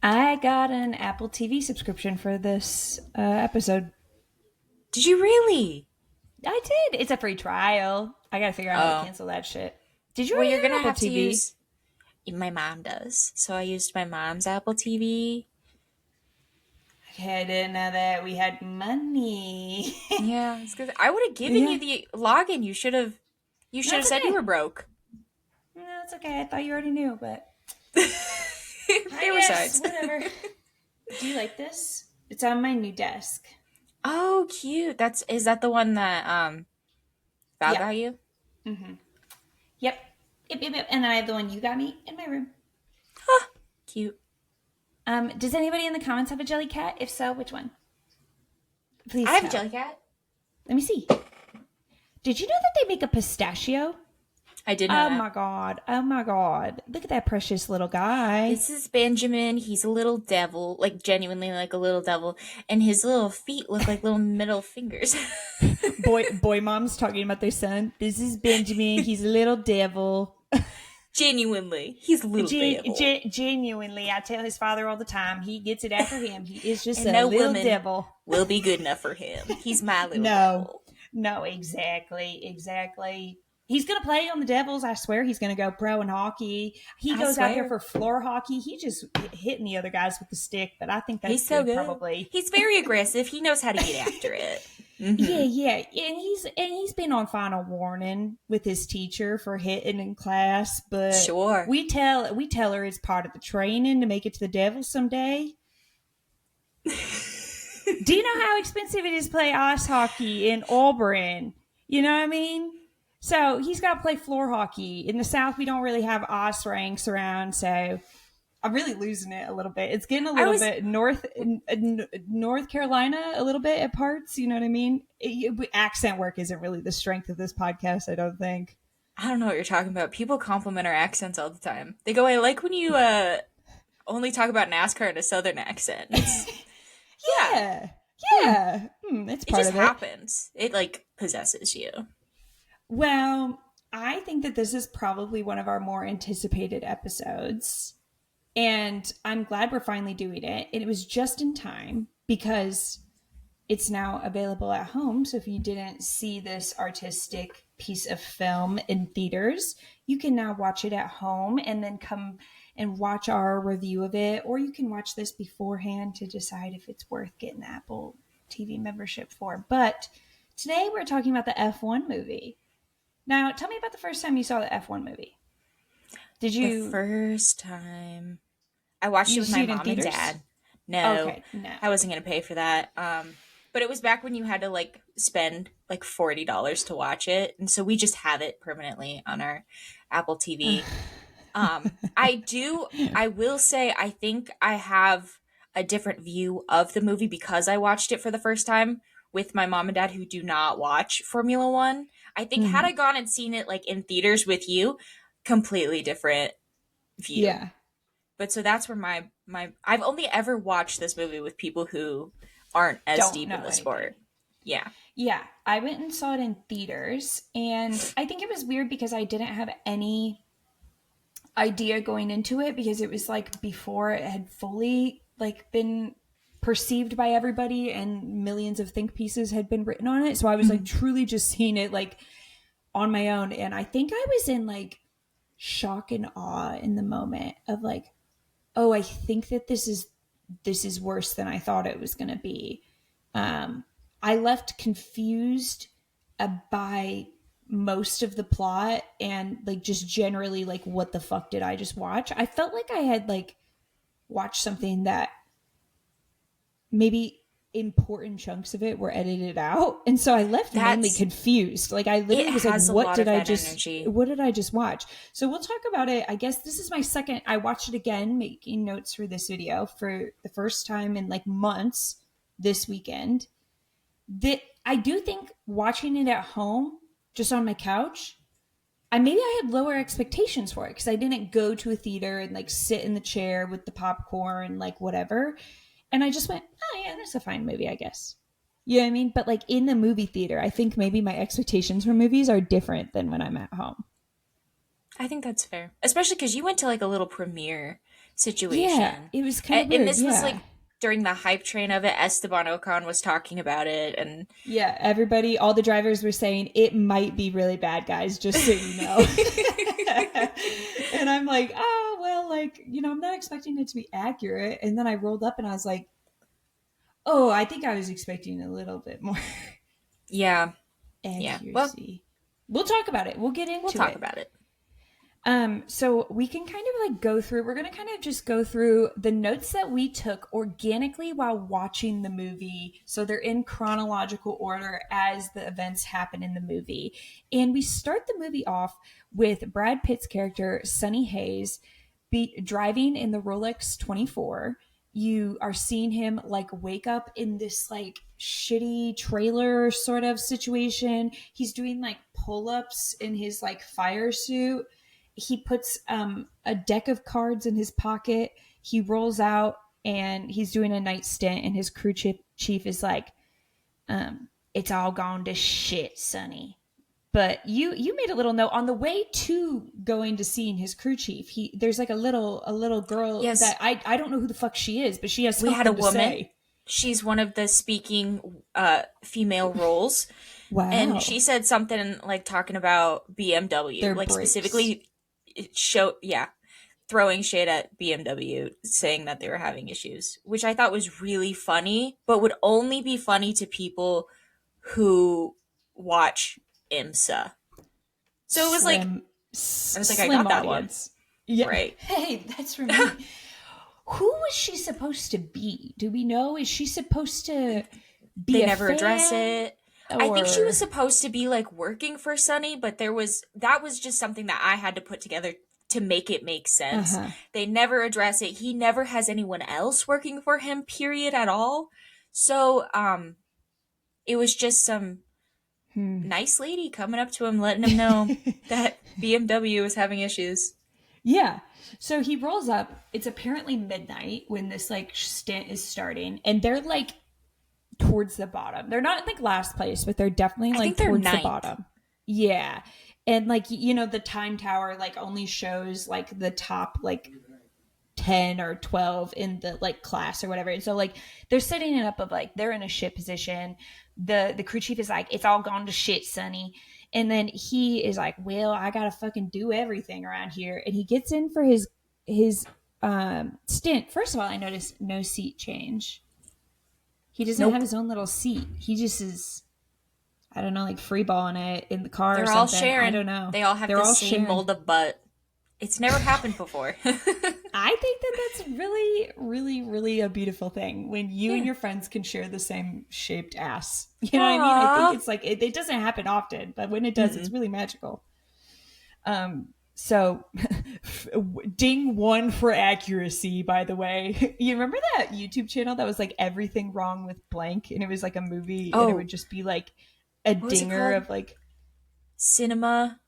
I got an Apple TV subscription for this episode. Did you really? I did. It's a free trial. I gotta figure out how to Oh. cancel that shit. Did you Well, already you're have gonna Apple have to TV? use my mom does. So I used my mom's Apple TV. Okay, I didn't know that we had money. Yeah, it's good. I would have given Yeah, you the login. You should have that's said you okay. were broke. No, that's okay. I thought you already knew, but I There were guess sides. whatever. Do you like this? It's on my new desk. Oh, cute. Is that the one that Val Yep. got you? Mm-hmm. Yep. Yep. And then I have the one you got me in my room. Huh. Cute. Does anybody in the comments have a jelly cat? If so, which one? I Please have a tell. Jellycat. Let me see. Did you know that they make a pistachio? I did know Oh that. my god. Oh my god. Look at that precious little guy. This is Benjamin. He's a little devil, like genuinely like a little devil, and his little feet look like little middle fingers. Boy mom's talking about their son. This is Benjamin. He's a little devil. Genuinely, he's a little devil. Genuinely, I tell his father all the time. He gets it after him. He is just And a no little woman devil. will be good enough for him. He's my little No. devil. No, exactly. He's gonna play on the Devils. I swear he's gonna go pro in hockey. He I goes out there swear. for floor hockey. He just hitting the other guys with the stick, but I think that's He's so good good. probably. He's very aggressive. He knows how to get after it. Yeah, Mm-hmm. yeah, and he's been on final warning with his teacher for hitting in class, but Sure. we tell her it's part of the training to make it to the Devils someday. Do you know how expensive it is to play ice hockey in Auburn? You know what I mean? So he's got to play floor hockey. In the South, we don't really have ice rinks around, so I'm really losing it a little bit. It's getting a I little was bit North Carolina a little bit at parts. You know what I mean? Accent work isn't really the strength of this podcast, I don't think. I don't know what you're talking about. People compliment our accents all the time. They go, I like when you only talk about NASCAR in a southern accent. Yeah, Yeah, yeah, it's it part just of it. happens. It like possesses you. Well, I think that this is probably one of our more anticipated episodes. And I'm glad we're finally doing it. And it was just in time because it's now available at home. So if you didn't see this artistic piece of film in theaters, you can now watch it at home and then come and watch our review of it. Or you can watch this beforehand to decide if it's worth getting the Apple TV membership for. But today we're talking about the F1 movie. Now, tell me about the first time you saw the F1 movie. Did The you first time I watched it with see my it in mom and theaters? dad. No, Okay, no. I wasn't gonna pay for that. But it was back when you had to like spend like $40 to watch it, and so we just have it permanently on our Apple TV. I will say, I think I have a different view of the movie because I watched it for the first time with my mom and dad who do not watch Formula One. I think had I Mhm. gone and seen it like in theaters with you, completely different view. Yeah. But so that's where my I've only ever watched this movie with people who aren't as Don't deep in know the anything. sport. Yeah. Yeah. I went and saw it in theaters, and I think it was weird because I didn't have any idea going into it because it was like before it had fully like been perceived by everybody and millions of think pieces had been written on it. So I was like Mhm. truly just seeing it like on my own, and I think I was in like shock and awe in the moment of like, oh, I think that this is worse than I thought it was going to be. Um, I left confused by most of the plot and like just generally like what the fuck did I just watch? I felt like I had like watched something that maybe important chunks of it were edited out, and so I left mainly That's confused. Like I it literally was like, has a lot of that energy. what did I just watch? So we'll talk about it. I guess this is my second. I watched it again making notes for this video for the first time in like months this weekend. That I do think watching it at home just on my couch, I had lower expectations for it because I didn't go to a theater and like sit in the chair with the popcorn, like whatever. And I just went, oh yeah, that's a fine movie, I guess. You know what I mean? But like in the movie theater, I think maybe my expectations for movies are different than when I'm at home. I think that's fair. Especially cuz you went to like a little premiere Yeah, situation. it was kind of And weird. this was Yeah. like during the hype train of it. Esteban Ocon was talking about it, and Yeah, everybody, all the drivers were saying it might be really bad, guys, just so you know. And I'm like, oh, well, like, I'm not expecting it to be accurate. And then I rolled up and I was like, oh, I think I was expecting a little bit more yeah, yeah. Well, accuracy. We'll talk about it. We'll get we'll into talk it. about it. So we can kind of like go through, we're going to kind of just go through the notes that we took organically while watching the movie. So they're in chronological order as the events happen in the movie. And we start the movie off with Brad Pitt's character, Sonny Hayes, driving in the Rolex 24. You are seeing him like wake up in this like shitty trailer sort of situation. He's doing like pull-ups in his like fire suit. He puts a deck of cards in his pocket. He rolls out and he's doing a night stint, and his crew chief is like, "It's all gone to shit, Sonny." But you made a little note on the way to going to seeing his crew chief. There's like a little girl Yes, that I don't know who the fuck she is, but she has we had a something to woman. say. She's one of the speaking female roles, and Wow, she said something like talking about BMW, their like brakes. specifically yeah, throwing shade at BMW, saying that they were having issues, which I thought was really funny, but would only be funny to people who watch IMSA. So it was like, I was like, I Slim got that one audience. Yeah. right. Hey, that's for me. Who was she supposed to be? Do we know? Is she supposed to be They a never address fan it. I think she was or supposed to be like working for Sunny, but that was just something that I had to put together to make it make sense. uh-huh. They never address it. He never has anyone else working for him, period, at all. So, it was just some Hmm. nice lady coming up to him, letting him know that BMW was having issues. Yeah. So he rolls up. It's apparently midnight when this like stint is starting, and they're like towards the bottom. They're not like last place, but they're definitely I like think they're towards the ninth. bottom. Yeah. And like the time tower like only shows like the top like 10 or 12 in the like class or whatever. And so like they're setting it up of like they're in a shit position. The crew chief is like, "It's all gone to shit, Sonny." And then he is like, "Well, I gotta fucking do everything around here." And he gets in for his stint. First of all, I noticed no seat change. He doesn't have Nope. his own little seat. He just is, I don't know, like freeballing it in the car or They're all something. I sharing. don't know. They all have They're the all same sharing. mold of butt. It's never happened before. I think that that's really, really, really a beautiful thing when you and Yeah. your friends can share the same shaped ass. You know what I mean? I think Aww. it's like it doesn't happen often, but when it does, it's really magical. So ding one for accuracy, by the way. You remember that YouTube channel that was like everything wrong with blank, and it was like a movie, and it Oh, would just be like a what was it dinger called? of like Cinema.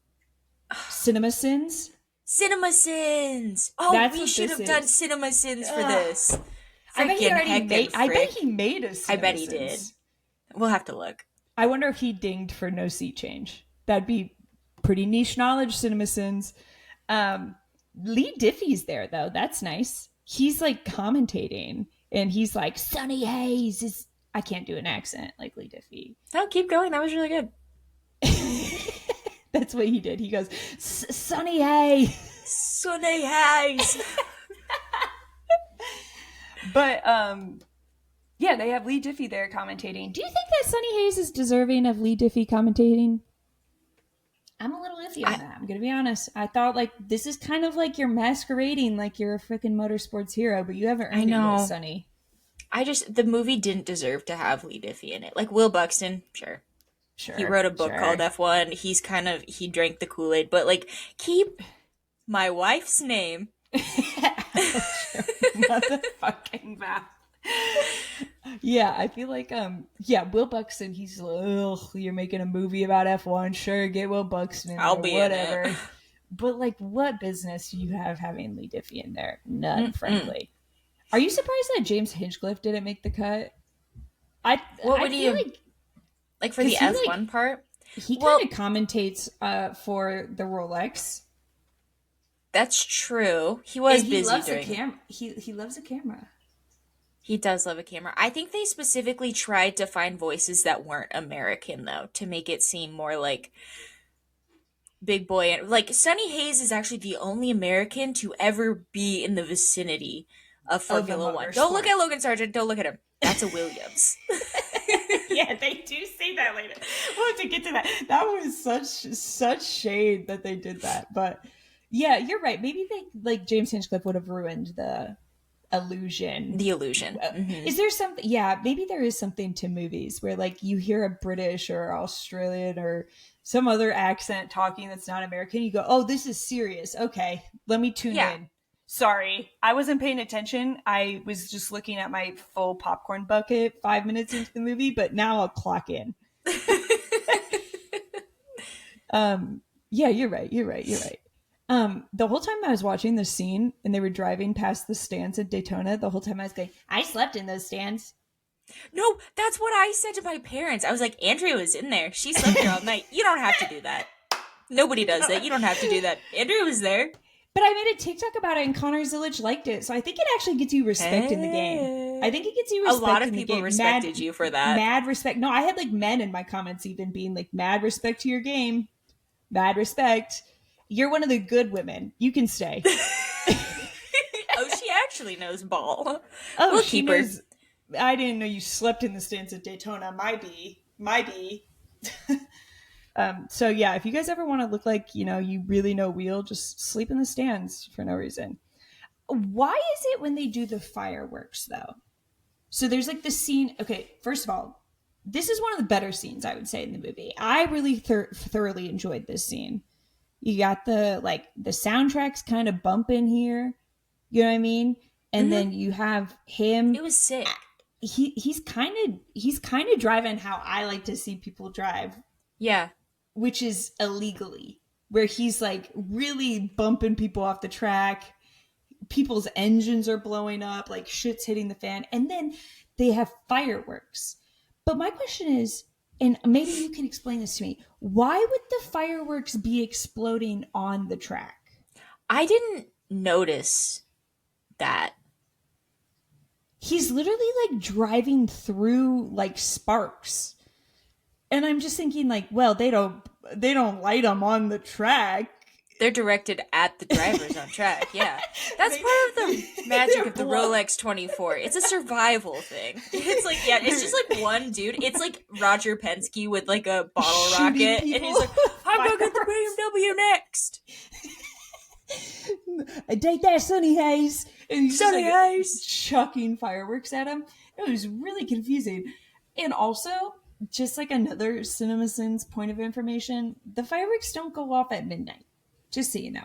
cinema sins. Cinema Sins. Oh, That's we what should this have done is. Cinema Sins for Ugh. this. I bet he Freaking already heck and made. I bet frick. he made a I bet he CinemaSins. did. We'll have to look. I wonder if he dinged for no seat change. That'd be pretty niche knowledge, CinemaSins. Um, Lee Diffie's there though. That's nice. He's like commentating, and he's like, "Sonny Hayes is." I can't do an accent like Lee Diffie. No, keep going. That was really good. That's what he did. He goes, "Sonny Hayes." Sunny Hayes. But yeah, they have Lee Diffie there commentating. Do you think that Sonny Hayes is deserving of Lee Diffie commentating? I'm a little iffy on I, that. I'm gonna be honest. I thought like this is kind of like you're masquerading like you're a freaking motorsports hero, but you haven't I earned it yet, know. Sonny. The movie didn't deserve to have Lee Diffie in it. Like Will Buxton, sure. He Sure, wrote a book called sure. F1. He drank the Kool-Aid, but like, keep my wife's name. Ouch, your motherfucking mouth. Yeah, I feel like yeah, Will Buxton, he's like, ugh, you're making a movie about F1, sure, get Will Buxton in I'll there, be in it. whatever. But like what business do you have having Lee Diffie in there? None, Mm-mm. frankly. Are you surprised that James Hinchcliffe didn't make the cut? I What I would feel you like like for because the he F1 part? he kind Well, of commentates for the Rolex. That's true. He And was he busy loves a during. cam. He loves a camera. He does love a camera. I think they specifically tried to find voices that weren't American though, to make it seem more like big boy. And like Sonny Hayes is actually the only American to ever be in the vicinity of Of a Formula One. Don't look motorsport. at Logan Sargent. Don't look at him. That's a Williams. Yeah, they do say that later. We'll have to get to that. That was such shade that they did that. But yeah, you're right. Maybe they like James Hinchcliffe would have ruined the illusion. The illusion. Hmm. Is there something? Yeah, maybe there is something to movies where like you hear a British or Australian or some other accent talking that's not American. You go, oh, this is serious. Okay, let me tune Yeah. in. Sorry, I wasn't paying attention. I was just looking at my full popcorn bucket 5 minutes into the movie, but now I'll clock in. Yeah, you're right. You're right. You're right. The whole time I was watching this scene and they were driving past the stands at Daytona, the whole time I was going, I slept in those stands. No, that's what I said to my parents. I was like, Andrea was in there. She slept there all night. You don't have to do that. Nobody does that. You don't have to do that. Andrea was there. But I made a TikTok about it and Connor Zillich liked it. So I think it actually gets you respect in the game. I think it gets you A respect lot of in the people game. respected you for that. Mad respect. No, I had like men in my comments even being like, mad respect to your game. Mad respect. You're one of the good women. You can stay. Oh, she actually knows ball. Oh, We'll she keep her. knows. I didn't know you slept in the stands at Daytona. My bee. So yeah, if you guys ever want to look like you really know wheel, just sleep in the stands for no reason. Why is it when they do the fireworks though? So there's like this scene. Okay, first of all, this is one of the better scenes I would say in the movie. I really thoroughly enjoyed this scene. You got the soundtracks kind of bumping here. You know what I mean? And Hmm. then you have him. It was sick. He's kind of driving how I like to see people drive, Yeah. which is illegally, where he's like really bumping people off the track. People's engines are blowing up, like shit's hitting the fan, and then they have fireworks. But my question is, and maybe you can explain this to me, why would the fireworks be exploding on the track? I didn't notice that. He's literally like driving through like sparks. And I'm just thinking like, well, they don't light them on the track. They're directed at the drivers on track. Yeah. That's They- part of the magic they're of the blow- Rolex 24. It's a survival thing. It's like, yeah, it's just like one dude. It's like Roger Penske with like a bottle Shooting rocket. And he's like, people. I'm going to get the BMW next. I take that, Sonny Hayes. And he's just, Sonny like, Hayes. chucking fireworks at him. It was really confusing. And also, just like another CinemaSins point of information, the fireworks don't go off at midnight. Just so you know.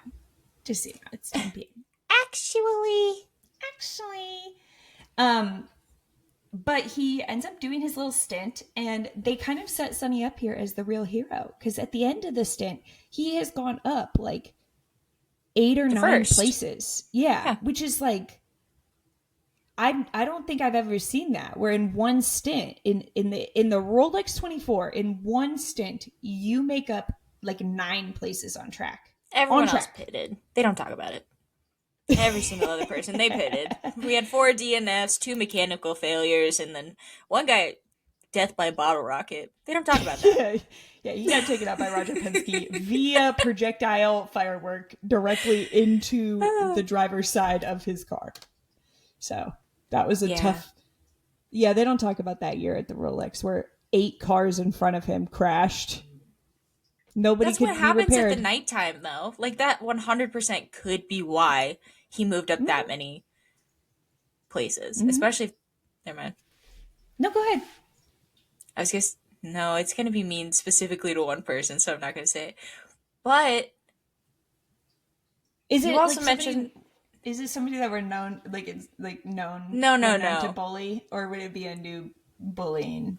Just so you know. It's 10 p.m. Actually. But he ends up doing his little stint, and they kind of set Sonny up here as the real hero. Because at the end of the stint, he has gone up like 8 or 9 first. places. Yeah, which is like I don't think I've ever seen that. Where in one stint in the Rolex 24, in one stint you make up like 9 places on track. Everyone On else track. pitted. They don't talk about it. Every single other person, they pitted. We had 4 DNFs, 2 mechanical failures, and then one guy, death by bottle rocket. They don't talk about that. Yeah, he got taken out by Roger Penske via projectile firework directly into the driver's side of his car. So that was a tough. Yeah, they don't talk about that year at the Rolex where 8 cars in front of him crashed. Nobody That's could what be happens repaired. at the nighttime, though. Like, that 100% could be why he moved up that many places. Especially if... Never mind. No, go ahead. I was just... No, it's going to be mean specifically to one person, so I'm not going to say it. But... Is You it also like mentioned... Is it somebody that we're known like it's like known? No, known to no. bully, or would it be a new bullying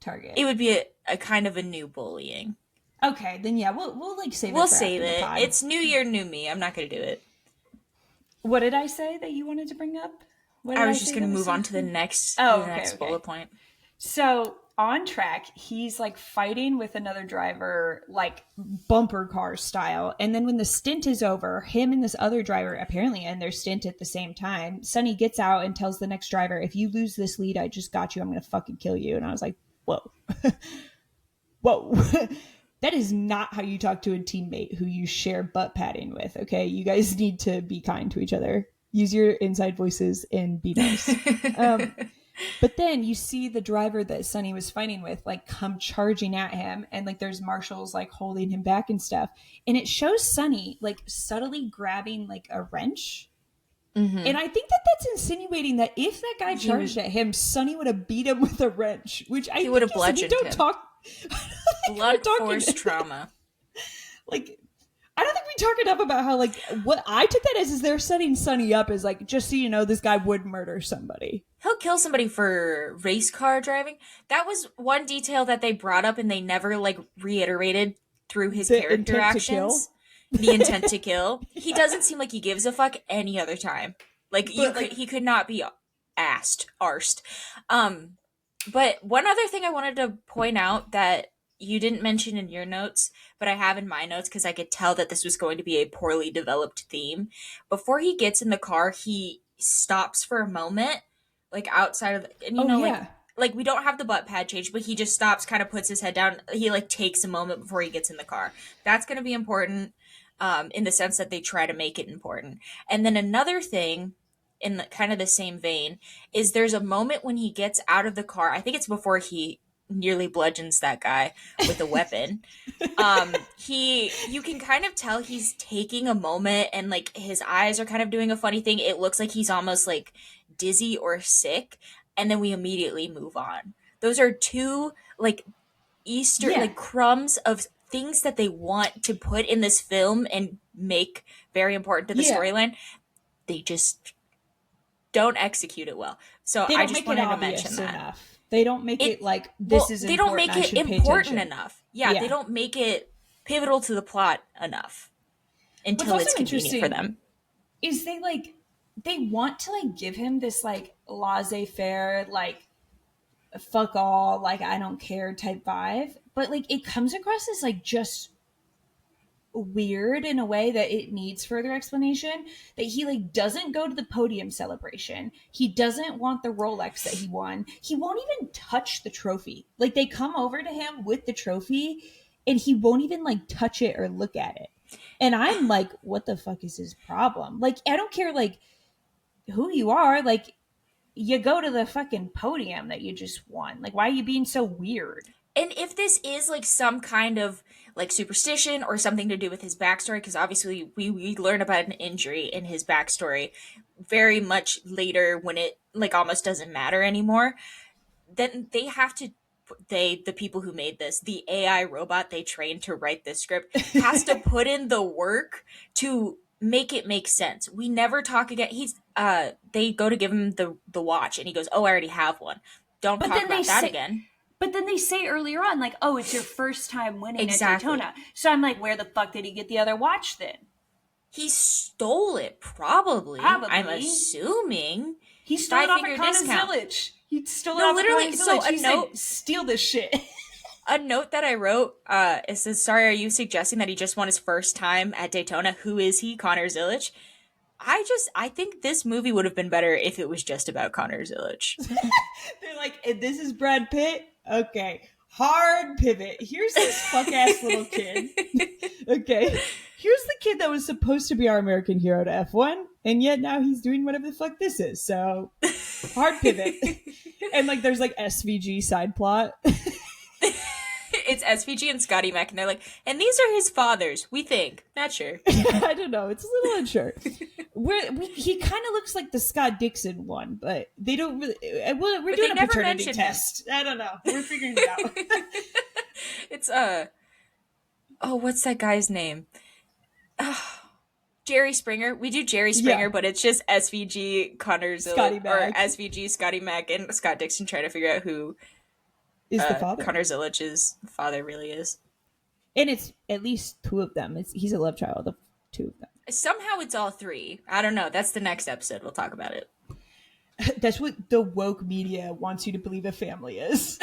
target? It would be a kind of a new bullying. Okay, then yeah, we'll like save it. We'll for save after the it. pod. It's new year, new me. I'm not going to do it. What did I say that you wanted to bring up? What did I was say just going that to was move so on to the cool? next, Oh, the next okay. bullet point. So on track, he's like fighting with another driver, like bumper car style. And then when the stint is over, him and this other driver apparently end their stint at the same time. Sonny gets out and tells the next driver, if you lose this lead, I just got you. I'm going to fucking kill you. And I was like, whoa, whoa. That is not how you talk to a teammate who you share butt padding with. Okay. You guys need to be kind to each other. Use your inside voices and be nice. But then you see the driver that Sonny was fighting with, like, come charging at him, and like there's marshals like holding him back and stuff. And it shows Sonny like subtly grabbing like a wrench. And Mm-hmm. I think that that's insinuating that if that guy charged at him, Sonny would have beat him with a wrench, which I He would think have is, we bludgeoned don't him. talk. I don't think we're Blunt talking force trauma. like I don't think we talk enough about how, like, what I took that as is they're setting Sonny up as like, just so you know, this guy would murder somebody. He'll kill somebody for race car driving. That was one detail that they brought up and they never like reiterated through his The character intent to kill. actions. The intent to kill. He doesn't seem like he gives a fuck any other time. Like But like, he could not be arsed. Um, but one other thing I wanted to point out that you didn't mention in your notes, but I have in my notes because I could tell that this was going to be a poorly developed theme. Before he gets in the car, he stops for a moment, like outside of, and you oh know, yeah, like we don't have the butt pad change, but he just stops, kind of puts his head down. He like takes a moment before he gets in the car. That's going to be important, in the sense that they try to make it important. And then another thing in kind of the same vein is there's a moment when he gets out of the car. I think it's before he nearly bludgeons that guy with a weapon. He you can kind of tell he's taking a moment and like his eyes are kind of doing a funny thing. It looks like he's almost like dizzy or sick, and then we immediately move on. Those are two like Easter yeah, like crumbs of things that they want to put in this film and make very important to the yeah. storyline. They just don't execute it well. So They I don't just make it wanted to mention obvious that. enough. They don't make It it like this well, is they don't important. make I it should pay important attention. enough. Yeah, they Yeah. don't make it pivotal to the plot enough What's until also it's convenient for interesting them. is they want to like give him this like laissez-faire, like fuck all, like I don't care type vibe, but like it comes across as like just weird in a way that it needs further explanation. That he like doesn't go to the podium celebration, he doesn't want the Rolex that he won, he won't even touch the trophy. Like they come over to him with the trophy and he won't even like touch it or look at it. And I'm like, what the fuck is his problem? Like, I don't care like who you are, like you go to the fucking podium that you just won. Like, why are you being so weird? And if this is like some kind of like superstition or something to do with his backstory, because obviously we learn about an injury in his backstory very much later when it like almost doesn't matter anymore, then they have to the people who made this, the AI robot they trained to write this script, has to put in the work to make it make sense. We never talk again. He's they go to give him the watch and he goes, "Oh, I already have one." Don't But talk then they about that say, again. but then they say earlier on, like, oh, it's your first time winning at Exactly. Daytona. So I'm like, where the fuck did he get the other watch then? He stole it, probably. I'm Probably. assuming. He stole it Five off at finger Connor's discount. Village. He stole it No, off at literally. Connor's So Village. He said, steal this shit. a note that I wrote, it says, "Sorry, are you suggesting that he just won his first time at Daytona? Who is he, Connor Zilic?" I think this movie would have been better if it was just about Connor Zilic. They're like, and this is Brad Pitt? Okay. Hard pivot. Here's this fuck ass little kid. Okay. Here's the kid that was supposed to be our American hero to F1, and yet now he's doing whatever the fuck this is. So, hard pivot. And like, there's like SVG side plot. It's SVG and Scotty Mac, and they're like, and these are his fathers, we think. Not sure. I don't know. It's a little unsure. He kind of looks like the Scott Dixon one, but they don't really. We're doing a never paternity mention him. test. I don't know. We're figuring it out. It's, oh, what's that guy's name? Jerry Springer. We do Jerry Springer, Yeah. but it's just SVG Connor Scotty Zilic or Mac SVG Scotty Mac and Scott Dixon trying to figure out who is the father, Connor Zilic's father really is. and it's at least two of them. He's a love child of two of them. Somehow it's all three. I don't know. That's the next episode. We'll talk about it. That's what the woke media wants you to believe a family is.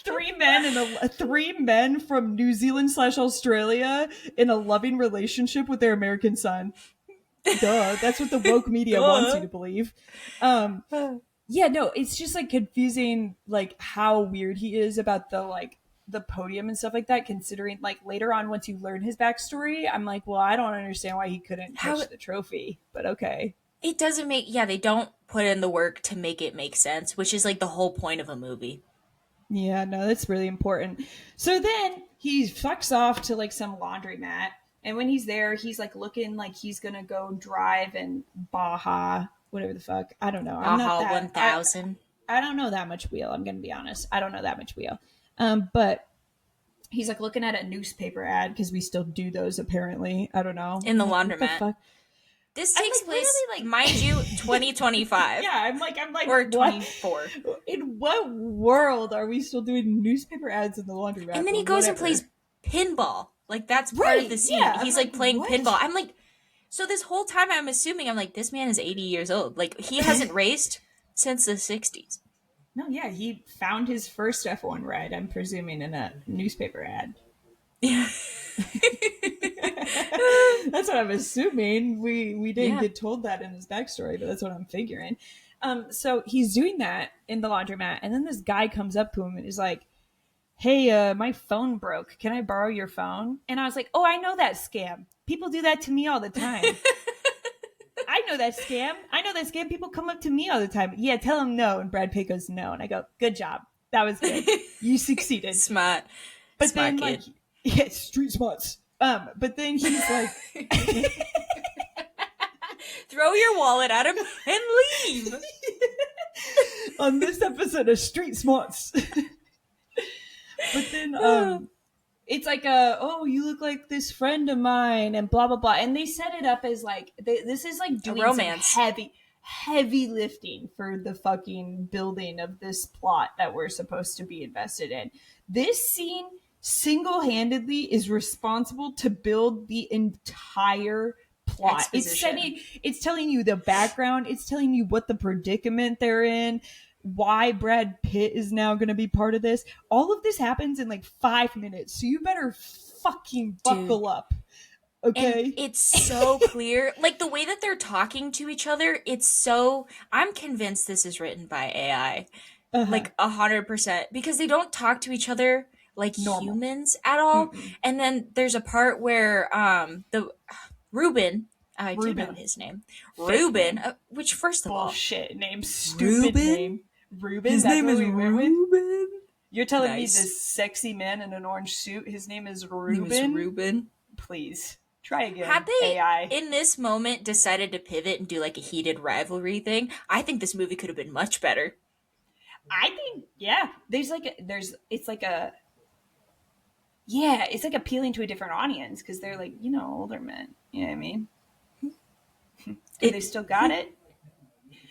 Three men from New Zealand / Australia in a loving relationship with their American son. Duh, that's what the woke media wants you Duh. to believe. Um, yeah, no, it's just like confusing, like how weird he is about the podium and stuff like that. Considering like later on, once you learn his backstory, I'm like, well, I don't understand why he couldn't How touch the trophy, but okay. it doesn't make, yeah, they don't put in the work to make it make sense, which is like the whole point of a movie. Yeah, no, that's really important. So then he fucks off to like some laundromat. And when he's there, he's like looking like he's gonna go drive in Baja, whatever the fuck. I don't know. I'm not Baja that. I 1000 I don't know that much wheel. I'm gonna be honest. I don't know that much wheel. But he's like looking at a newspaper ad because we still do those apparently. I don't know. in I'm the like, what the laundromat. fuck? This I'm takes like place, literally like mind you, 2025 yeah. I'm like or what? 24. In what world are we still doing newspaper ads in the laundromat? And then he But goes and whatever. plays pinball. Like that's part of Right. the scene. Yeah. I'm He's like, like playing what? pinball. I'm like, so this whole time I'm assuming, I'm like, this man is 80 years old. Like he hasn't raced since the 60s. No, yeah, he found his first F1 ride, I'm presuming, in a newspaper ad. Yeah. That's what I'm assuming. We didn't Yeah. get told that in his backstory, but that's what I'm figuring. So he's doing that in the laundromat, and then this guy comes up to him and is like, "Hey, my phone broke. Can I borrow your phone?" And I was like, "Oh, I know that scam. People do that to me all the time. I know that scam. I know that scam. People come up to me all the time. Yeah, tell them no." And Brad Pitt goes, "No." And I go, "Good job. That was good. You succeeded." Smart. But Smart then, like, kid. yeah, street smarts. But then he's like, Throw your wallet at him and leave. on this episode of Street Smarts. But then, it's like oh, you look like this friend of mine and blah blah blah, and they set it up as like this is like A doing some romance. heavy lifting for the fucking building of this plot that we're supposed to be invested in. This scene single-handedly is responsible to build the entire plot. Exposition. It's telling you the background, it's telling you what the predicament they're in, why Brad Pitt is now going to be part of this. All of this happens in like 5 minutes, so you better fucking Dude. buckle up, And okay? it's so clear. Like the way that they're talking to each other, it's so. I'm convinced this is written by AI. Uh-huh. Like 100%. Because they don't talk to each other like Normal. humans at all. Mm-mm. And then there's a part where the Ruben, I do know Ruben. his name. Fake Ruben, name. which first of all, Bullshit name. Stupid Ruben? name. Ruben? That's what we went with? Ruben. You're telling me Nice. this sexy man in an orange suit, his name is Name is Ruben? Ruben. Please. Try again. Had they, AI. in this moment, decided to pivot and do like a heated rivalry thing, I think this movie could have been much better. I think, yeah. It's like a, yeah, it's like appealing to a different audience because they're like, older men. You know what I mean? They still got it.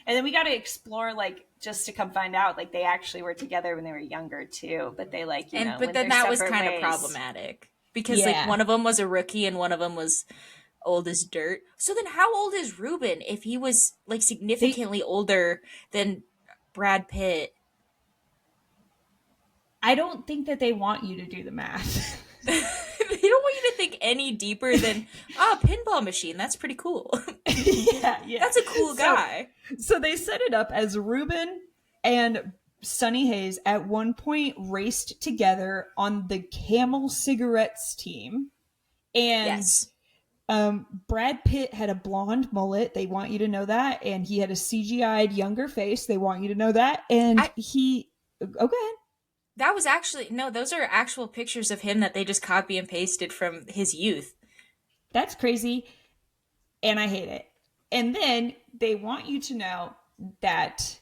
And then we got to explore, like, just to come find out, like, they actually were together when they were younger, too. But they, like, But went then their that was separate kind of ways. problematic. Because, Yeah. like, one of them was a rookie and one of them was old as dirt. So then how old is Ruben if he was, like, significantly older than Brad Pitt? I don't think that they want you to do the math. They don't want you to think any deeper than, pinball machine, that's pretty cool. yeah. That's a cool guy. So they set it up as Ruben and Sonny Hayes at one point raced together on the Camel Cigarettes team. And Yes. Brad Pitt had a blonde mullet. They want you to know that. And he had a CGI'd younger face. They want you to know that. And go ahead. That was actually, no, those are actual pictures of him that they just copy and pasted from his youth. That's crazy. And I hate it. And then they want you to know that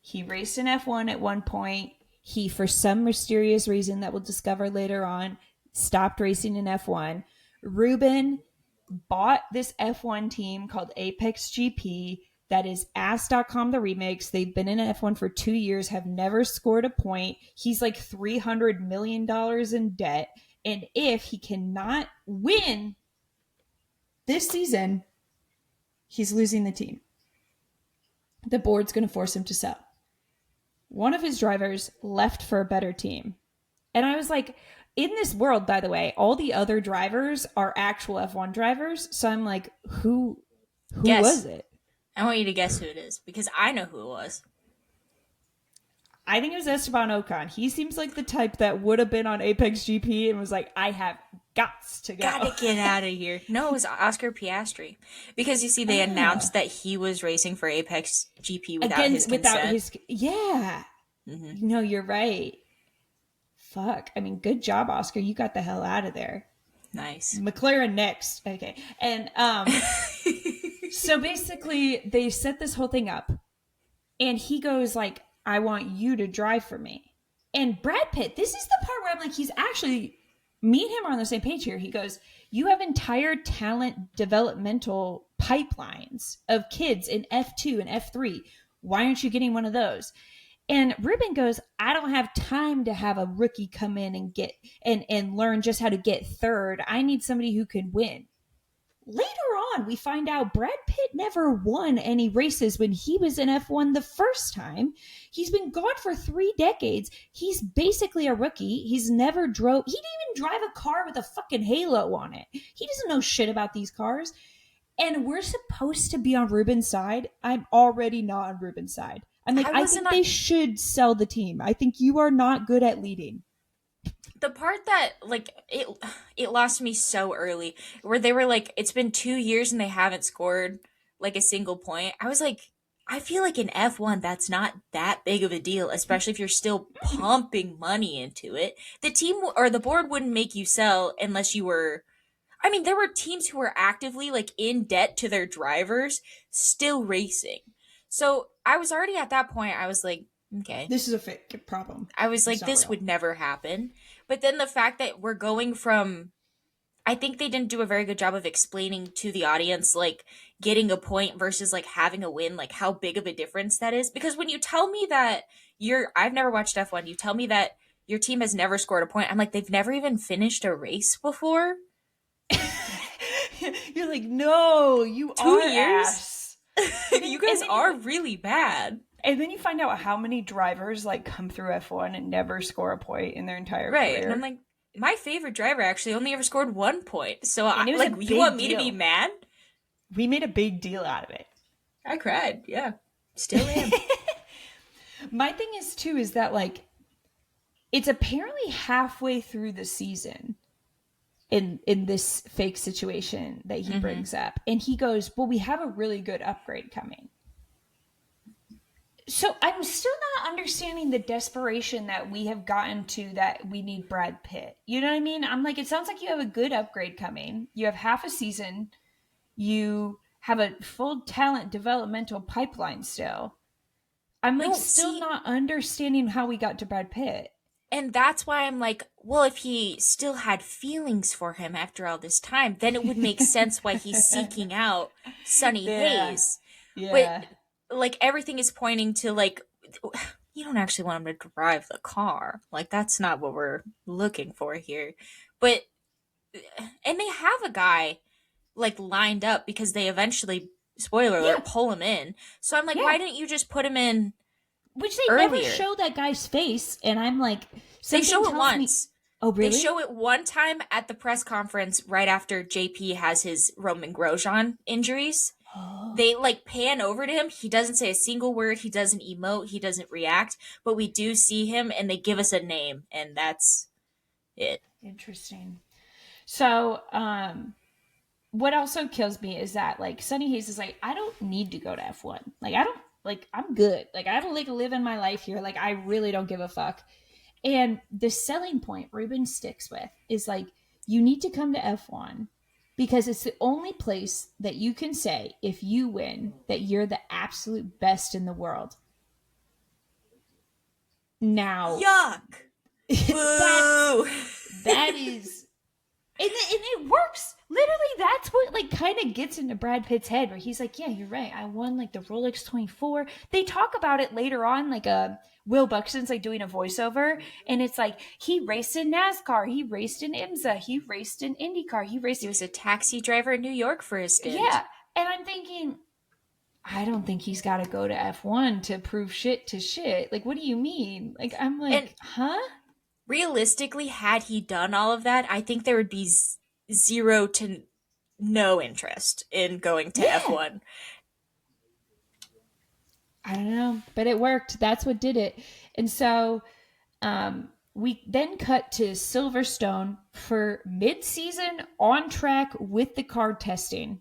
he raced in F1 at one point. He, for some mysterious reason that we'll discover later on, stopped racing in F1. Ruben bought this F1 team called Apex GP that is Ass.com the remix. They've been in F1 for 2 years, have never scored a point. He's like $300 million in debt. And if he cannot win this season, He's losing the team. The board's going to force him to sell. One of his drivers left for a better team. And I was like, in this world, by the way, all the other drivers are actual F1 drivers. So I'm like, who was Guess. it? I want you to guess who it is because I know who it was. I think it was Esteban Ocon. He seems like the type that would have been on Apex GP and was like, I have gots to go. Gotta get out of here. No, it was Oscar Piastri. Because you see, they announced that he was racing for Apex GP without his consent. Yeah. Mm-hmm. No, you're right. Fuck. I mean, good job, Oscar. You got the hell out of there. Nice. McLaren next. Okay. And so basically, they set this whole thing up. And he goes like, I want you to drive for me. And Brad Pitt, this is the part where I'm like, he's actually, me and him are on the same page here. He goes, you have entire talent developmental pipelines of kids in F2 and F3. Why aren't you getting one of those? And Ruben goes, I don't have time to have a rookie come in and get and learn just how to get third. I need somebody who can win. Later on, we find out Brad Pitt never won any races when he was in F1 the first time. He's been gone for 3 decades. He's basically a rookie. He's never drove. He didn't even drive a car with a fucking halo on it. He doesn't know shit about these cars. And we're supposed to be on Ruben's side. I'm already not on Ruben's side. I'm like, I think they should sell the team. I think you are not good at leading. The part that, like, it lost me so early, where they were like, it's been 2 years and they haven't scored, like, a single point. I was like, I feel like in F1, that's not that big of a deal, especially if you're still pumping money into it. The team or the board wouldn't make you sell unless you were... I mean, there were teams who were actively, like, in debt to their drivers, still racing. So I was already at that point, I was like, okay. This is a fake problem. I was like, this would never happen. But then the fact that we're going from, I think they didn't do a very good job of explaining to the audience, like, getting a point versus, like, having a win, like, how big of a difference that is. Because when you tell me that I've never watched F1, you tell me that your team has never scored a point. I'm like, they've never even finished a race before. You're like, no, you 2 are years. Ass. You guys are really bad. And then you find out how many drivers like come through F1 and never score a point in their entire career. Right. And I'm like, my favorite driver actually only ever scored 1 point. So you want me to be mad? We made a big deal out of it. I cried. Yeah. Still am. My thing is too, is that like, it's apparently halfway through the season in this fake situation that he brings up. And he goes, well, we have a really good upgrade coming. So I'm still not understanding the desperation that we have gotten to that we need Brad Pitt. You know what I mean? I'm like, it sounds like you have a good upgrade coming. You have half a season. You have a full talent developmental pipeline still. I'm like not understanding how we got to Brad Pitt. And that's why I'm like, well, if he still had feelings for him after all this time, then it would make sense why he's seeking out Sonny Hayes. Yeah. But like everything is pointing to like, you don't actually want him to drive the car. Like that's not what we're looking for here. But, and they have a guy like lined up because they eventually, spoiler alert, pull him in. So I'm like, why didn't you just put him in? Which they never show that guy's face, and I'm like, they show it once. Oh, really? They show it one time at the press conference right after JP has his Roman Grosjean injuries. Oh. They like pan over to him. He doesn't say a single word. He doesn't emote. He doesn't react. But we do see him, and they give us a name, and that's it. Interesting. So, what also kills me is that like Sonny Hayes is like, I don't need to go to F1. Like I don't. Like, I'm good. Like, I don't like living my life here. Like, I really don't give a fuck. And the selling point Ruben sticks with is like, you need to come to F1 because it's the only place that you can say, if you win, that you're the absolute best in the world. Now. Yuck. that is. And it works. Literally, that's what like kind of gets into Brad Pitt's head where he's like, yeah, you're right. I won like the Rolex 24. They talk about it later on, like Will Buxton's like doing a voiceover. And it's like, he raced in NASCAR. He raced in IMSA. He raced in IndyCar. He was a taxi driver in New York for a stint. Yeah. And I'm thinking, I don't think he's got to go to F1 to prove shit to shit. Like, what do you mean? Like, I'm And like, huh? realistically, had he done all of that, I think there would be zero to no interest in going to Yeah. F1. I don't know, but it worked. That's what did it. And so we then cut to Silverstone for mid-season on track with the car testing.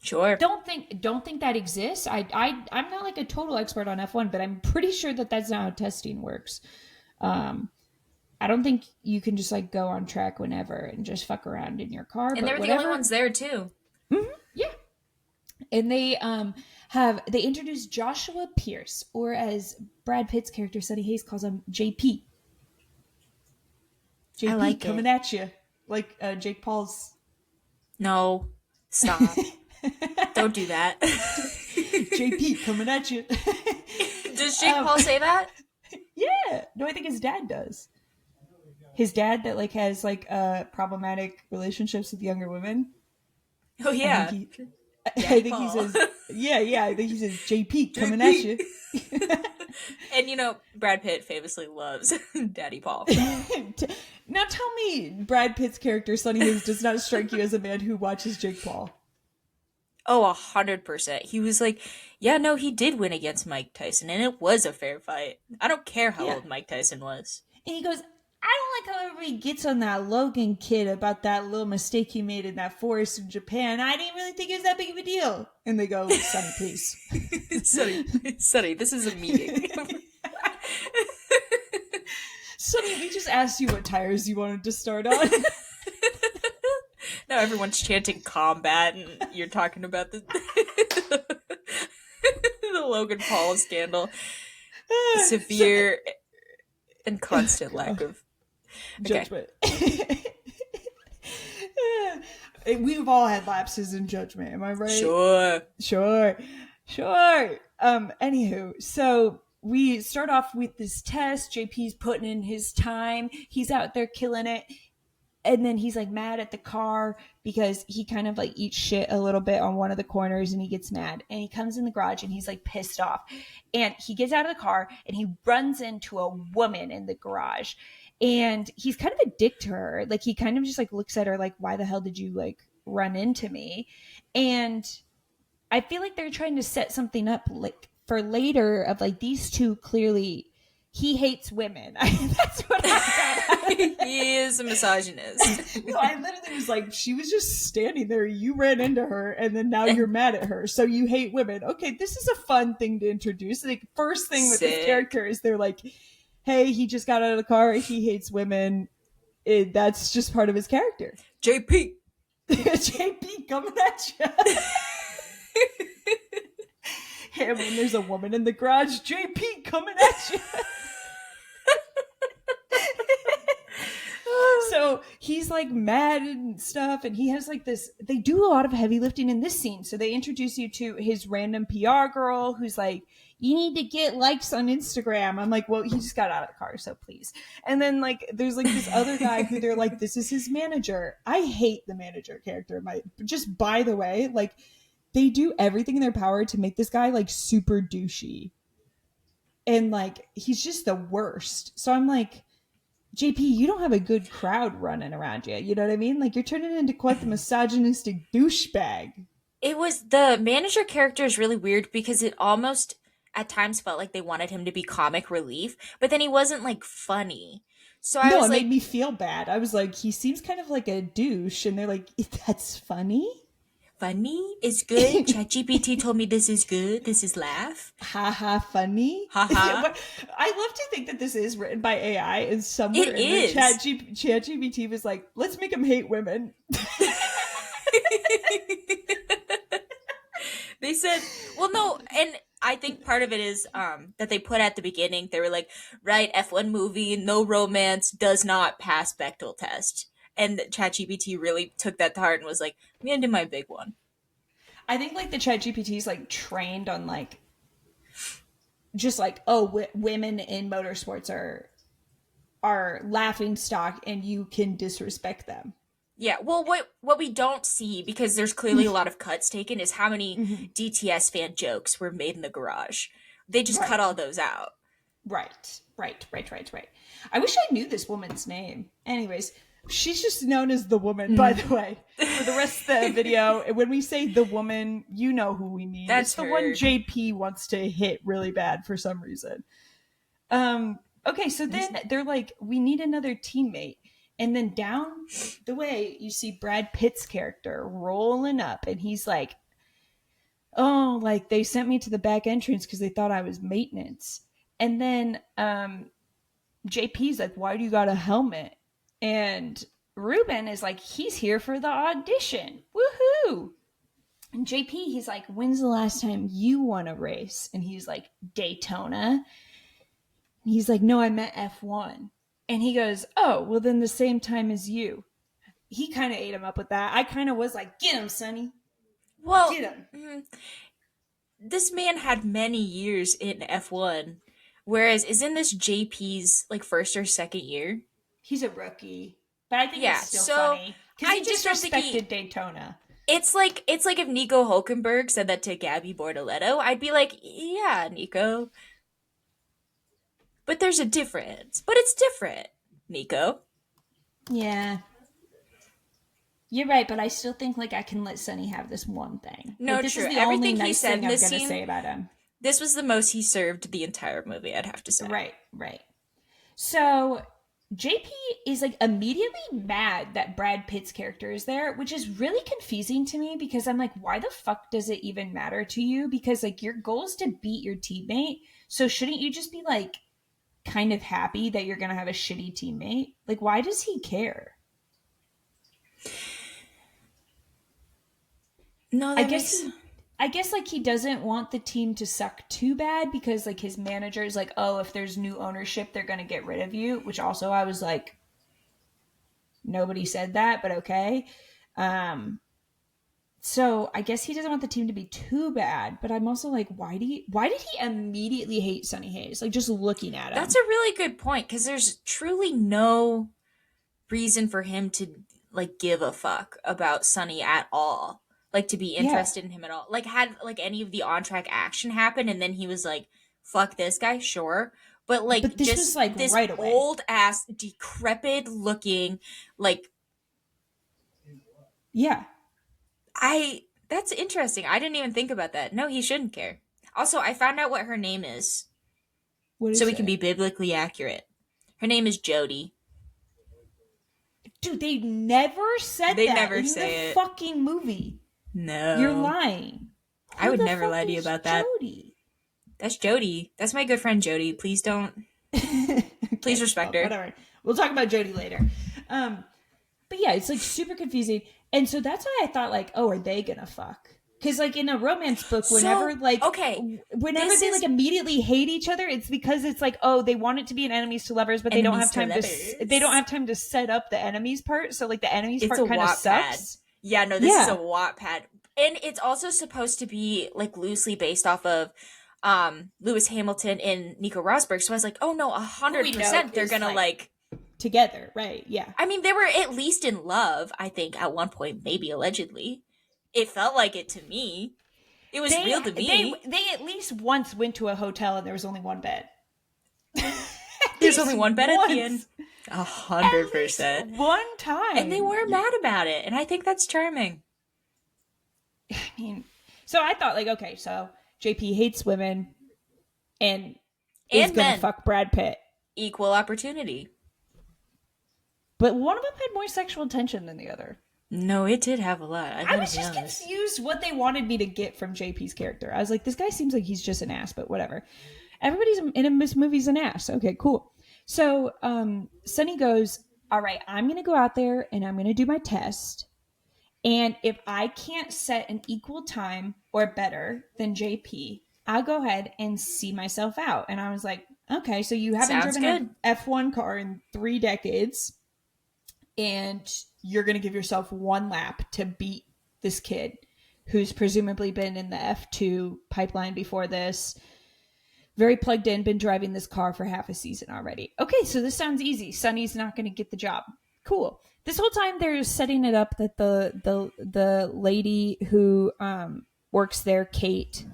Sure. Don't think that exists. I'm not like a total expert on F1, but I'm pretty sure that that's not how testing works. Um, I don't think you can just like go on track whenever and just fuck around in your car, And they but were the only whatever. ones there too. Yeah. And they introduced Joshua Pierce, or as Brad Pitt's character Sonny Hayes calls him, JP. I JP like coming it. at you, like Jake Paul's. No, stop. Don't do that. JP coming at you. Does Jake Paul say that? Yeah, no, I think his dad does. His dad that like has like problematic relationships with younger women. Oh I think yeah, he, I Daddy think he Paul. says, yeah. I think he says JP coming at JP. you. And Brad Pitt famously loves Daddy Paul. Now tell me, Brad Pitt's character Sonny Hayes does not strike you as a man who watches Jake Paul. Oh, 100%. He was like, yeah, no, he did win against Mike Tyson, and it was a fair fight. I don't care how Yeah, old Mike Tyson was. and he goes, I don't like how everybody gets on that Logan kid about that little mistake he made in that forest in Japan. I didn't really think it was that big of a deal. And they go, Sonny, please. Sonny, this is a meeting. Sonny, we just asked you what tires you wanted to start on. Now everyone's chanting combat, and you're talking about the the Logan Paul scandal. Severe and constant lack of judgment. We've all had lapses in judgment, am I right? Sure. Sure. Anywho, so we start off with this test. JP's putting in his time. He's out there killing it. And then he's like mad at the car because he kind of like eats shit a little bit on one of the corners and he gets mad. And he comes in the garage and he's like pissed off. And he gets out of the car and he runs into a woman in the garage. And he's kind of a dick to her. Like he kind of just like looks at her like, why the hell did you like run into me? And I feel like they're trying to set something up like for later of like these two clearly he hates women. That's what I got out of it. He is a misogynist. No, I literally was like, she was just standing there. You ran into her, and then now you're mad at her. So you hate women. Okay, this is a fun thing to introduce. Like, first thing with this character is they're like, hey, he just got out of the car. He hates women. That's just part of his character. JP. JP coming at you. And when there's a woman in the garage, JP coming at you. So he's like mad and stuff, and he has like this. They do a lot of heavy lifting in this scene. So they introduce you to his random PR girl who's like, you need to get likes on Instagram. I'm like, well, he just got out of the car, so please. And then like there's like this other guy who they're like, this is his manager. I hate the manager character. Just by the way, like they do everything in their power to make this guy like super douchey. And like he's just the worst. So I'm like, JP, you don't have a good crowd running around you. You know what I mean? Like you're turning into quite the misogynistic douchebag. It was the manager character is really weird because it almost at times felt like they wanted him to be comic relief, but then he wasn't like funny. So I No, was it made like, me feel bad. I was like, he seems kind of like a douche, and they're like, that's funny. funny is good. ChatGPT told me this is good. This is laugh. Ha ha, funny. Ha ha. I love to think that this is written by AI, and somewhere It in is. the ChatGPT was like, let's make him hate women. They said, well, no, and I think part of it is that they put at the beginning, they were like, right, F1 movie, no romance, does not pass Bechdel test. And ChatGPT really took that to heart and was like, I'm gonna do my big one. I think like the ChatGPT is like trained on like just like, oh, women in motorsports are laughing stock and you can disrespect them. Yeah, well, what we don't see, because there's clearly a lot of cuts taken, is how many Mhm. DTS fan jokes were made in the garage. They just cut Right. all those out. Right. I wish I knew this woman's name. Anyways, she's just known as the woman, by Mm. the way. For the rest of the video, when we say the woman, you know who we mean. It's That's the one her. JP wants to hit really bad for some reason. Okay, so then they're like, we need another teammate. And then down the way, you see Brad Pitt's character rolling up, and he's like, oh, like they sent me to the back entrance because they thought I was maintenance. And then JP's like, why do you got a helmet? And Ruben is like, he's here for the audition. Woohoo! And JP, he's like, when's the last time you won a race? And he's like, Daytona. And he's like, no, I meant F1. And he goes, oh, well, then the same time as you. He kind of ate him up with that. I kind of was like, get him, Sonny. Well, Get him. this man had many years in F1, whereas isn't this JP's like first or second year? He's a rookie. But I think Yeah, it's still so funny because I he just don't think disrespected Daytona. it's like if Nico Hulkenberg said that to Gabby Bortoletto, I'd be like, yeah, Nico. But there's a difference. But it's different, Nico. Yeah. You're right, but I still think like I can let Sonny have this one thing. No, Like this true. is the only Everything he nice said thing in I'm this gonna scene, say about him. this was the most he served the entire movie, I'd have to say. Right. So JP is like immediately mad that Brad Pitt's character is there, which is really confusing to me because I'm like, why the fuck does it even matter to you? Because like your goal is to beat your teammate. So shouldn't you just be like kind of happy that you're gonna have a shitty teammate? Like, why does he care? No, I that guess makes he I guess like he doesn't want the team to suck too bad because like his manager is like, oh, if there's new ownership, they're gonna get rid of you. Which also I was like, nobody said that, but okay. Um, so I guess he doesn't want the team to be too bad. But I'm also like, why did he immediately hate Sonny Hayes? Like just looking at that's him. a really good point because there's truly no reason for him to like give a fuck about Sonny at all. Like to be Yeah. interested in him at all. Like had like any of the on track action happen and then he was like, fuck this guy, sure. But like But this was just like this right away. old ass decrepit looking like Yeah. I that's interesting. I didn't even think about that. No, he shouldn't care. Also, I found out what her name is What so is we can be it? biblically accurate. Her name is Jody. Dude, they never said They that never in the say it. fucking movie. You're No. lying. I Who would the never fuck lie to you is about that. Jody? That's Jody. That's my good friend Jody. Please don't. Please Okay, respect well, her. whatever. We'll talk about Jody later. Um, but yeah, it's like super confusing, and so that's why I thought like, oh, are they gonna fuck? Because like in a romance book, So, okay. whenever This they is like immediately hate each other, it's because it's like, oh, they want it to be an enemies to lovers, but they don't enemies have to time they don't lovers. have time to set up the enemies part. So like the enemies It's a part kind of Wattpad. sucks. Yeah, no, this is a Yeah, Wattpad. And it's also supposed to be like loosely based off of Lewis Hamilton and Nico Rosberg. So I was like, oh no, who we know 100% they're is gonna like together, right? Yeah. I mean, they were at least in love, I think, at one point, maybe allegedly. It felt like it to me. It was They real to me. they at least once went to a hotel and there was only one bed. At There's only least one bed at the end. once. At least 100%. one time. And they weren't mad about it. And I think that's charming. I mean, so I thought like, okay, so JP hates women and is And gonna men. fuck Brad Pitt, Equal opportunity. but one of them had more sexual tension than the other. No, it did have a lot. I I gotta was be just honest. confused what they wanted me to get from JP's character. I was like, this guy seems like he's just an ass, but whatever. Everybody's in this movie's an ass. Okay, cool. So Sunny goes, all right, I'm gonna go out there and I'm gonna do my test. And if I can't set an equal time or better than JP, I'll go ahead and see myself out. And I was like, okay, so you haven't Sounds driven good. an F1 car in 3 decades, and you're going to give yourself one lap to beat this kid who's presumably been in the F2 pipeline before this, very plugged in, been driving this car for half a season already. Okay, so this sounds easy. Sonny's not going to get the job. Cool. This whole time they're setting it up that the lady who works there, Kate,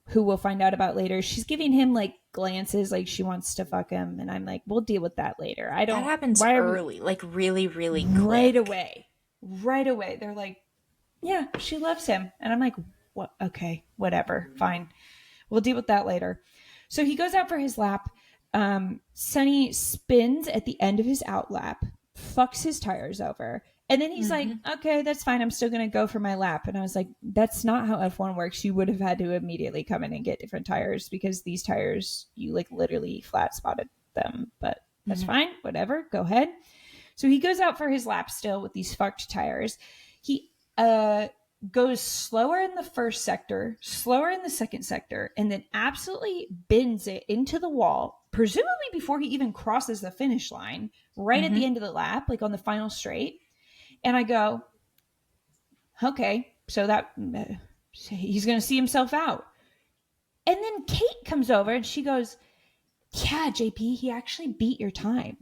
who we'll find out about later, she's giving him like glances like she wants to fuck him, and I'm like, we'll deal with that later. I That don't. happens Why are we early, like really, really right quick. away? Right away, they're like, yeah, she loves him, and I'm like, what? Okay, whatever, fine. We'll deal with that later. So he goes out for his lap. Sonny spins at the end of his out lap, fucks his tires over. And then he's like, Mm-hmm. okay, that's fine. I'm still going to go for my lap. And I was like, that's not how F1 works. You would have had to immediately come in and get different tires because these tires, you like literally flat spotted them. But that's Mm-hmm. fine. Whatever. Go ahead. So he goes out for his lap still with these fucked tires. He goes slower in the first sector, slower in the second sector, and then absolutely bends it into the wall, presumably before he even crosses the finish line, right at Mm-hmm. the end of the lap, like on the final straight. And I go, okay, so that he's going to see himself out. And then Kate comes over and she goes, yeah, JP, he actually beat your time.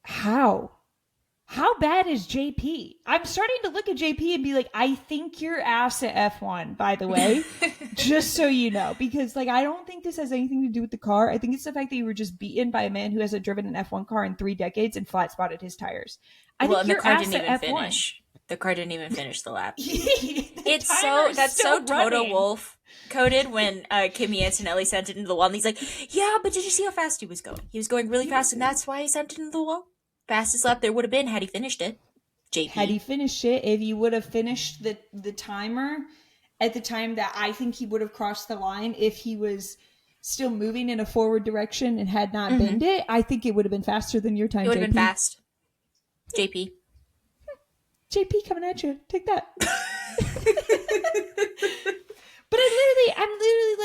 How? How bad is JP? I'm starting to look at JP and be like, I think you're ass at F1, by the way, just so you know, because like I don't think this has anything to do with the car. I think it's the fact that you were just beaten by a man who hasn't driven an F1 car in 3 decades and flat spotted his tires. I Well, think and the you're car ass didn't at even F1. finish. The car didn't even finish the lap. The It's timer so is that's still so Toto running. Wolff coded when Kimi Antonelli sent it into the wall, and he's like, "Yeah, but did you see how fast he was going? He was going really fast, and that's why he sent it into the wall. Fastest lap there would have been had he finished it." Had he JP. finished it, if you would have finished the timer at the time that I think he would have crossed the line, if he was still moving in a forward direction and had not Mm-hmm. bend it, I think it would have been faster than your It time, would have been JP. fast. JP. JP coming at you. Take that. But I'm literally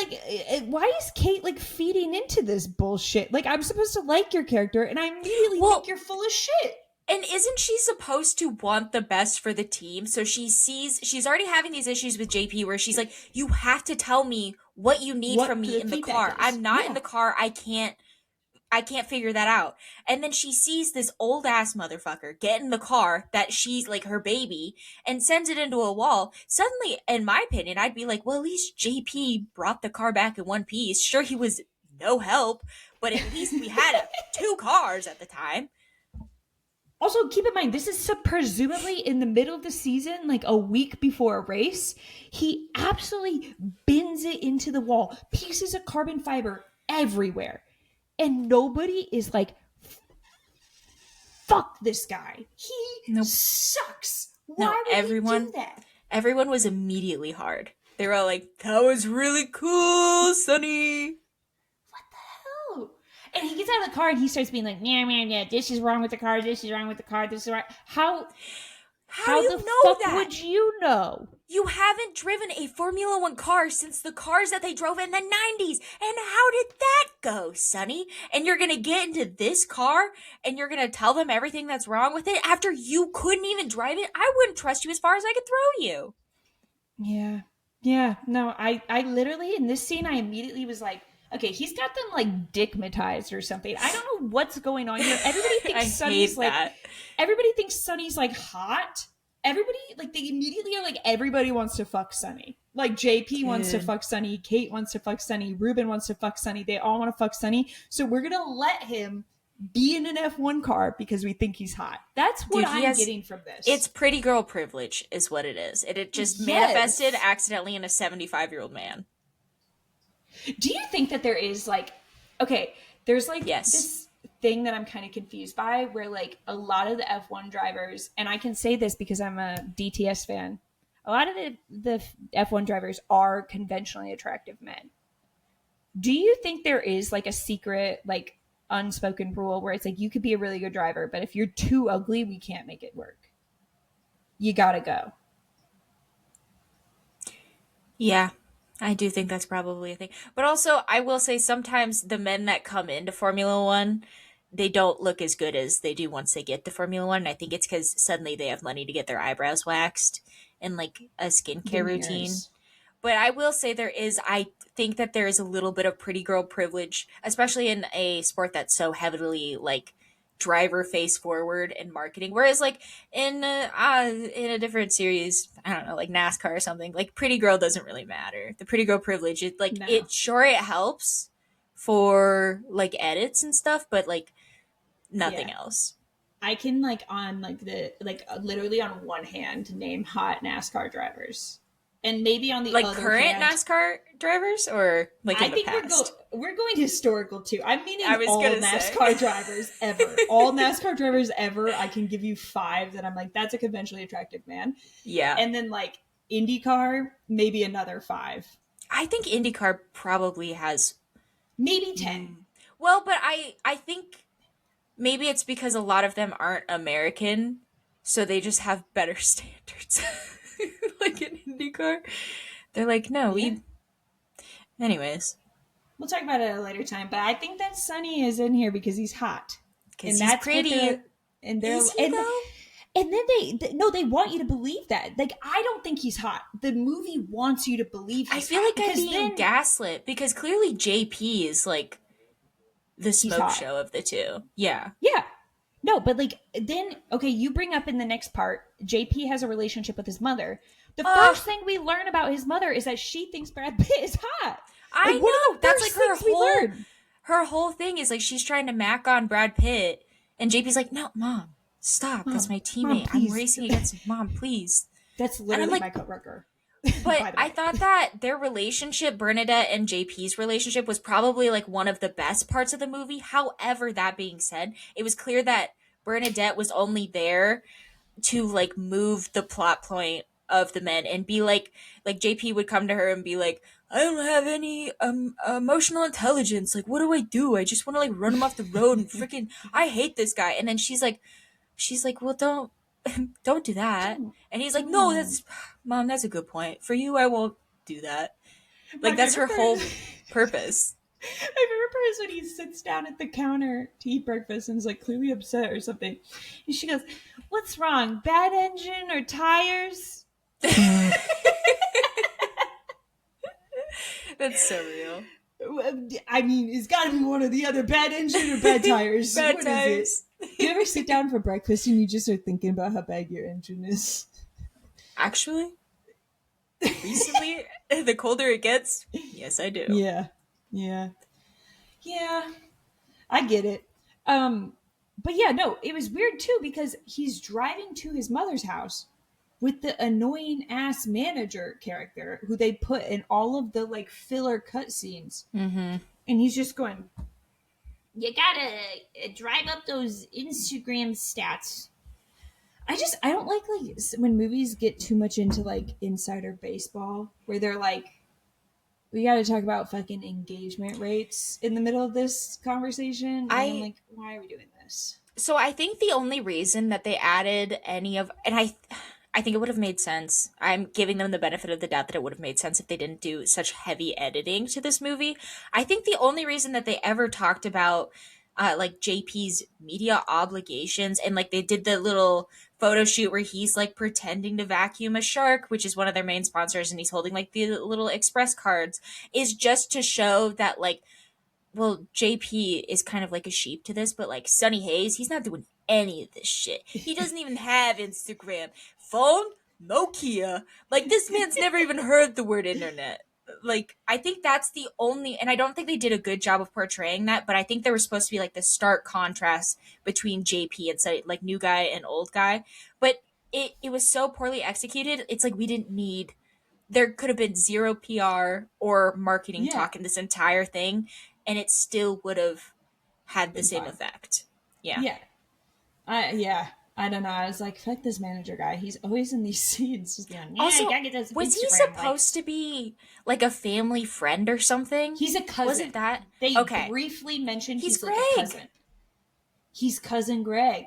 like, why is Kate like feeding into this bullshit? Like, I'm supposed to like your character, and I immediately think Well, you're full of shit. and isn't she supposed to want the best for the team? So she's already having these issues with JP where she's like, you have to tell me what you need from What me the in the feedback car. is? I'm not in Yeah. the car. I can't figure that out. And then she sees this old ass motherfucker get in the car that she's like her baby and sends it into a wall. Suddenly, in my opinion, I'd be like, well, at least JP brought the car back in one piece. Sure, he was no help, but at least we had two cars at the time. Also, keep in mind, this is presumably in the middle of the season, like a week before a race. He absolutely bends it into the wall, pieces of carbon fiber everywhere. And nobody is like, fuck this guy. He Nope. sucks. No, Why would he do that? everyone was immediately hard. They were all like, that was really cool, Sonny. What the hell? And he gets out of the car and he starts being like, yeah, this is wrong with the car, this is wrong with the car, this is right. How do How you the know fuck that? would you know? You haven't driven a Formula One car since the cars that they drove in the 90s. And how did that go, Sonny? And you're gonna get into this car and you're gonna tell them everything that's wrong with it after you couldn't even drive it? I wouldn't trust you as far as I could throw you. Yeah. Yeah. No, I literally in this scene I immediately was like, okay, he's got them like dickmatized or something. I don't know what's going on here. Everybody I thinks hate Sonny's like that. everybody thinks Sonny's like hot. Everybody like they immediately are like everybody wants to fuck Sonny. Like JP wants to Dude. fuck Sonny, Kate wants to fuck Sonny, Ruben wants to fuck Sonny. They all want to fuck Sonny. So we're gonna let him be in an F1 car because we think he's hot. That's what Dude, I'm getting from this. it's pretty girl privilege is what it is. It just Yes. manifested accidentally in a 75-year-old man. Do you think that there is like, okay, there's like Yes. this thing that I'm kind of confused by where like a lot of the F1 drivers, and I can say this because I'm a DTS fan, a lot of the F1 drivers are conventionally attractive men. Do you think there is like a secret, like unspoken rule where it's like you could be a really good driver, but if you're too ugly, we can't make it work? You gotta go. Yeah, I do think that's probably a thing. But also, I will say sometimes the men that come into Formula One, they don't look as good as they do once they get to Formula One. And I think it's because suddenly they have money to get their eyebrows waxed and like a skincare routine. Veneers. But I will say I think that there is a little bit of pretty girl privilege, especially in a sport that's so heavily like driver face forward in marketing. Whereas like in a different series, I don't know, like NASCAR or something, like pretty girl doesn't really matter. The pretty girl privilege, it like No. it sure it helps for like edits and stuff, but like Yeah. nothing else. I can like on like the like literally on one hand name hot NASCAR drivers, and maybe on the Like other current hand, NASCAR drivers or like I in the think past. we're going historical too. I'm I meaning was all gonna say. NASCAR drivers ever, all NASCAR drivers ever. I can give you 5 that I'm like that's a conventionally attractive man, Yeah. and then like IndyCar maybe another 5, I think IndyCar probably has. maybe 10. Mm, well, but I think maybe it's because a lot of them aren't American, so they just have better standards. Like in IndyCar, they're like, no, Yeah, we. Anyways, we'll talk about it at a later time. But I think that Sonny is in here because he's hot, because and he's that's what pretty. they're and they're Is he though? and then no, they want you to believe that. Like I don't think he's hot. The movie wants you to believe I he's feel hot like I'm because being then gaslit because clearly JP is like the he's smoke hot. show of the two. Yeah. Yeah. No, but like then okay, you bring up in the next part, JP has a relationship with his mother. The Uh, first thing we learn about his mother is that she thinks Brad Pitt is hot. I Like one of know. the That's like first things we learn. her whole thing is like she's trying to mac on Brad Pitt, and JP's like, "No, mom, stop. That's Mom, my mom, teammate. I'm please. racing against him. Mom, please." That's And I'm literally like, my coworker. but By the I way. thought that their relationship, Bernadette and JP's relationship, was probably like one of the best parts of the movie. However, that being said, it was clear that Bernadette was only there to like move the plot point of the men and be like JP would come to her and be like, I don't have any emotional intelligence. Like, what do I do? I just want to like run him off the road and freaking I hate this guy. And then she's like, well, don't do that. Don't. And he's like, no, Don't. that's mom, that's a good point. For you, I won't do that. My Like that's her favorite part whole is purpose. my favorite part is when he sits down at the counter to eat breakfast and is like clearly upset or something. And she goes, what's wrong? Bad engine or tires? That's so real. I mean, it's got to be one or the other. Bad engine or bad tires. Bad What tires. is it? Do you ever sit down for breakfast and you just are thinking about how bad your engine is? Actually, recently, the colder it gets, yes, I do. Yeah. Yeah. Yeah. I get it. But yeah, no, it was weird too because he's driving to his mother's house with the annoying ass manager character who they put in all of the like filler cutscenes. Mm-hmm. And he's just going, you gotta drive up those Instagram stats. I don't like when movies get too much into like insider baseball where they're like, we got to talk about fucking engagement rates in the middle of this conversation. And I'm I like, why are we doing this? so I think the only reason that they added any of and I think it would have made sense. I'm giving them the benefit of the doubt that it would have made sense if they didn't do such heavy editing to this movie. I think the only reason that they ever talked about like JP's media obligations and like they did the little photo shoot where he's like pretending to vacuum a shark, which is one of their main sponsors, and he's holding like the little express cards, is just to show that like well, JP is kind of like a sheep to this, but like Sonny Hayes, he's not doing any of this shit. He doesn't even have Instagram. Phone? Nokia. Like, this man's never even heard the word internet. Like, I think that's the only, and I don't think they did a good job of portraying that, but I think there was supposed to be like the stark contrast between JP and Sonny, like new guy and old guy. But it was so poorly executed. It's like we didn't need, there could have been zero PR or marketing Yeah. talk in this entire thing, and it still would have had the same fine. effect. Yeah. Yeah. I don't know. I was like, fuck this manager guy. He's always in these scenes just going, yeah, Also, I gotta get this was he Instagram, supposed to be like a family friend or something? He's a cousin. Wasn't that? They Okay. briefly mentioned He's like a Greg. cousin. He's cousin Greg.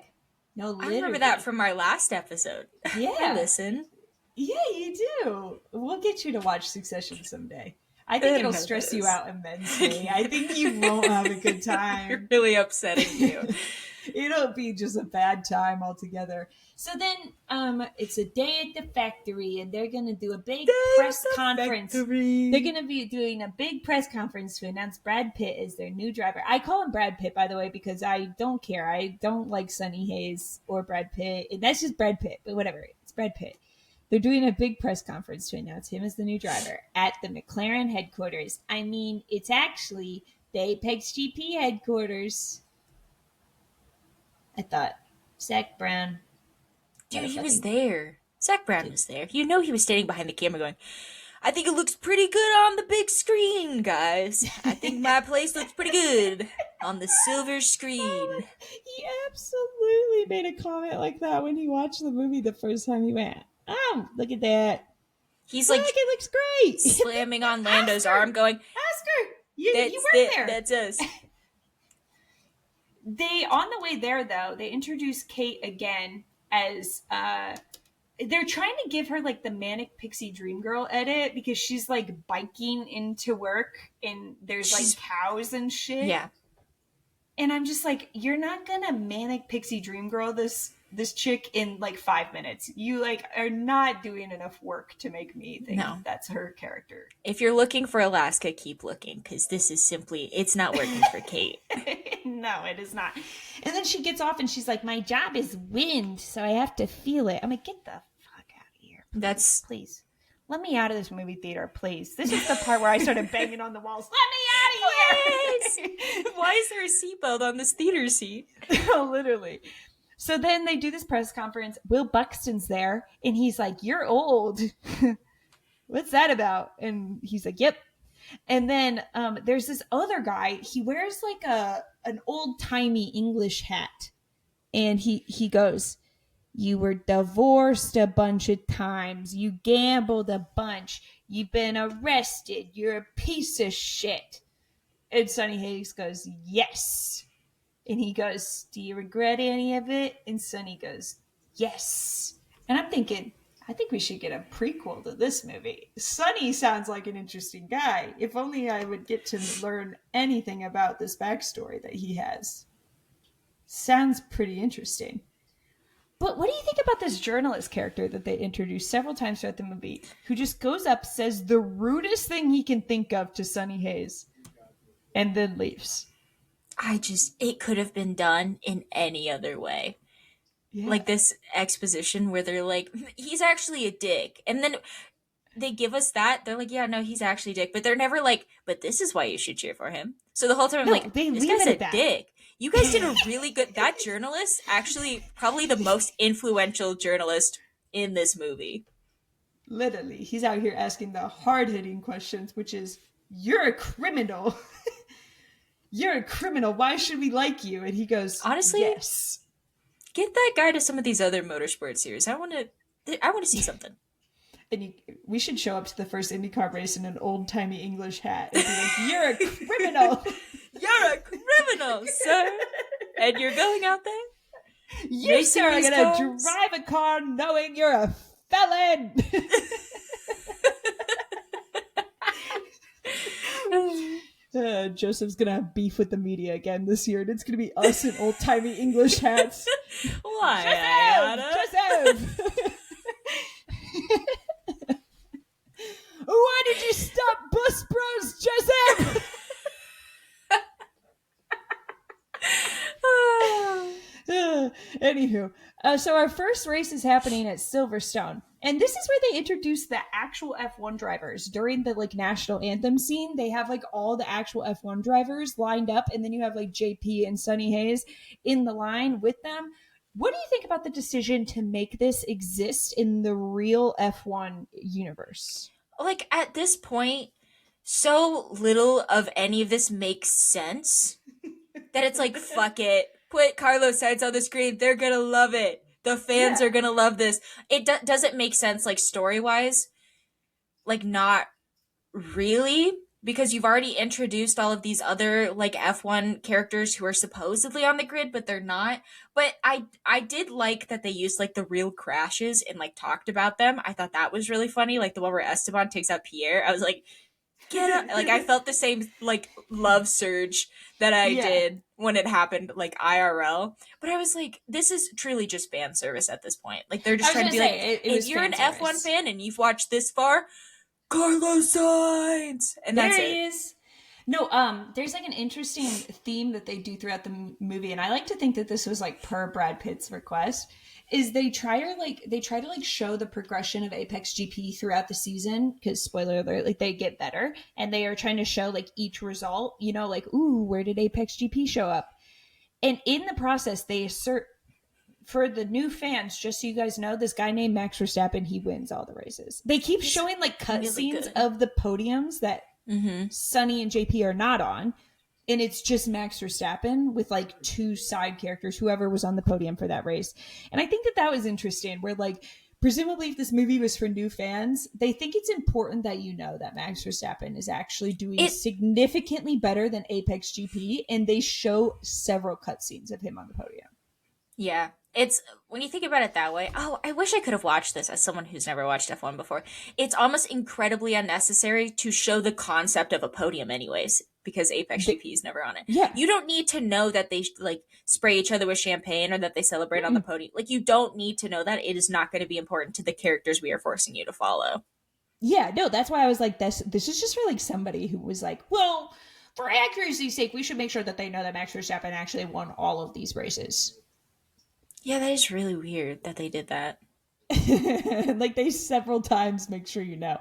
No, I literally. remember that from our last episode. Yeah. I listen. Yeah, you do. We'll get you to watch Succession someday. I think it'll stress you out immensely. I think you won't have a good time. You're really upsetting you. It'll be just a bad time altogether. So then it's a day at the factory and they're going to do a big press conference. Factory. They're going to be doing a big press conference to announce Brad Pitt as their new driver. I call him Brad Pitt, by the way, because I don't care. I don't like Sonny Hayes or Brad Pitt. That's just Brad Pitt, but whatever. It's Brad Pitt. They're doing a big press conference to announce him as the new driver at the McLaren headquarters. I mean, it's actually the Apex GP headquarters. I thought, Zach Brown. Dude, he was there. Zach Brown was there. You know he was standing behind the camera going, I think it looks pretty good on the big screen, guys. I think my place looks pretty good on the silver screen. He absolutely made a comment like that when he watched the movie the first time he went. Oh, look at that. He's look, like, it looks great. Slamming on Lando's arm going, Oscar, you work there. That's us. They, on the way there though, they introduce Kate again as they're trying to give her like the manic pixie dream girl edit because she's like biking into work and there's like cows and shit. Yeah. And I'm just like, you're not gonna manic pixie dream girl this chick in like 5 minutes. You like are not doing enough work to make me think that's her character. If you're looking for Alaska, keep looking, because this is simply, it's not working for Kate. No, it is not. And then she gets off and she's like, my job is wind, so I have to feel it. I'm like, get the fuck out of here. Please. Let me out of this movie theater, please. This is the part where I started banging on the walls. Let me out of here! Why is there a seatbelt on this theater seat? Literally. So then they do this press conference. Will Buxton's there, and he's like, you're old. What's that about? And he's like, yep. And then there's this other guy. He wears like an old-timey English hat. And he goes, you were divorced a bunch of times. You gambled a bunch. You've been arrested. You're a piece of shit. And Sonny Hayes goes, yes. And he goes, do you regret any of it? And Sonny goes, yes. And I'm thinking, I think we should get a prequel to this movie. Sonny sounds like an interesting guy. If only I would get to learn anything about this backstory that he has. Sounds pretty interesting. But what do you think about this journalist character that they introduced several times throughout the movie, who just goes up, says the rudest thing he can think of to Sonny Hayes, and then leaves? It could have been done in any other way. Yeah. Like this exposition where they're like, he's actually a dick. And then they give us that. They're like, yeah, no, he's actually a dick. But they're never like, but this is why you should cheer for him. So the whole time I'm like, this guy's a dick. You guys did a really good, that journalist, actually probably the most influential journalist in this movie. Literally. He's out here asking the hard-hitting questions, which is, you're a criminal. You're a criminal. Why should we like you? And he goes, honestly, yes. Get that guy to some of these other motorsport series. I want to see something. And we should show up to the first IndyCar race in an old-timey English hat and be like, you're a criminal. You're a criminal, sir. And you're going out there? You, sir, are going to drive a car knowing you're a felon. Joseph's going to have beef with the media again this year, and it's going to be us in old-timey English hats. Why, Joseph! Why did you stop Bus Bros, Joseph? Anywho, so our first race is happening at Silverstone, and this is where they introduce the actual F1 drivers during the like national anthem scene. They have like all the actual F1 drivers lined up, and then you have like JP and Sonny Hayes in the line with them. What do you think about the decision to make this exist in the real F1 universe? Like at this point, so little of any of this makes sense that it's like, fuck it. Put Carlos Sainz on the screen. They're going to love it. The fans are going to love this. It doesn't make sense, like, story-wise. Like, not really. Because you've already introduced all of these other, like, F1 characters who are supposedly on the grid, but they're not. But I did like that they used, like, the real crashes and, like, talked about them. I thought that was really funny. Like, the one where Esteban takes out Pierre. I was like, get up. Like, I felt the same, like, love surge that I Yeah. did when it happened, like, IRL. But I was like, this is truly just fan service at this point. Like, they're I just was trying to gonna be like, say it if was you're fan an F1 service. fan and you've watched this far, Carlos Sainz! And There that's it. he is. No, there's like an interesting theme that they do throughout the movie, and I like to think that this was like per Brad Pitt's request. Is they try to show the progression of Apex GP throughout the season because spoiler alert, like they get better, and they are trying to show like each result. Like ooh, where did Apex GP show up? And in the process, they assert for the new fans, just so you guys know, this guy named Max Verstappen, he wins all the races. They keep He's showing like really cutscenes good. of the podiums that Mm-hmm. Sonny and JP are not on. And it's just Max Verstappen with like two side characters, whoever was on the podium for that race. And I think that that was interesting, where like, presumably if this movie was for new fans, they think it's important that you know that Max Verstappen is actually doing It significantly better than Apex GP. And they show several cutscenes of him on the podium. Yeah. It's when you think about it that way. Oh, I wish I could have watched this as someone who's never watched F1 before. It's almost incredibly unnecessary to show the concept of a podium, anyways, because Apex They, GP is never on it. yeah. You don't need to know that they like spray each other with champagne or that they celebrate on the Mm-mm. podium. Like, you don't need to know that. It is not going to be important to the characters we are forcing you to follow. Yeah, no, that's why I was like, this is just for like somebody who was like, well, for accuracy's sake, we should make sure that they know that Max Verstappen actually won all of these races. Yeah, that is really weird that they did that. Like they several times make sure you know.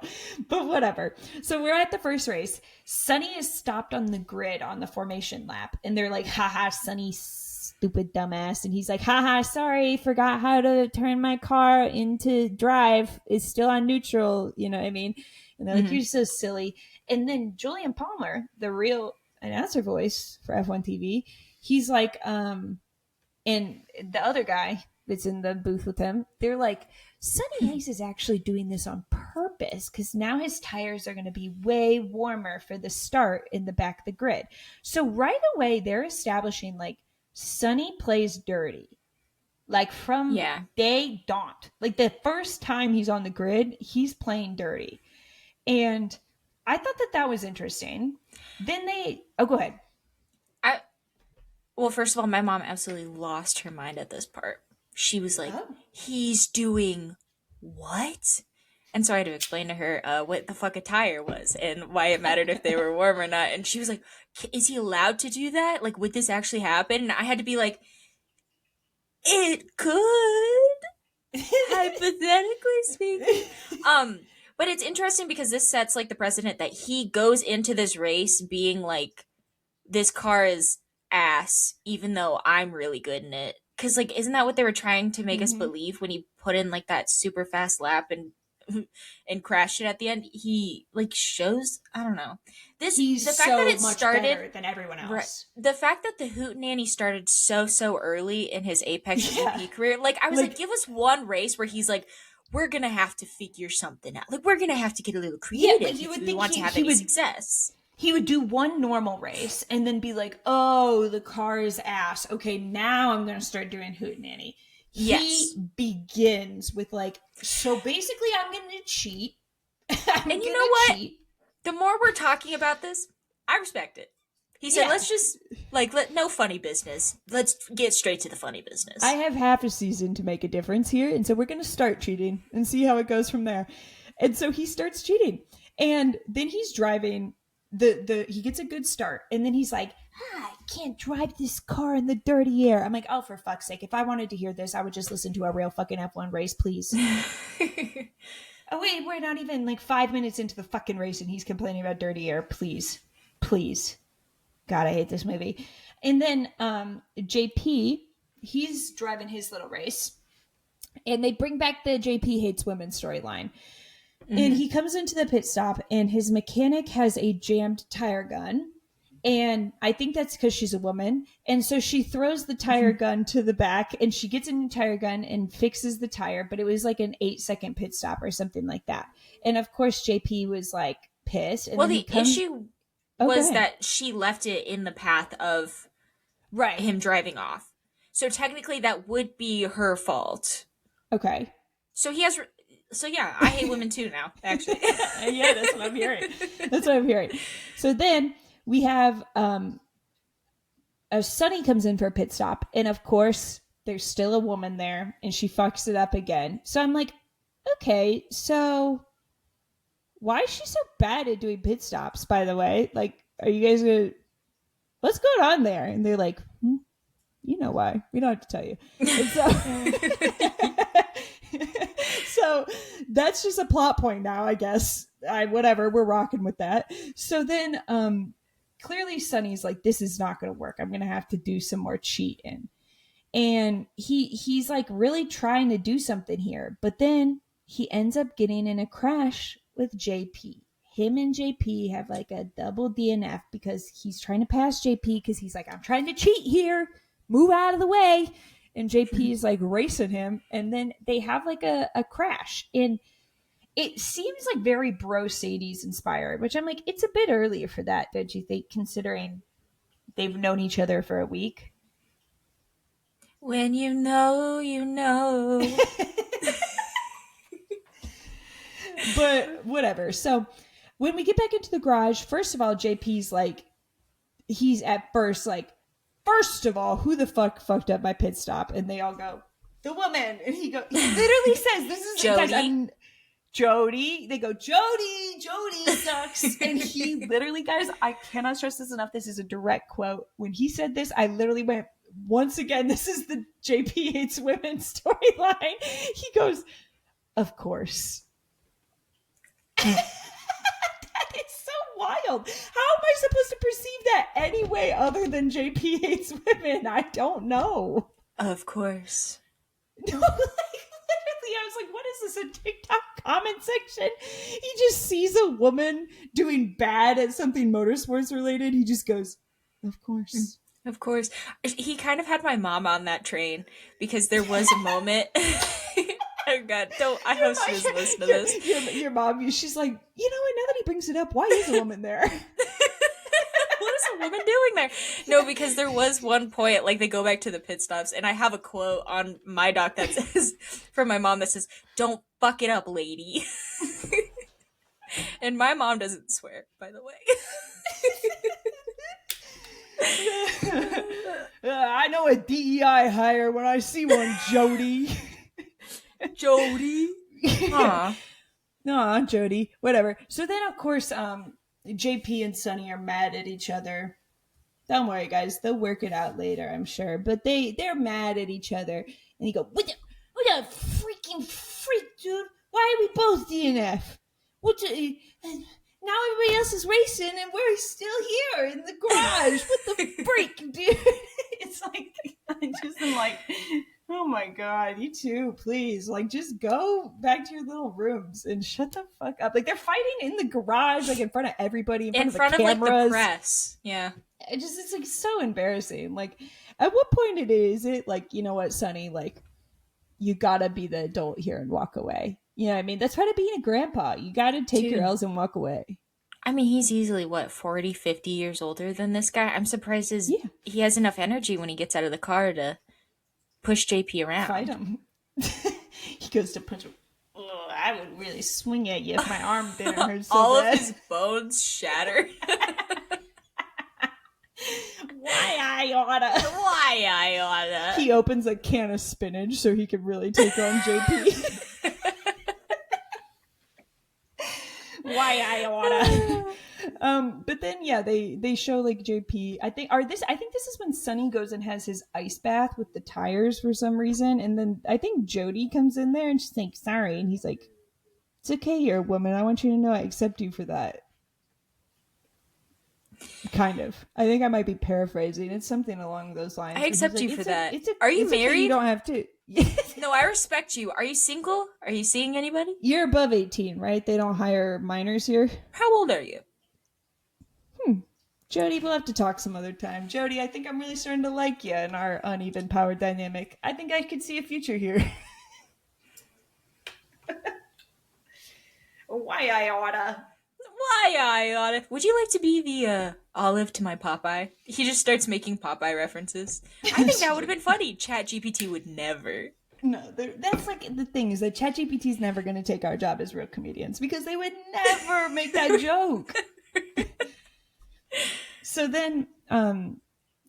But whatever. So we're at the first race. Sunny is stopped on the grid on the formation lap, and they're like, haha, Sunny, stupid dumbass. And he's like, haha, sorry, forgot how to turn my car into drive. It's still on neutral, you know what I mean? And they're like, Mm-hmm. you're so silly. And then Julian Palmer, the real announcer voice for F1 TV, he's like, and the other guy that's in the booth with him, they're like, Sunny Ace is actually doing this on purpose because now his tires are going to be way warmer for the start in the back of the grid. So right away, they're establishing like Sunny plays dirty. Like from Yeah. day daunt, like the first time he's on the grid, he's playing dirty. And I thought that that was interesting. Then oh, go ahead. I Well, first of all, my mom absolutely lost her mind at this part. She was like, Oh. he's doing what? And so I had to explain to her what the fuck a tire was and why it mattered if they were warm or not. And she was like, is he allowed to do that? Like, would this actually happen? And I had to be like, it could, hypothetically speaking. But it's interesting because this sets like the precedent that he goes into this race being like, this car is ass, even though I'm really good in it. Because, like, isn't that what they were trying to make us Mm-hmm. believe when he put in, like, that super fast lap and and crashed it at the end? He, like, shows, I don't know. He's The fact that so it much started, better than everyone right, else. the fact that the Hootenanny started so early in his Apex Yeah. GP career, like, I was like, Like, give us one race where he's like, we're gonna have to figure something out. Like, we're gonna have to get a little yeah, creative but you if would we think want to have he any would success. he would do one normal race and then be like, "Oh, the car is ass. Okay, now I'm going to start doing Hootenanny." Yes. He begins with like, so basically, I'm going to cheat. I'm And going you know to what? cheat. The more we're talking about this, I respect it. He said, Yeah. let's just, like, no funny business. Let's get straight to the funny business. I have half a season to make a difference here, and so we're going to start cheating and see how it goes from there. And so he starts cheating, and then he's driving. He gets a good start, and then he's like, I can't drive this car in the dirty air. I'm like, oh, for fuck's sake! If I wanted to hear this, I would just listen to a real fucking F1 race, please. Oh wait, we're not even like 5 minutes into the fucking race, and he's complaining about dirty air. Please, please. God, I hate this movie. And then JP, he's driving his little race, and they bring back the JP hates women storyline. Mm-hmm. And he comes into the pit stop, and his mechanic has a jammed tire gun. And I think that's because she's a woman. And so she throws the tire gun to the back, and she gets a new tire gun and fixes the tire. But it was like an 8-second pit stop or something like that. And of course, JP was like pissed. And well, then the issue was that she left it in the path of right him driving off. So technically, that would be her fault. Okay. So he has So yeah, I hate women too now, actually. Yeah, that's what I'm hearing. That's what I'm hearing. So then we have a Sunny comes in for a pit stop, and of course there's still a woman there, and she fucks it up again. So I'm like, okay, so why is she so bad at doing pit stops? By the way, like, are you guys gonna what's going on there? And they're like, you know why? We don't have to tell you. And so, so that's just a plot point now, I guess. Whatever, we're rocking with that. So then, clearly, Sunny's like, this is not going to work. I'm going to have to do some more cheating, and he's like really trying to do something here, but then he ends up getting in a crash with JP. Him and JP have like a double DNF because he's trying to pass JP because he's like, I'm trying to cheat here, move out of the way. And JP is like racing him, and then they have like a crash. And it seems like very Bro Sadie's inspired, which I'm like, it's a bit early for that, don't you think, considering they've known each other for a week? When you know, you know. But whatever. So when we get back into the garage, first of all, JP's like, he's at first like, first of all, who the fuck fucked up my pit stop? And they all go, the woman. And he literally says, this is Jody. Guys, Jody. They go, Jody sucks. And he literally, guys, I cannot stress this enough. This is a direct quote. When he said this, I literally went, once again, this is the JP hates women storyline. He goes, of course. That is so wild. How am I supposed to perceive that any way other than JP hates women? I don't know. Of course. No, like literally, I was like, what is this, a TikTok comment section? He just sees a woman doing bad at something motorsports related. He just goes, of course. Of course. He kind of had my mom on that train because there was a moment. Oh God! I hope she doesn't listen to this. Your mom, she's like, you know what? Now that he brings it up, why is a woman there? What is a woman doing there? No, because there was one point, like they go back to the pit stops, and I have a quote on my doc that says, from my mom that says, "Don't fuck it up, lady." And my mom doesn't swear, by the way. I know a DEI hire when I see one, Jody. Jody. Aw. No, Jody. Whatever. So then, of course, JP and Sunny are mad at each other. Don't worry, guys. They'll work it out later, I'm sure. But they're mad at each other. And you go, what a freaking freak, dude. Why are we both DNF? Now everybody else is racing and we're still here in the garage. What the freak, dude? It's like, I just am like, oh my God, you two, please. Like, just go back to your little rooms and shut the fuck up. Like, they're fighting in the garage, like in front of everybody, in front of the cameras. Like the press. Yeah. It's like so embarrassing. Like, at what point is it like, you know what, Sonny, like, you gotta be the adult here and walk away. You know what I mean? That's part of being a grandpa. You gotta take your L's and walk away. I mean, he's easily, 40, 50 years older than this guy? I'm surprised he has enough energy when he gets out of the car to push JP around. Fight him. He goes to punch him. Oh, I would really swing at you if my arm didn't hurt so All bad. of his bones shattered. Why I oughta. He opens a can of spinach so he could really take on JP. Why I oughta. But then they show like JP. I think this is when Sonny goes and has his ice bath with the tires for some reason, and then I think Jody comes in there and she's like, sorry, and he's like, it's okay, you're a woman. I want you to know I accept you for that. Kind of. I think I might be paraphrasing. It's something along those lines. I accept you for that. Are you married? Okay, you don't have to. No, I respect you. Are you single? Are you seeing anybody? You're above 18, right? They don't hire minors here. How old are you? Jody, we'll have to talk some other time. Jody, I think I'm really starting to like you in our uneven power dynamic. I think I could see a future here. Why I oughta. Would you like to be the Olive to my Popeye? He just starts making Popeye references. I think that would have been funny. ChatGPT would never. No, that's like the thing is that ChatGPT is never going to take our job as real comedians because they would never make that joke. So then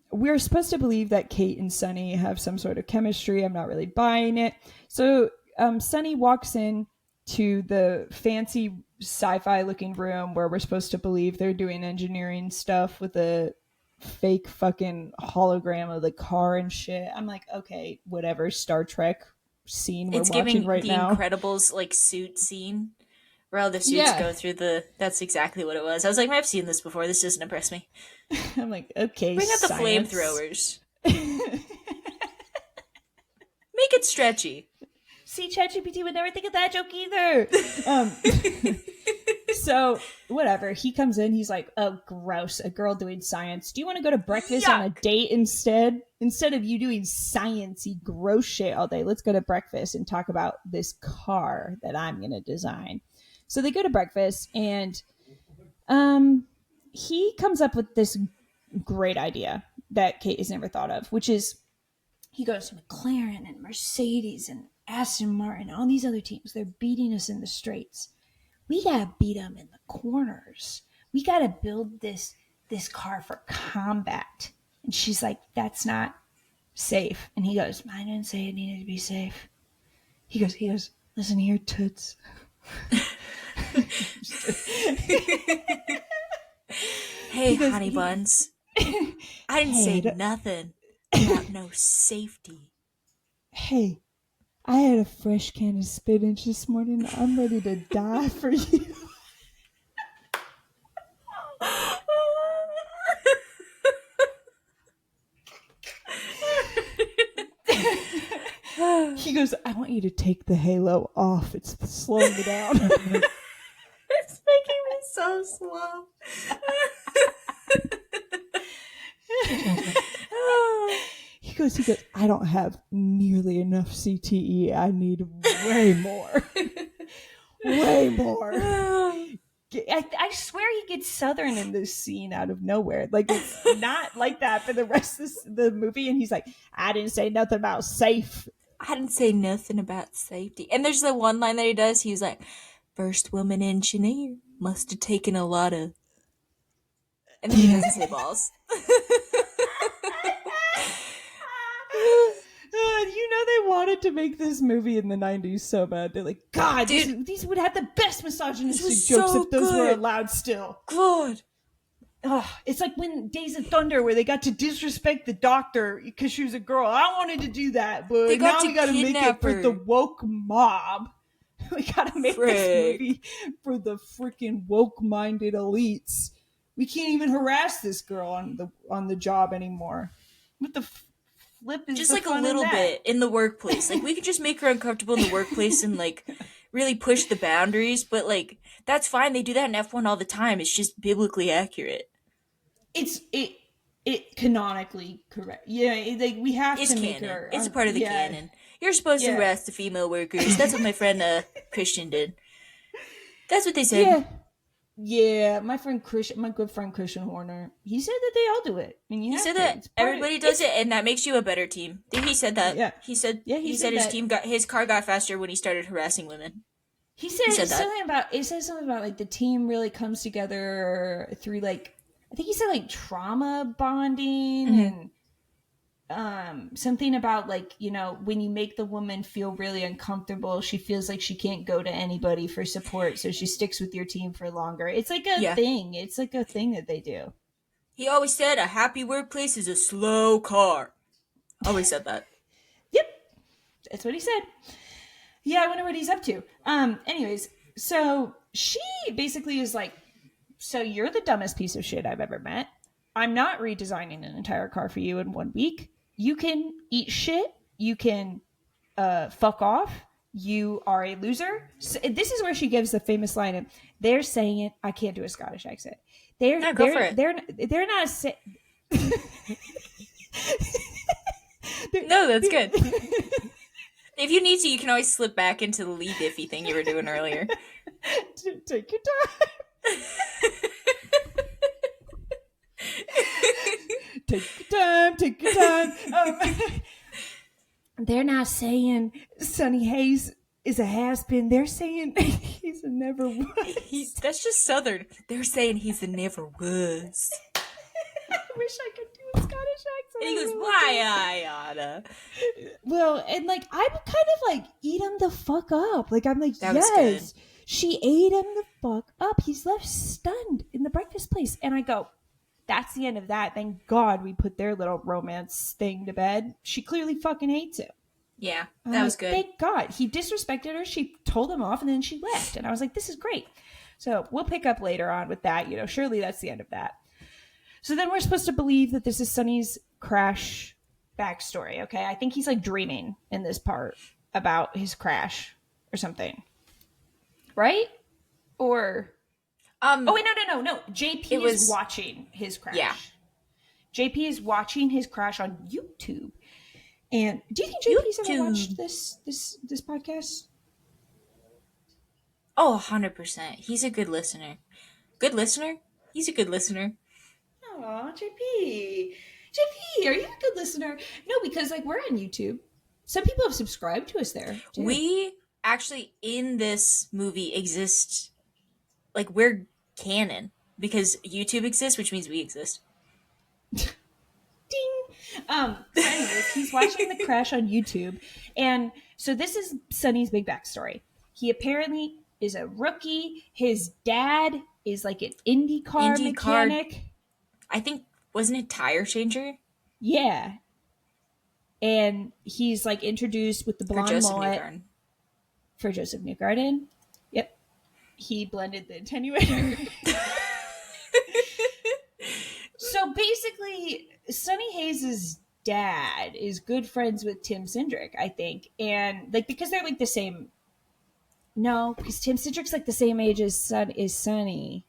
we're supposed to believe that Kate and Sunny have some sort of chemistry. I'm not really buying it. So Sunny walks in to the fancy sci-fi looking room where we're supposed to believe they're doing engineering stuff with a fake fucking hologram of the car and shit. I'm like, okay, whatever, Star Trek scene we're It's watching giving right the now. Incredibles like suit scene where all the suits Yeah. go through the. That's exactly what it was. I was like, I've seen this before. This doesn't impress me. I'm like, okay, Bring out the science. flamethrowers. Make it stretchy. See, ChatGPT would never think of that joke either. So, whatever. He comes in, he's like, oh, gross, a girl doing science. Do you want to go to breakfast on a Yuck. date instead? Instead of you doing sciencey gross shit all day, let's go to breakfast and talk about this car that I'm going to design. So they go to breakfast, and he comes up with this great idea that Kate has never thought of, which is he goes to McLaren and Mercedes and Aston Martin, all these other teams. They're beating us in the straights. We gotta beat them in the corners. We gotta build this car for combat. And she's like, that's not safe. And he goes, I didn't say it needed to be safe. He goes, listen here, toots. Hey, honey buns. I didn't say nothing about no safety. Hey, I had a fresh can of spinach this morning. I'm ready to die for you. He goes, I want you to take the halo off. It's slowing me down. It's making me so slow. He goes, I don't have nearly enough CTE. I need way more. Way more. I swear he gets Southern in this scene out of nowhere. Like, it's not like that for the rest of the movie. And he's like, I didn't say nothing about safe. I didn't say nothing about safety. And there's the one line that he does. He's like, first woman engineer must have taken a lot of... And then he doesn't say balls. You know they wanted to make this movie in the 90s so bad. They're like, God, dude, these would have the best misogynistic jokes so if those were good. allowed still. God. It's like when Days of Thunder where they got to disrespect the doctor because she was a girl. I wanted to do that, but now we got to make it for the woke mob. We got to make this movie for the freaking woke-minded elites. We can't even harass this girl on the job anymore. What the flip is just the like fun a little in that? bit in the workplace. Like, we could just make her uncomfortable in the workplace and like really push the boundaries, but like that's fine. They do that in F1 all the time. It's just biblically accurate. It canonically correct. Yeah, like we have It's to canon. make her. It's a part of the canon. You're supposed to harass the female workers. That's what my friend Christian did. That's what they said. Yeah. My good friend Christian Horner, he said that they all do it. I mean, he said that everybody does it, and that makes you a better team. He said that. Yeah. He said his car got faster when he started harassing women. He said something about like the team really comes together through like I think he said like trauma bonding and something about like, you know, when you make the woman feel really uncomfortable, she feels like she can't go to anybody for support, so she sticks with your team for longer. It's like a thing. It's like a thing that they do. He always said a happy workplace is a slow car. Always said that. Yep. That's what he said. Yeah, I wonder what he's up to. Anyways, so she basically is like, so you're the dumbest piece of shit I've ever met. I'm not redesigning an entire car for you in 1 week. You can eat shit. You can fuck off. You are a loser. So, this is where she gives the famous line of, they're saying it. I can't do a Scottish accent. They're not a... No, that's good. If you need to, you can always slip back into the Lee Diffie thing you were doing earlier. Take your time. Take your time. they're not saying Sonny Hayes is a has-been. They're saying he's a never was. That's just Southern. They're saying he's a never was. I wish I could do a Scottish accent. And he goes, why I oughta. Well, and like I would kind of like eat him the fuck up. Like I'm like, That yes, she ate him the fuck up. He's left stunned in the breakfast place, and I go, that's the end of that. Thank God we put their little romance thing to bed. She clearly fucking hates him. Yeah, that was good. Thank God. He disrespected her. She told him off, and then she left. And I was like, this is great. So we'll pick up later on with that. You know, surely that's the end of that. So then we're supposed to believe that this is Sonny's crash backstory, okay? I think he's like dreaming in this part about his crash or something. Right? Or oh wait, no. JP is watching his crash. Yeah. JP is watching his crash on YouTube. And do you think JP's ever watched this podcast? Oh, 100%. He's a good listener. Good listener? He's a good listener. Aw, JP, are you a good listener? No, because like we're on YouTube. Some people have subscribed to us there, too. We actually, in this movie, exist. Like, we're canon. Because YouTube exists, which means we exist. Ding! So anyways, he's watching the crash on YouTube. And so this is Sonny's big backstory. He apparently is a rookie. His dad is like an IndyCar mechanic. I think, wasn't it tire changer? Yeah. And he's like introduced with the blonde mullet. For Joseph Newgarden. Yep. He blended the attenuator. So basically, Sonny Hayes' dad is good friends with Tim Cindric, I think. And like because they're like the same. No, because Tim Cindric's like the same age as Sonny.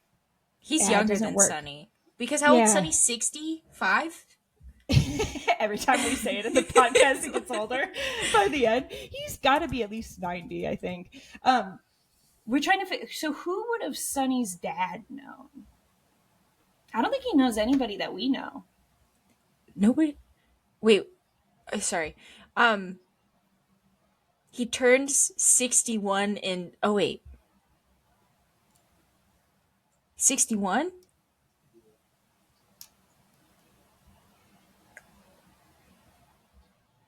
He's younger than Sonny. Because how old is Sonny? 65? Every time we say it in the podcast, he gets older. By the end, he's got to be at least 90, I think. We're trying to figure. So who would have Sonny's dad known? I don't think he knows anybody that we know. Nobody. Wait. Sorry. He turns 61 in. Oh wait. 61?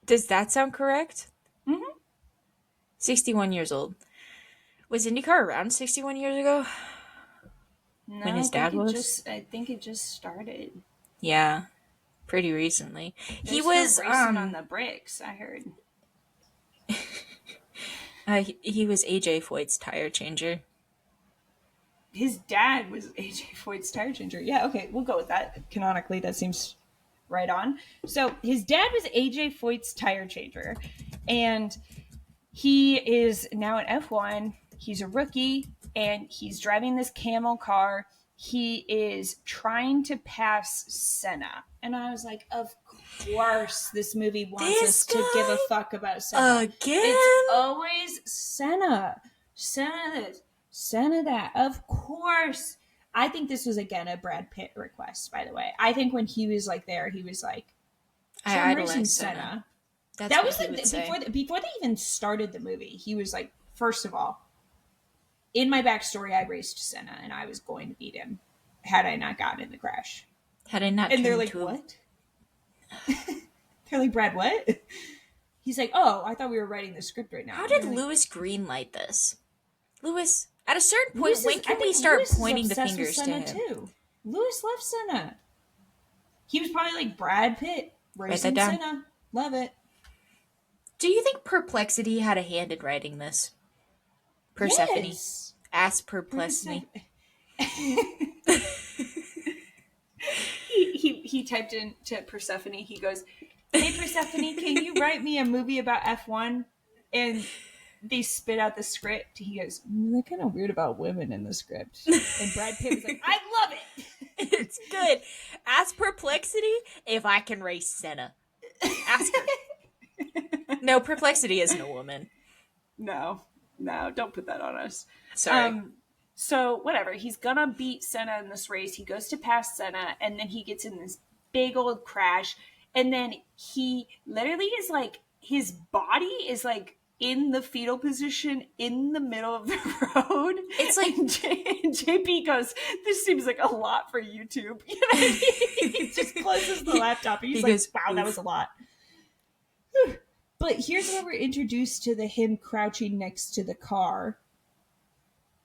Does that sound correct? Mm-hmm. 61 years old. Was IndyCar around 61 years ago? No, when his dad was? I think it just started. Yeah, pretty recently. He was racing on the bricks, I heard. He was AJ Foyt's tire changer. His dad was AJ Foyt's tire changer. Yeah, okay, we'll go with that. Canonically, that seems right on. So his dad was AJ Foyt's tire changer, and he is now an F1. He's a rookie, and he's driving this camel car. He is trying to pass Senna. And I was like, of course this movie wants us to give a fuck about Senna. Again? It's always Senna. Senna that. Of course. I think this was, again, a Brad Pitt request, by the way. I think when he was like there, he was like, I idolize Senna. That was like before they even started the movie. He was like, first of all, in my backstory, I raced Senna, and I was going to beat him had I not gotten in the crash. Had I not? And they're like, what? They're like, Brad, what? He's like, oh, I thought we were writing the script right now. How did Lewis greenlight this? Lewis, at a certain point, when can we start pointing the fingers to him? Too. Lewis loved Senna. He was probably like Brad Pitt racing Senna. Love it. Do you think Perplexity had a hand in writing this? Persephone. Yes. Ask Perplexity. He typed into Persephone. He goes, hey, Persephone, can you write me a movie about F1? And they spit out the script. He goes, they're kind of weird about women in the script. And Brad Pitt was like, I love it. It's good. Ask Perplexity if I can race Senna. Ask her. No, Perplexity isn't a woman. No, don't put that on us. Sorry. So whatever, he's gonna beat Senna in this race. He goes to pass Senna, and then he gets in this big old crash, and then he literally is like his body is like in the fetal position in the middle of the road. It's like and JP goes, "This seems like a lot for YouTube." You know, he just closes the laptop. And he's like, goes, "Wow, oof. that was a lot." But here's where we're introduced to him crouching next to the car.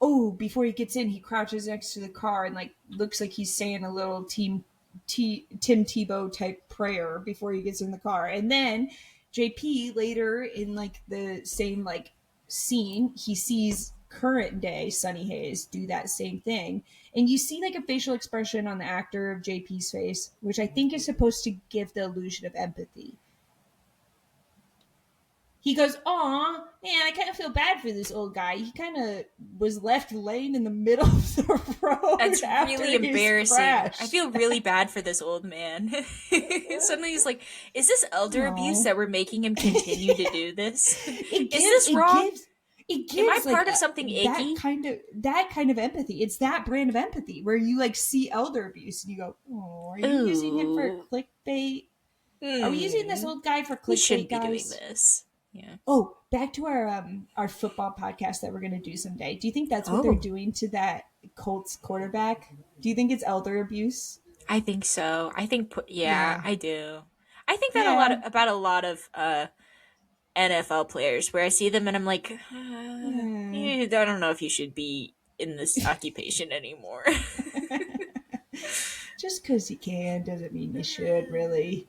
Oh, before he gets in, he crouches next to the car and like looks like he's saying a little Tim Tebow type prayer before he gets in the car. And then JP later in like the same like scene, he sees current day Sunny Hayes do that same thing. And you see like a facial expression on the actor of JP's face, which I think is supposed to give the illusion of empathy. He goes, "Aw, man, I kind of feel bad for this old guy. He kind of was left laying in the middle of the road. That's after really embarrassing. Crash. I feel really bad for this old man." Suddenly he's like, is this elder abuse that we're making him continue to do this? Is this wrong? It gives Am I part like of something that icky? kind of empathy. It's that brand of empathy where you like see elder abuse and you go, "Oh, are you using him for clickbait? Are we using this old guy for We clickbait, shouldn't be guys?" doing this. Yeah. Oh, back to our football podcast that we're going to do someday. Do you think that's what they're doing to that Colts quarterback? Do you think it's elder abuse? I think so. I think, yeah, I do. I think that Yeah. about a lot of NFL players, where I see them and I'm like, I don't know if you should be in this occupation anymore. Just because you can doesn't mean you should, really.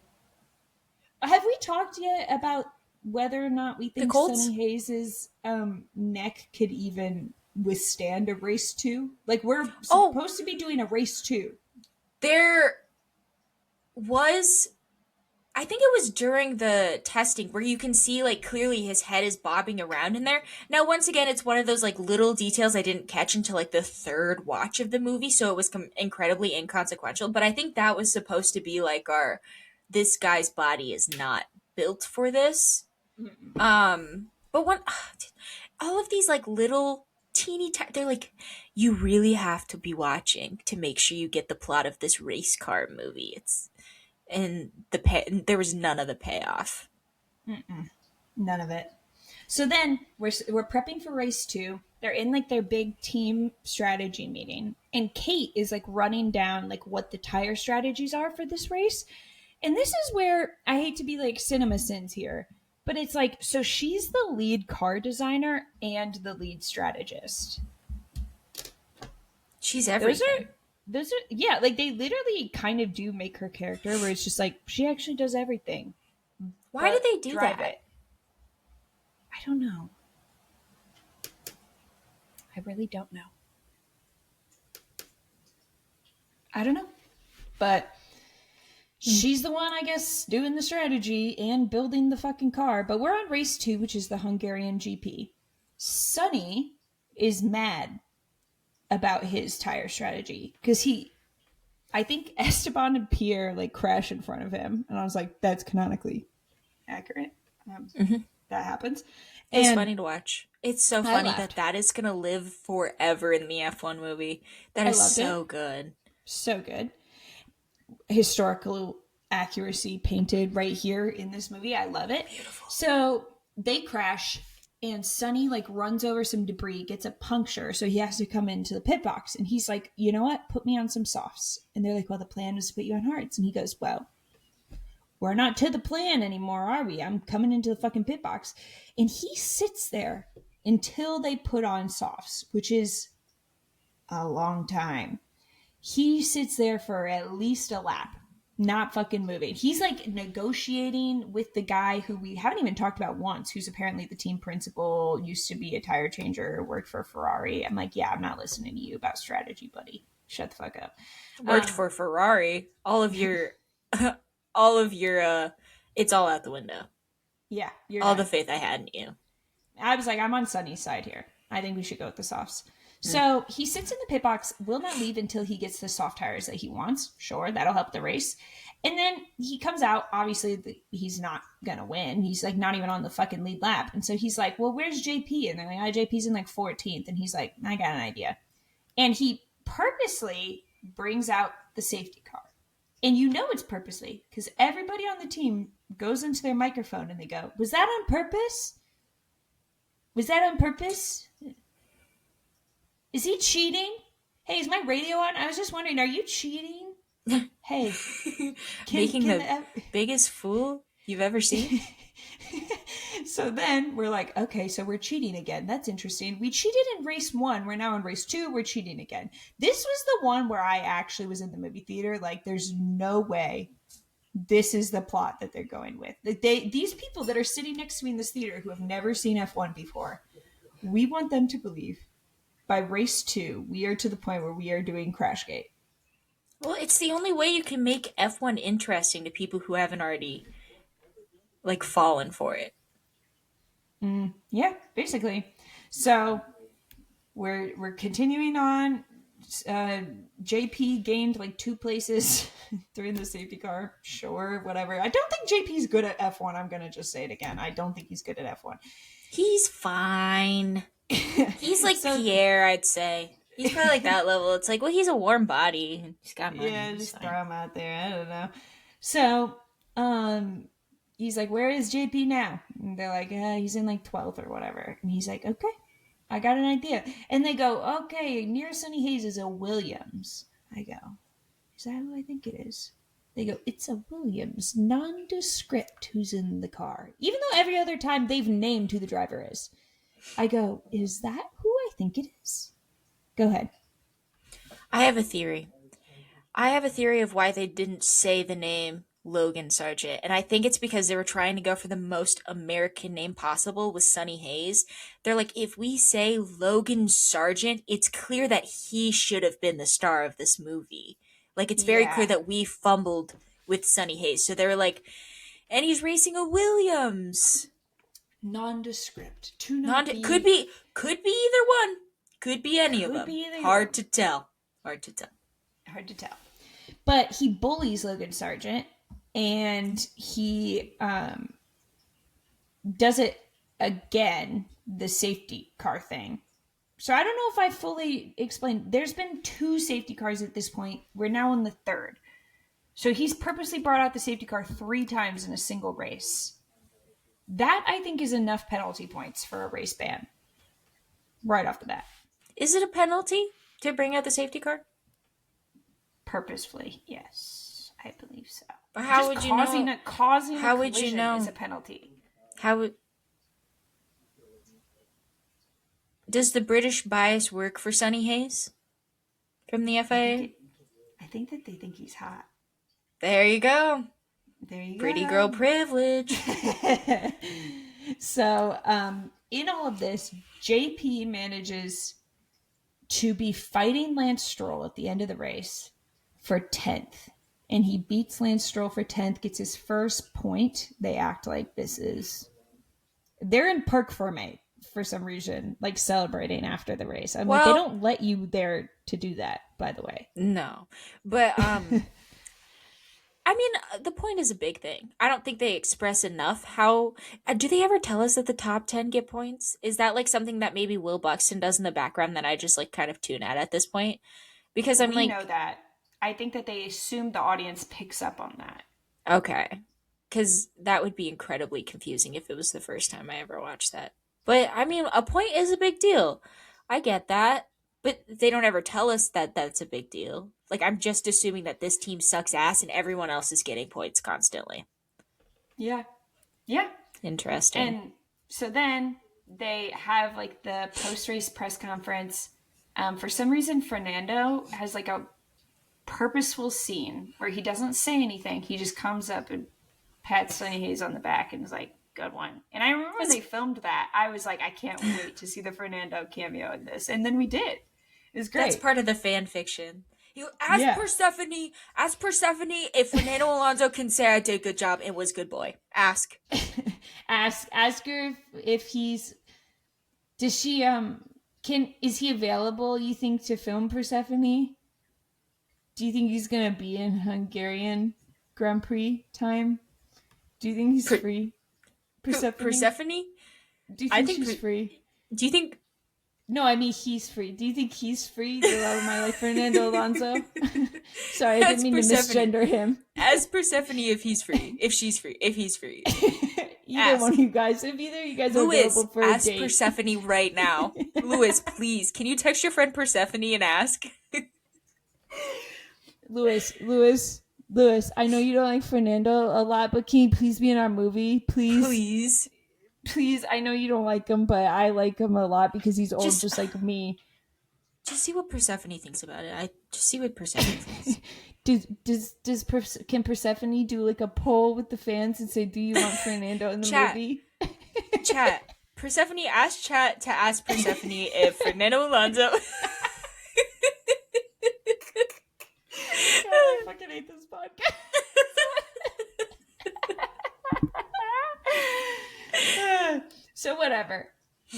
Have we talked yet about whether or not we The think Colts? Sonny Hayes's neck could even withstand a race 2? Like, we're supposed to be doing a race 2. There was, I think it was during the testing where you can see like clearly his head is bobbing around in there. Now, once again, it's one of those like little details I didn't catch until like the third watch of the movie, so it was incredibly inconsequential. But I think that was supposed to be like this guy's body is not built for this. But when all of these like little they're like, you really have to be watching to make sure you get the plot of this race car movie. And there was none of the payoff. None of it. So then we're prepping for race 2. They're in like their big team strategy meeting, and Kate is like running down like what the tire strategies are for this race. And this is where I hate to be like cinema sins here, but it's like, so she's the lead car designer and the lead strategist. She's everything. Those are yeah, like they literally kind of do make her character where it's just like she actually does everything. Why did they do that? I don't know. I really don't know. I don't know. But she's the one, I guess, doing the strategy and building the fucking car. But we're on race 2, which is the Hungarian GP. Sonny is mad about his tire strategy because I think Esteban and Pierre like crash in front of him, and I was like, that's canonically accurate. That happens. It's funny to watch. It's so funny that is going to live forever in the F1 movie. That is so good. So good. Historical accuracy painted right here in this movie. I love it. Beautiful. So they crash, and Sonny like runs over some debris, gets a puncture, so he has to come into the pit box. And he's like, "You know what? Put me on some softs." And they're like, "Well, the plan was to put you on hards." And he goes, "Well, we're not to the plan anymore, are we? I'm coming into the fucking pit box." And he sits there until they put on softs, which is a long time. He sits there for at least a lap, not fucking moving. He's like negotiating with the guy who we haven't even talked about once, who's apparently the team principal, used to be a tire changer, worked for Ferrari. I'm like, yeah, I'm not listening to you about strategy, buddy. Shut the fuck up. Worked for Ferrari. All of your it's all out the window. Yeah. All the faith I had in you. I was like, I'm on Sonny's side here. I think we should go with the softs. So he sits in the pit box, will not leave until he gets the soft tires that he wants. Sure, that'll help the race. And then he comes out. Obviously, he's not going to win. He's like not even on the fucking lead lap. And so he's like, well, where's JP? And they're like, JP's in like 14th. And he's like, I got an idea. And he purposely brings out the safety car. And you know it's purposely because everybody on the team goes into their microphone and they go, "Was that on purpose? Was that on purpose? Is he cheating? Hey, is my radio on? I was just wondering, are you cheating? Hey, Making can the the biggest fool you've ever seen. So then we're like, okay, so we're cheating again. That's interesting. We cheated in race 1. We're now in race 2. We're cheating again. This was the one where I actually was in the movie theater. Like, there's no way this is the plot that they're going with. Like, these people that are sitting next to me in this theater who have never seen F1 before, we want them to believe by race 2, we are to the point where we are doing Crashgate. Well, it's the only way you can make F1 interesting to people who haven't already like fallen for it. Yeah, basically. So we're continuing on. JP gained like 2 places during the safety car. Sure, whatever. I don't think JP's good at F1. I'm gonna just say it again. I don't think he's good at F1. He's fine. He's like so, Pierre, I'd say. He's probably like that level. It's like, well, he's a warm body. He's got money. Yeah, just throw him out there. I don't know. So, he's like, "Where is JP now?" And they're like, "He's in like 12th or whatever." And he's like, "Okay, I got an idea." And they go, "Okay, near Sunny Hayes is a Williams." I go, "Is that who I think it is?" They go, "It's a Williams, nondescript who's in the car." Even though every other time they've named who the driver is. I go, "Is that who I think it is?" Go ahead. I have a theory. I have a theory of why they didn't say the name Logan Sargent. And I think it's because they were trying to go for the most American name possible with Sunny Hayes. They're like, if we say Logan Sargent, it's clear that he should have been the star of this movie. Like, it's very clear that we fumbled with Sunny Hayes. So they were like, and he's racing a Williams. Nondescript. Could be either one. Could be any of them. Hard to tell. Hard to tell. But he bullies Logan Sargent, and he does it again, the safety car thing. So I don't know if I fully explained. There's been 2 safety cars at this point. We're now on the 3rd. So he's purposely brought out the safety car 3 times in a single race. That, I think, is enough penalty points for a race ban. Right off the bat. Is it a penalty to bring out the safety car? Purposefully, yes. I believe so. But how would you know? Causing a collision is a penalty. Does the British bias work for Sunny Hayes from the FIA? I think that they think he's hot. There you go. Pretty girl privilege. So, in all of this, JP manages to be fighting Lance Stroll at the end of the race for 10th. And he beats Lance Stroll for 10th, gets his first point. They act like this is... They're in Parc Fermé for some reason, like celebrating after the race. I'm like, they don't let you there to do that, by the way. No. But, I mean, the point is a big thing. I don't think they express enough how... do they ever tell us that the top 10 get points? Is that, like, something that maybe Will Buxton does in the background that I just, like, kind of tune at this point? Because we know that. I think that they assume the audience picks up on that. Okay. Because that would be incredibly confusing if it was the first time I ever watched that. But, I mean, a point is a big deal. I get that. But they don't ever tell us that that's a big deal. Like, I'm just assuming that this team sucks ass and everyone else is getting points constantly. Yeah. Yeah. Interesting. And so then they have, like, the post-race press conference. For some reason, Fernando has, like, a purposeful scene where he doesn't say anything. He just comes up and pats Sunny Hayes on the back and is like, good one. And I remember when they filmed that, I was like, I can't wait to see the Fernando cameo in this. And then we did. It was great. That's part of the fan fiction. Ask Persephone if Fernando Alonso can say I did a good job and was good boy. Ask. ask her if he's... Does she, is he available, you think, to film Persephone? Do you think he's going to be in Hungarian Grand Prix time? Do you think he's free? Persephone? Do you think she's free? Do you think... No, I mean he's free. Do you think he's free? The love of my life, Fernando Alonso. Sorry, I didn't mean to misgender him. Ask Persephone if he's free. If she's free. If he's free. Either one Ask. of you guys. If either of you guys are Louis, available for a ask date. Persephone right now. Louis, please, can you text your friend Persephone and ask? Louis, I know you don't like Fernando a lot, but can you please be in our movie? Please. Please. Please, I know you don't like him, but I like him a lot because he's old Just just like me. just see what Persephone thinks about it. I just see what Persephone thinks. Can Persephone do like a poll with the fans and say, do you want Fernando in the Chat. movie? Chat. Persephone asked chat to ask Persephone if Fernando Alonso. God, I fucking hate this podcast. So whatever.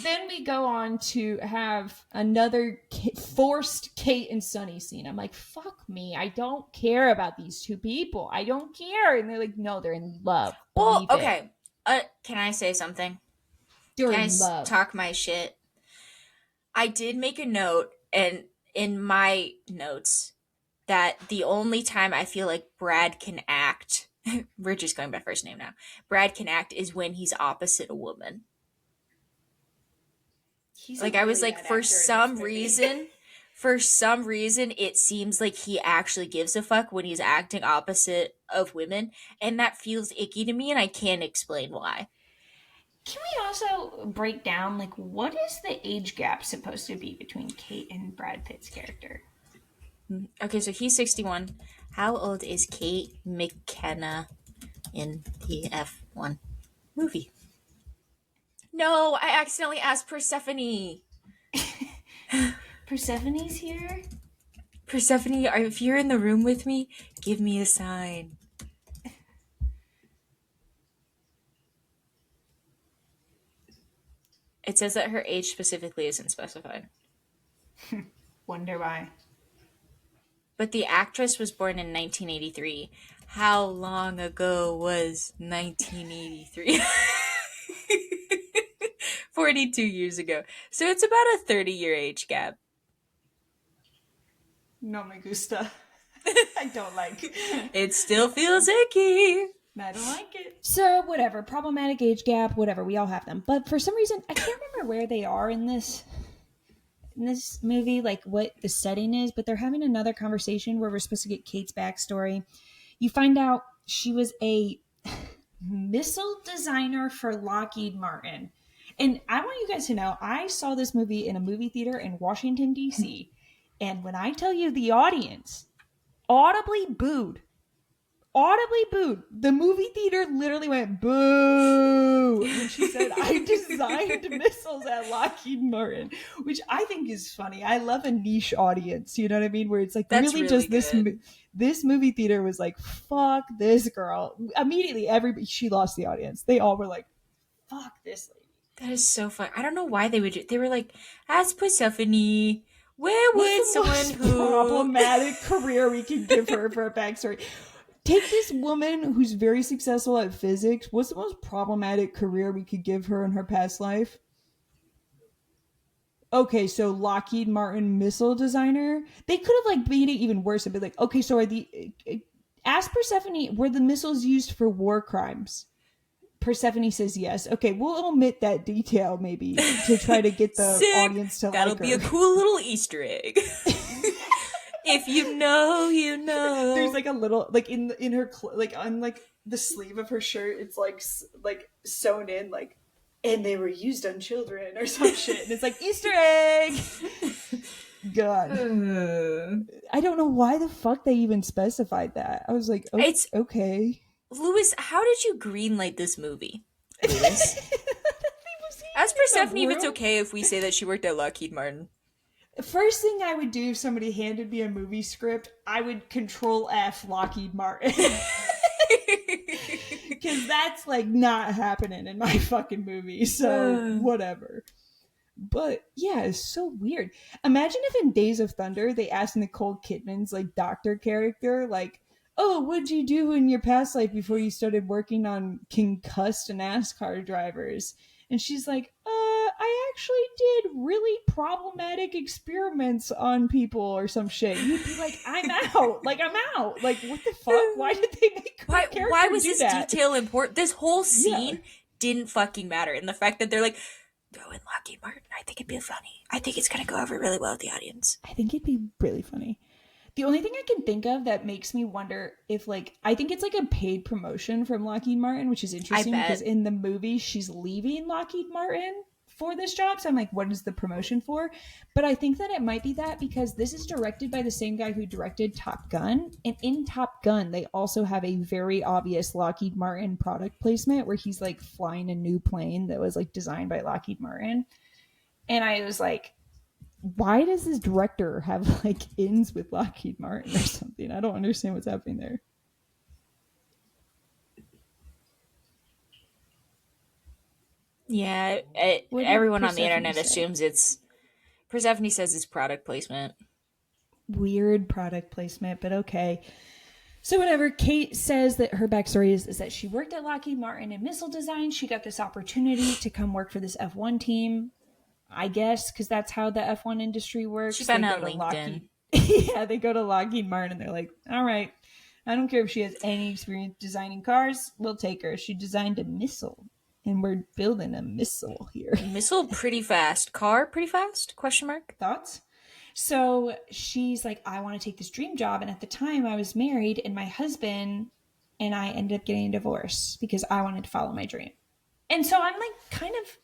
Then we go on to have another forced Kate and Sonny scene. I'm like, fuck me. I don't care about these two people. I don't care. And they're like, no, they're in love. Well, Believe okay. Can I say something? They're Can I in love. talk my shit? I did make a note, and in my notes, that the only time I feel like Brad can act, we're just going by first name now, Brad can act is when he's opposite a woman. He's like, I was like, for some reason, it seems like he actually gives a fuck when he's acting opposite of women, and that feels icky to me, and I can't explain why. Can we also break down, like, what is the age gap supposed to be between Kate and Brad Pitt's character? Okay, so he's 61. How old is Kate McKenna in the F1 movie? No, I accidentally asked Persephone. Persephone's here? Persephone, if you're in the room with me, give me a sign. It says that her age specifically isn't specified. Wonder why. But the actress was born in 1983. How long ago was 1983? 42 years ago. So it's about a 30-year age gap. No me gusta. I don't like it. It still feels icky. I don't like it. So, whatever. Problematic age gap, whatever. We all have them. But for some reason, I can't remember where they are in this movie, like what the setting is, but they're having another conversation where we're supposed to get Kate's backstory. You find out she was a missile designer for Lockheed Martin. And I want you guys to know, I saw this movie in a movie theater in Washington, D.C. And when I tell you the audience audibly booed, the movie theater literally went boo when she said, I designed missiles at Lockheed Martin, which I think is funny. I love a niche audience, you know what I mean? Where it's like, That's really just this movie theater was like, fuck this girl. Immediately, she lost the audience. They all were like, fuck this lady. That is so fun. I don't know why they would do. They were like, ask Persephone, where would someone who problematic career we can give her for a backstory? Take this woman who's very successful at physics. What's the most problematic career we could give her in her past life? Okay, so Lockheed Martin missile designer. They could have like made it even worse and be like, okay, so ask Persephone, were the missiles used for war crimes? Persephone says yes. Okay, we'll omit that detail maybe to try to get the audience to That'll like her. That'll be a cool little Easter egg. If you know, you know. There's like a little, like in her, like on like the sleeve of her shirt, it's like sewn in, like, and they were used on children or some shit. And it's like, Easter egg! God. I don't know why the fuck they even specified that. I was like, okay. Louis, how did you greenlight this movie? Louis? Ask Persephone if it's okay if we say that she worked at Lockheed Martin. First thing I would do if somebody handed me a movie script, I would Control F Lockheed Martin. Because that's like not happening in my fucking movie. So whatever. But yeah, it's so weird. Imagine if in Days of Thunder they asked Nicole Kidman's like doctor character, like, oh, what'd you do in your past life before you started working on concussed NASCAR drivers? And she's like, I actually did really problematic experiments on people or some shit, you'd be like, I'm out. Like, I'm out. Like, what the fuck? Why did they make her Why character was do this that? detail important? This whole Yeah. scene didn't fucking matter. And the fact that they're like, throw in Lockheed Martin, I think it'd be funny. I think it's gonna go over really well with the audience. I think it'd be really funny. The only thing I can think of that makes me wonder if, like, I think it's like a paid promotion from Lockheed Martin, which is I interesting because bet. in the movie she's leaving Lockheed Martin for this job. So I'm like, what is the promotion for? But I think that it might be that because this is directed by the same guy who directed Top Gun. And in Top Gun, they also have a very obvious Lockheed Martin product placement where he's like flying a new plane that was like designed by Lockheed Martin. And I was like, why does this director have like ins with Lockheed Martin or something? I don't understand what's happening there. Yeah, What did everyone on the Persephone internet say? assumes it's. Persephone says it's product placement. Weird product placement, but okay. So whatever, Kate says that her backstory is that she worked at Lockheed Martin in missile design. She got this opportunity to come work for this F1 team, I guess, because that's how the F1 industry She works. They found it go on to LinkedIn. Lockheed. Yeah, they go to Lockheed Martin and they're like, all right, I don't care if she has any experience designing cars, we'll take her. She designed a missile, and we're building a missile here. Missile pretty fast. Car pretty fast? Question mark. Thoughts? So she's like, I want to take this dream job. And at the time, I was married, and my husband and I ended up getting a divorce because I wanted to follow my dream. And so I'm like, kind of,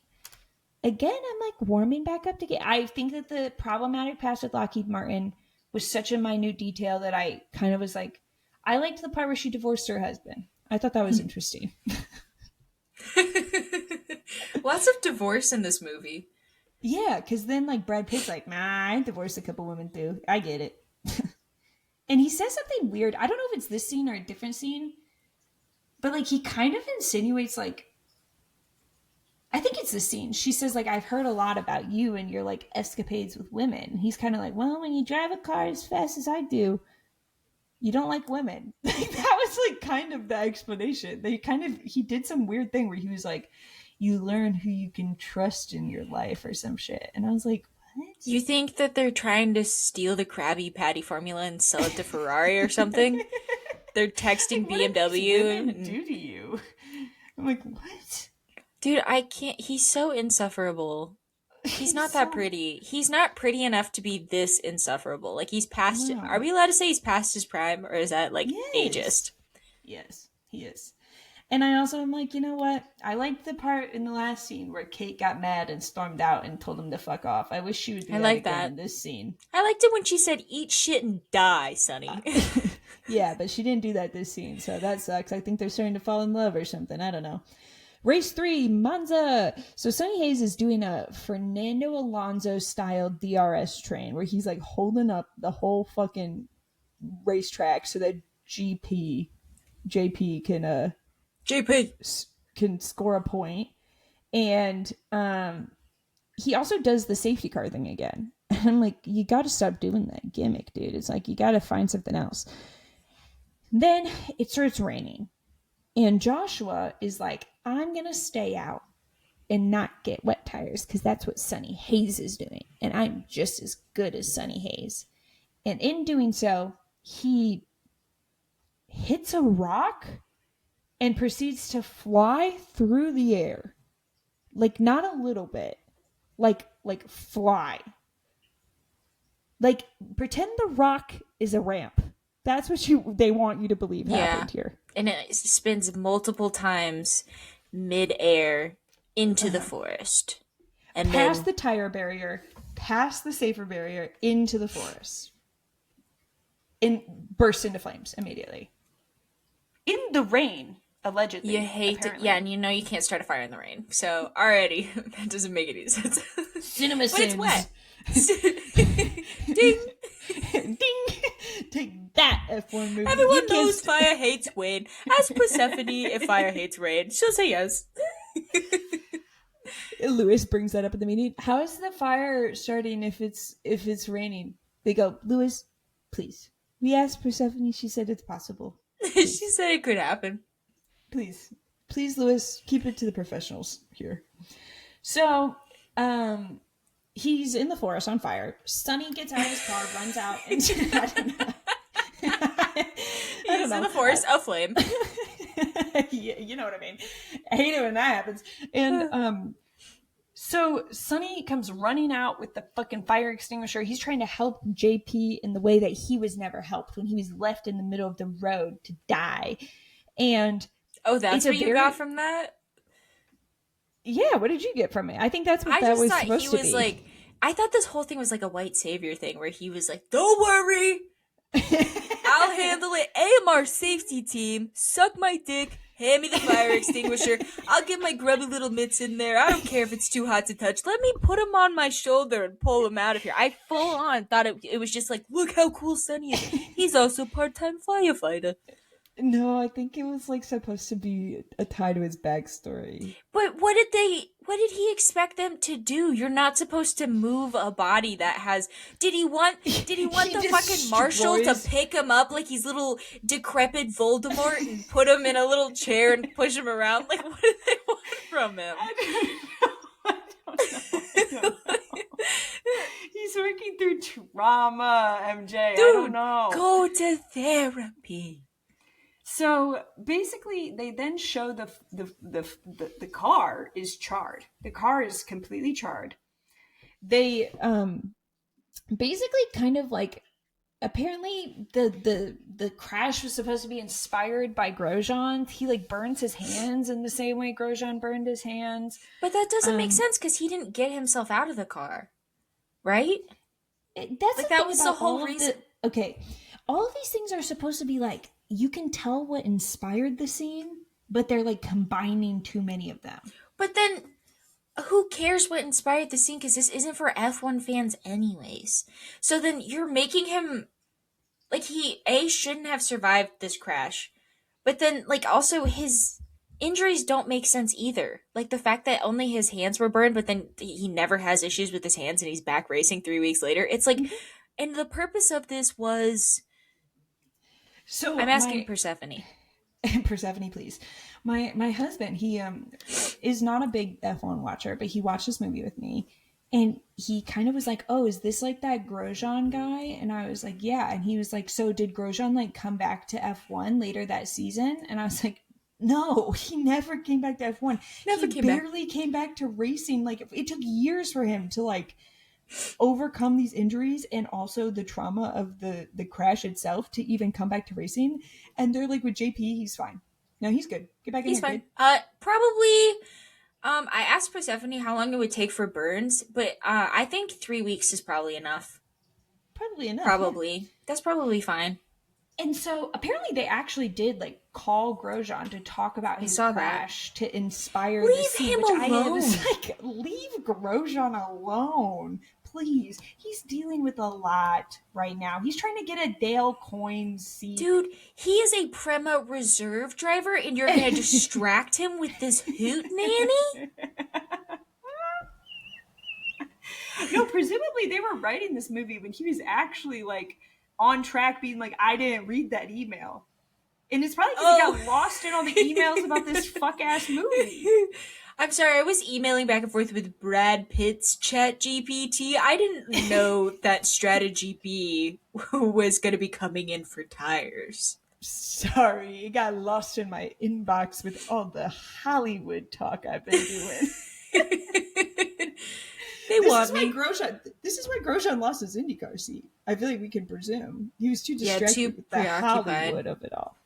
again, I'm like warming back up to get. I think that the problematic past with Lockheed Martin was such a minute detail that I kind of was like, I liked the part where she divorced her husband. I thought that was interesting. Lots of divorce in this movie. Yeah, because then like Brad Pitt's like, nah, I divorced a couple women too. I get it. And he says something weird. I don't know if it's this scene or a different scene, but like he kind of insinuates like, I think it's this scene. She says like, I've heard a lot about you and your like escapades with women. He's kind of like, well, when you drive a car as fast as I do, you don't like women. That was like kind of the explanation. He did some weird thing where he was like, you learn who you can trust in your life or some shit. And I was like, what? You think that they're trying to steal the Krabby Patty formula and sell it to Ferrari or something? They're texting Like, what do these BMW. women do to you? I'm like, what? Dude, I can't. He's so insufferable. He's not that pretty. He's not pretty enough to be this insufferable. Like, he's past. Are No. we allowed to say he's past his prime, or is that, like, Yes. ageist? Yes, he is. And I also am like, you know what? I liked the part in the last scene where Kate got mad and stormed out and told him to fuck off. I wish she would do I that like again that. in this scene. I liked it when she said, eat shit and die, Sonny. Yeah, but she didn't do that this scene, so that sucks. I think they're starting to fall in love or something. I don't know. Race 3, Monza. So Sonny Hayes is doing a Fernando Alonso style DRS train where he's like holding up the whole fucking racetrack so that JP JP. can score a point. And he also does the safety car thing again. And I'm like, you got to stop doing that gimmick, dude. It's like you got to find something else. Then it starts raining. And Joshua is like, I'm going to stay out and not get wet tires because that's what Sonny Hayes is doing. And I'm just as good as Sonny Hayes. And in doing so, he hits a rock and proceeds to fly through the air. Like not a little bit. Like fly. Like pretend the rock is a ramp. That's what they want you to believe Yeah. happened here. And it spins multiple times mid-air into the forest. And Past then the tire barrier, past the safer barrier, into the forest. And bursts into flames immediately. In the rain, allegedly. you hate it. apparently. Yeah, and you know you can't start a fire in the rain. So, already, that doesn't make any sense. Cinema But it's sins. wet. Ding! Ding! Take that, F1 movie. Everyone knows fire hates rain. Ask Persephone if fire hates rain. She'll say yes. Lewis brings that up at the meeting. How is the fire starting if it's raining? They go, Lewis, please. We asked Persephone. She said it's possible. She said it could happen. Please, Lewis, keep it to the professionals here. So Um, he's in the forest on fire. Sonny gets out of his car, runs out, and I don't know. I don't He's in know. the forest aflame. You know what I mean. I hate it when that happens. And so Sonny comes running out with the fucking fire extinguisher. He's trying to help JP in the way that he was never helped when he was left in the middle of the road to die. And Oh, that's it's a what you got very from that? yeah. What did you get from it? I think that's what I that just was thought he supposed to was be. like, I thought this whole thing was like a white savior thing where he was like, don't worry, I'll handle it. AMR safety team, suck my dick, hand me the fire extinguisher. I'll get my grubby little mitts in there. I don't care if it's too hot to touch. Let me put him on my shoulder and pull him out of here. I full on thought it was just like, look how cool Sonny is. He's also part-time firefighter. No, I think it was like supposed to be a tie to his backstory. But what did he expect them to do? You're not supposed to move a body that has did he want He the fucking marshal to destroys. pick him up like he's little decrepit Voldemort and put him in a little chair and push him around? Like what did they want from him? I don't know. I don't know. He's working through trauma, MJ. I don't Dude, know. go to therapy. So basically, they then show the car is charred. The car is completely charred. They basically kind of like apparently the crash was supposed to be inspired by Grosjean. He like burns his hands in the same way Grosjean burned his hands. But that doesn't make Um, sense because he didn't get himself out of the car, right? that's Like the that thing was the about whole all of reason. the okay. All of these things are supposed to be like you can tell what inspired the scene, but they're like combining too many of them. But then who cares what inspired the scene because this isn't for F1 fans anyways. So then you're making him like he A shouldn't have survived this crash. But then like also his injuries don't make sense either. Like the fact that only his hands were burned but then he never has issues with his hands and he's back racing 3 weeks later. It's like Mm-hmm. and the purpose of this was So I'm asking my Persephone. Persephone, please. My husband, he is not a big F1 watcher, but he watched this movie with me, and he kind of was like, "Oh, is this like that Grosjean guy?" And I was like, "Yeah." And he was like, "So did Grosjean like come back to F1 later that season?" And I was like, "No, he never came back to F1. Never He came back. barely came back to racing. Like it took years for him to like overcome these injuries and also the trauma of the crash itself to even come back to racing. And they're like with JP, he's fine. No, he's good. Get back in He's here, fine. kid. Probably I asked Persephone how long it would take for burns, but I think 3 weeks is probably enough. Probably enough. Yeah. Probably. That's probably fine. And so apparently they actually did like call Grosjean to talk about I his saw that. crash to inspire the Leave scene, him which I was alone. like, leave Grosjean alone, please. He's dealing with a lot right now. He's trying to get a Dale Coyne seat. Dude, he is a Prema reserve driver and you're going to distract him with this hoot nanny? No, presumably they were writing this movie when he was actually like on track, being like, I didn't read that email. And it's probably because he got lost in all the emails about this fuck ass movie. I'm sorry, I was emailing back and forth with Brad Pitt's chat GPT. I didn't know that Strategy B was going to be coming in for tires. Sorry, it got lost in my inbox with all the Hollywood talk I've been doing. They want me. This is why Grosjean lost his IndyCar seat. I feel like we can presume he was too Yeah, distracted too with the preoccupied. Hollywood of it all.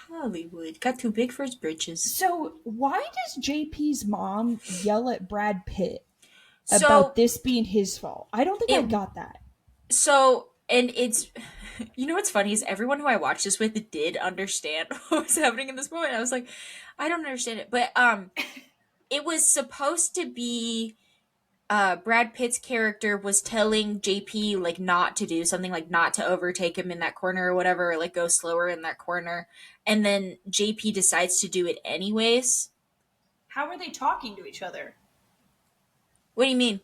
Hollywood got too big for his britches. So why does JP's mom yell at Brad Pitt So about this being his fault? I don't think I got that. So, and it's, you know what's funny is everyone who I watched this with did understand what was happening in this moment. I was like, I don't understand it, but it was supposed to be Brad Pitt's character was telling JP like not to do something, like not to overtake him in that corner or whatever, or like go slower in that corner, and then JP decides to do it anyways. How are they talking to each other? What do you mean?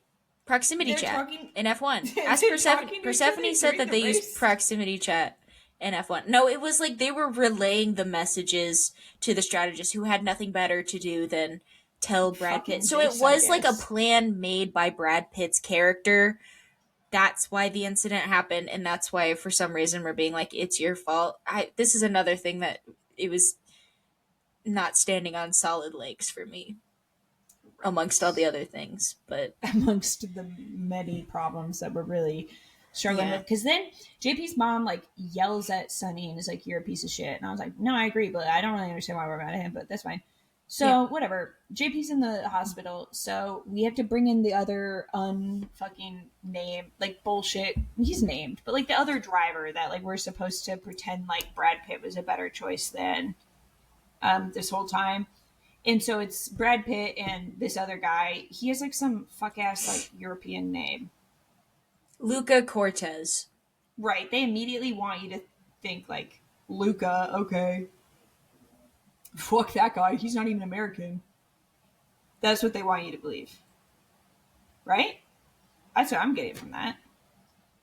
Proximity They're chat talking- in F1. They're Ask talking Persephone. to each Persephone other said during that the they used race? proximity chat in F1. No, it was like they were relaying the messages to the strategist who had nothing better to do than tell Brad Pitt. Fucking So it Jace, I was like a guess. plan made by Brad Pitt's character. That's why the incident happened, and that's why for some reason we're being like, it's your fault. This is another thing that it was not standing on solid legs for me, amongst all the Right. other things. But Amongst the many problems that we're really struggling yeah. with. Because then JP's mom like yells at Sunny and is like, "You're a piece of shit." And I was like, "No, I agree, but I don't really understand why we're mad at him, but that's fine." Yeah. So whatever. JP's in the hospital, so we have to bring in the other unfucking name like bullshit. He's named, but like the other driver that like we're supposed to pretend like Brad Pitt was a better choice than this whole time. And so it's Brad Pitt and this other guy. He has like some fuck ass like European name. Luca Cortez. Right. They immediately want you to think like Luca, okay. Fuck that guy. He's not even American. That's what they want you to believe. Right? That's what I'm getting from that.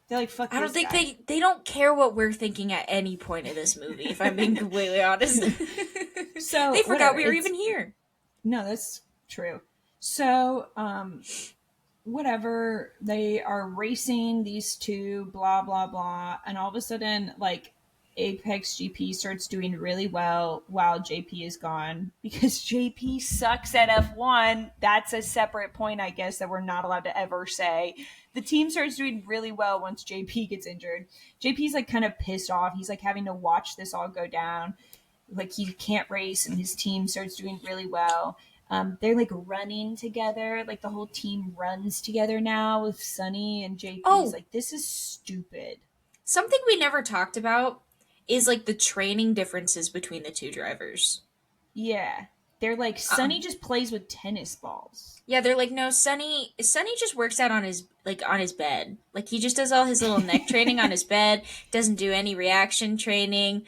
They're like, fuck I don't this think guy. they don't care what we're thinking at any point in this movie, if I'm being completely honest. So They forgot whatever. we were It's even here. no, that's true. So whatever, they are racing these two, blah blah blah, and all of a sudden like Apex GP starts doing really well while JP is gone because JP sucks at F1. That's a separate point, I guess, that we're not allowed to ever say. The team starts doing really well once JP gets injured. JP's like kind of pissed off. He's like having to watch this all go down. Like he can't race and his team starts doing really well. They're like running together, like the whole team runs together now with Sunny and JP's Oh, like, this is stupid. something we never talked about is like the training differences between the two drivers. Yeah. They're like, Sunny Um, just plays with tennis balls. yeah, they're like, no, Sunny just works out on his bed. Like he just does all his little neck training on his bed, doesn't do any reaction training.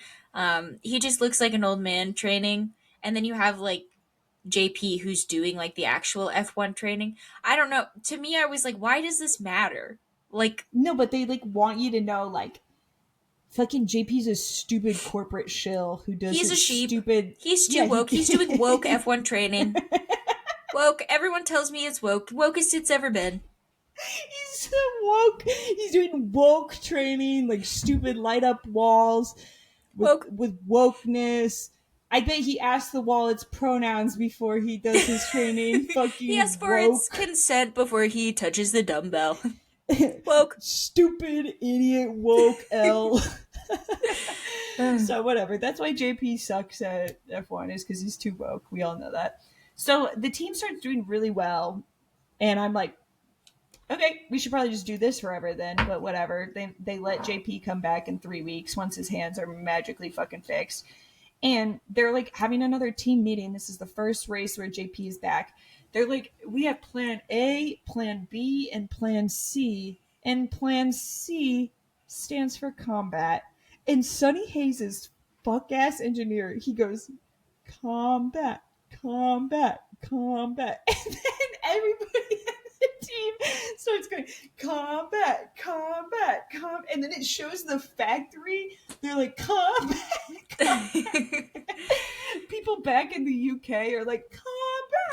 He just looks like an old man training. And then you have like JP who's doing like the actual F1 training. I don't know. To me, I was like, why does this matter? Like, No, but they like want you to know, like, fucking JP's a stupid corporate shill who does he's a his sheep. stupid. He's too Yeah, woke. He's doing woke he. F1 training. Woke. Everyone tells me it's woke. Wokest it's ever been. He's so woke. He's doing woke training, like stupid light up walls Woke. with wokeness. I bet he asked the wall its pronouns before he does his training. He asks Fucking for its woke. consent before he touches the dumbbell. Woke. Stupid idiot woke L. So whatever. That's why JP sucks at F1 is because he's too woke. We all know that. So the team starts doing really well, and I'm like, okay, we should probably just do this forever then. But whatever. They let JP come back in 3 weeks once his hands are magically fucking fixed. And they're like having another team meeting. This is the first race where JP is back. They're like, we have plan A, plan B, and plan C. And plan C stands for combat. And Sonny Hayes' fuck ass engineer, he goes, combat, combat, combat. And then everybody in the team starts going, combat, combat, combat. And then it shows the factory. They're like, combat, combat. People back in the UK are like,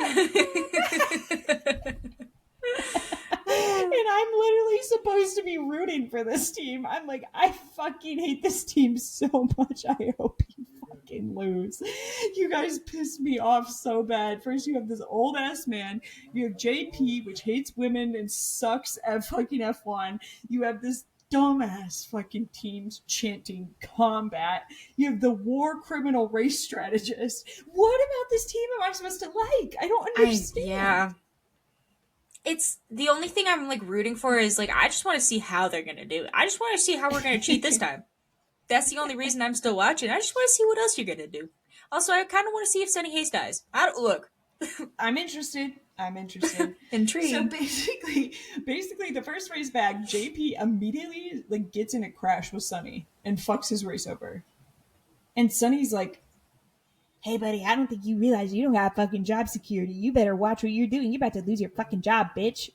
combat, combat. And I'm literally supposed to be rooting for this team. I'm like, I fucking hate this team so much. I hope you fucking lose. You guys pissed me off so bad. First, you have this old ass man. You have JP, which hates women and sucks at fucking F1. You have this dumbass fucking teams chanting combat. You have the war criminal race strategist. What about this team am I supposed to like? I don't understand. Yeah. It's the only thing I'm like rooting for is like I just want to see how they're gonna do it. I just want to see how we're gonna cheat this time. That's the only reason I'm still watching. I just want to see what else you're gonna do. Also, I kind of want to see if Sunny Hayes dies. I don't look. I'm interested. I'm interested. So Intrigued. basically, the first race back, JP immediately like gets in a crash with Sunny and fucks his race over. And Sunny's like, "Hey, buddy, I don't think you realize you don't have fucking job security. You better watch what you're doing. You're about to lose your fucking job, bitch."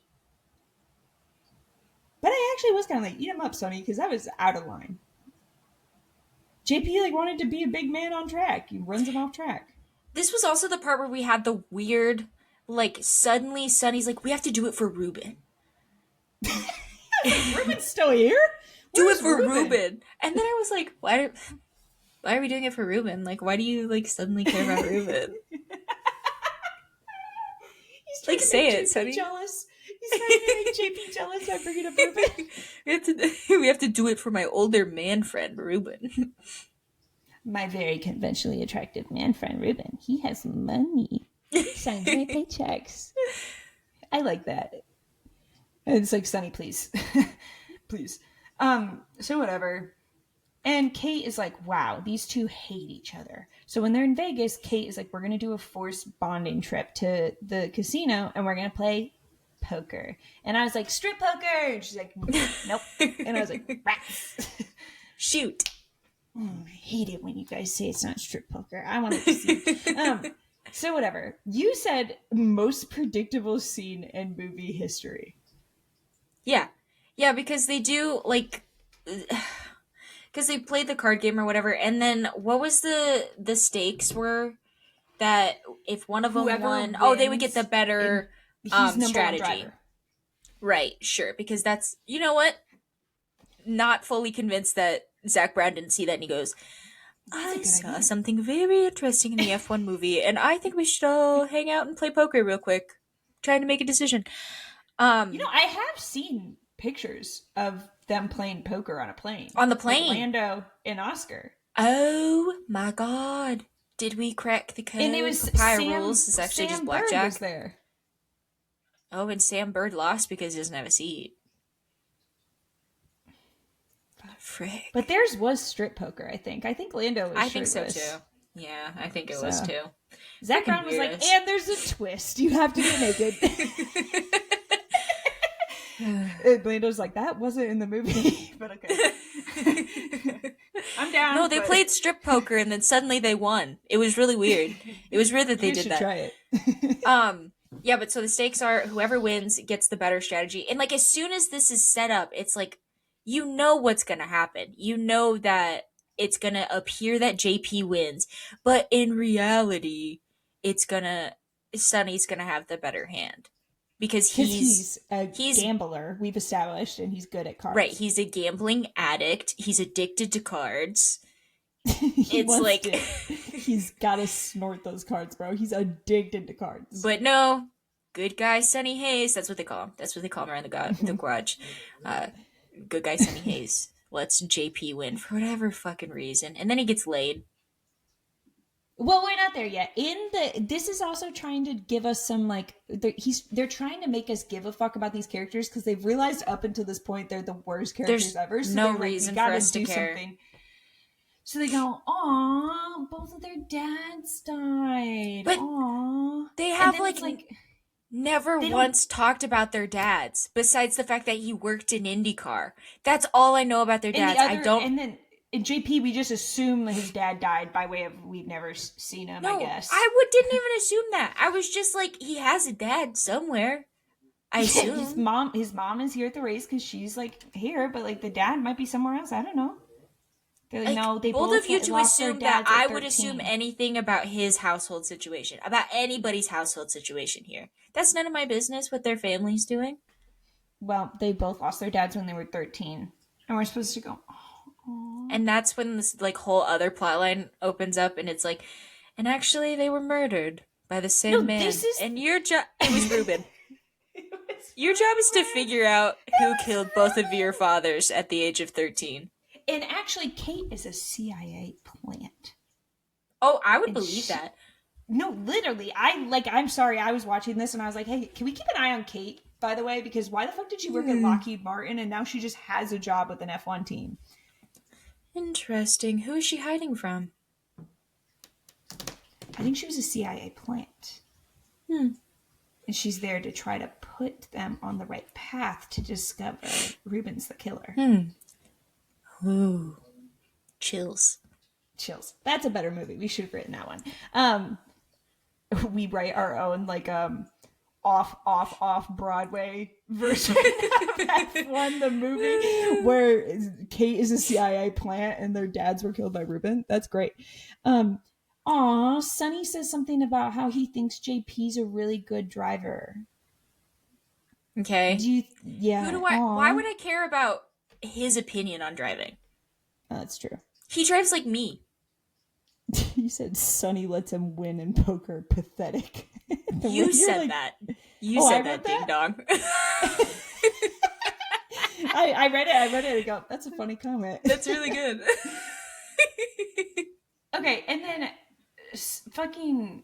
But I actually was kind of like, "Eat him up, Sunny," because that was out of line. JP like wanted to be a big man on track. He runs him off track. This was also the part where we had the weird like suddenly Sonny's like, we have to do it for Ruben. Like, Ruben's still here? Do Where's it for Ruben? Ruben. And then I was like, why are we doing it for Ruben? Like, why do you like suddenly care about Ruben? He's trying Like, to say make it, JP Sonny. jealous. He's trying to make JP jealous by bringing up Ruben. We have to do it for my older man friend, Ruben. My very conventionally attractive man friend, Ruben. He has money. He signs my paychecks. I like that. And it's like, Sonny, please. Please. So whatever. And Kate is like, wow, these two hate each other. So when they're in Vegas, Kate is like, we're going to do a forced bonding trip to the casino and we're going to play poker. And I was like, strip poker. And she's like, nope. And I was like, rats. Shoot. I hate it when you guys say it's not strip poker. I want to see. So whatever. You said most predictable scene in movie history. Yeah. Yeah, because they do, like, because they played the card game or whatever, and then what was the stakes were that if one of them Whoever won, they would get the wins, better he's number one strategy. driver. Right, sure, because that's, you know what? Not fully convinced that Zach Brown didn't see that, and he goes, I saw idea. something very interesting in the F1 movie, and I think we should all hang out and play poker real quick, trying to make a decision. I have seen pictures of them playing poker on a plane. On the plane. Like Lando and Oscar. Oh my god. Did we crack the code? And it was Papaya rules. It's actually Sam just blackjack. Bird was there. Oh, and Sam Bird lost because he doesn't have a seat. Frick. But theirs was strip poker, I think. I think Lando was I think so shirtless. too. Yeah, I think it was too. Zach Brown was like, and there's a twist. You have to get naked. And Lando's like, that wasn't in the movie. But okay. I'm down. No, they played strip poker and then suddenly they won. It was really weird. It was weird that they did that. Try it. Yeah, but so the stakes are whoever wins gets the better strategy. And like as soon as this is set up, it's like you know what's gonna happen. You know that it's gonna appear that JP wins, but in reality, Sonny's gonna have the better hand. Because he's a gambler, we've established, and he's good at cards. Right, he's a gambling addict. He's addicted to cards. He's got to snort those cards, bro. He's addicted to cards. But no, good guy Sonny Hayes. That's what they call him. That's what they call him around the garage. Good guy Sonny Hayes lets JP win for whatever fucking reason, and then he gets laid. Well, we're not there yet. This is also trying to give us some they're trying to make us give a fuck about these characters because they've realized up until this point they're the worst characters ever. So no reason for us to care. Something. So they go, aw, both of their dads died. But aww. They have never once talked about their dads besides the fact that he worked in IndyCar. That's all I know about their dads. In JP, we just assume that his dad died by way of we've never seen him, I guess. I didn't even assume that. I was just like, he has a dad somewhere. I assume. His mom is here at the race because she's here, but the dad might be somewhere else. I don't know. They're like, no, they both of you to assume that I would assume anything about his household situation, about anybody's household situation here. That's none of my business what their family's doing. Well, they both lost their dads when they were 13. And we're supposed to go, oh. And that's when this whole other plotline opens up and it's like, and actually they were murdered by the same man. And your job, it was Ruben. Your job is to figure out who killed both of your fathers at the age of 13. And actually, Kate is a CIA plant. Oh, I would believe that. No, literally. I'm sorry. I was watching this and I was like, hey, can we keep an eye on Kate, by the way? Because why the fuck did she work at Lockheed Martin and now she just has a job with an F1 team? Interesting. Who is she hiding from? I think she was a CIA plant. And she's there to try to put them on the right path to discover Ruben's the killer. Ooh. Chills. That's a better movie. We should have written that one. We write our own off Broadway version of F1, the movie, where Kate is a CIA plant and their dads were killed by Ruben. That's great. Aw, Sonny says something about how he thinks JP's a really good driver. Okay. Do you? Who Yeah. do I why Aw, would I care about his opinion on driving? that's true. He drives like me. You said Sonny lets him win in poker. Pathetic. The way You you're said like, that. You oh, I said wrote that, ding that. dong. I read it. I read it. I go, that's a funny comment. That's really good. Okay, and then fucking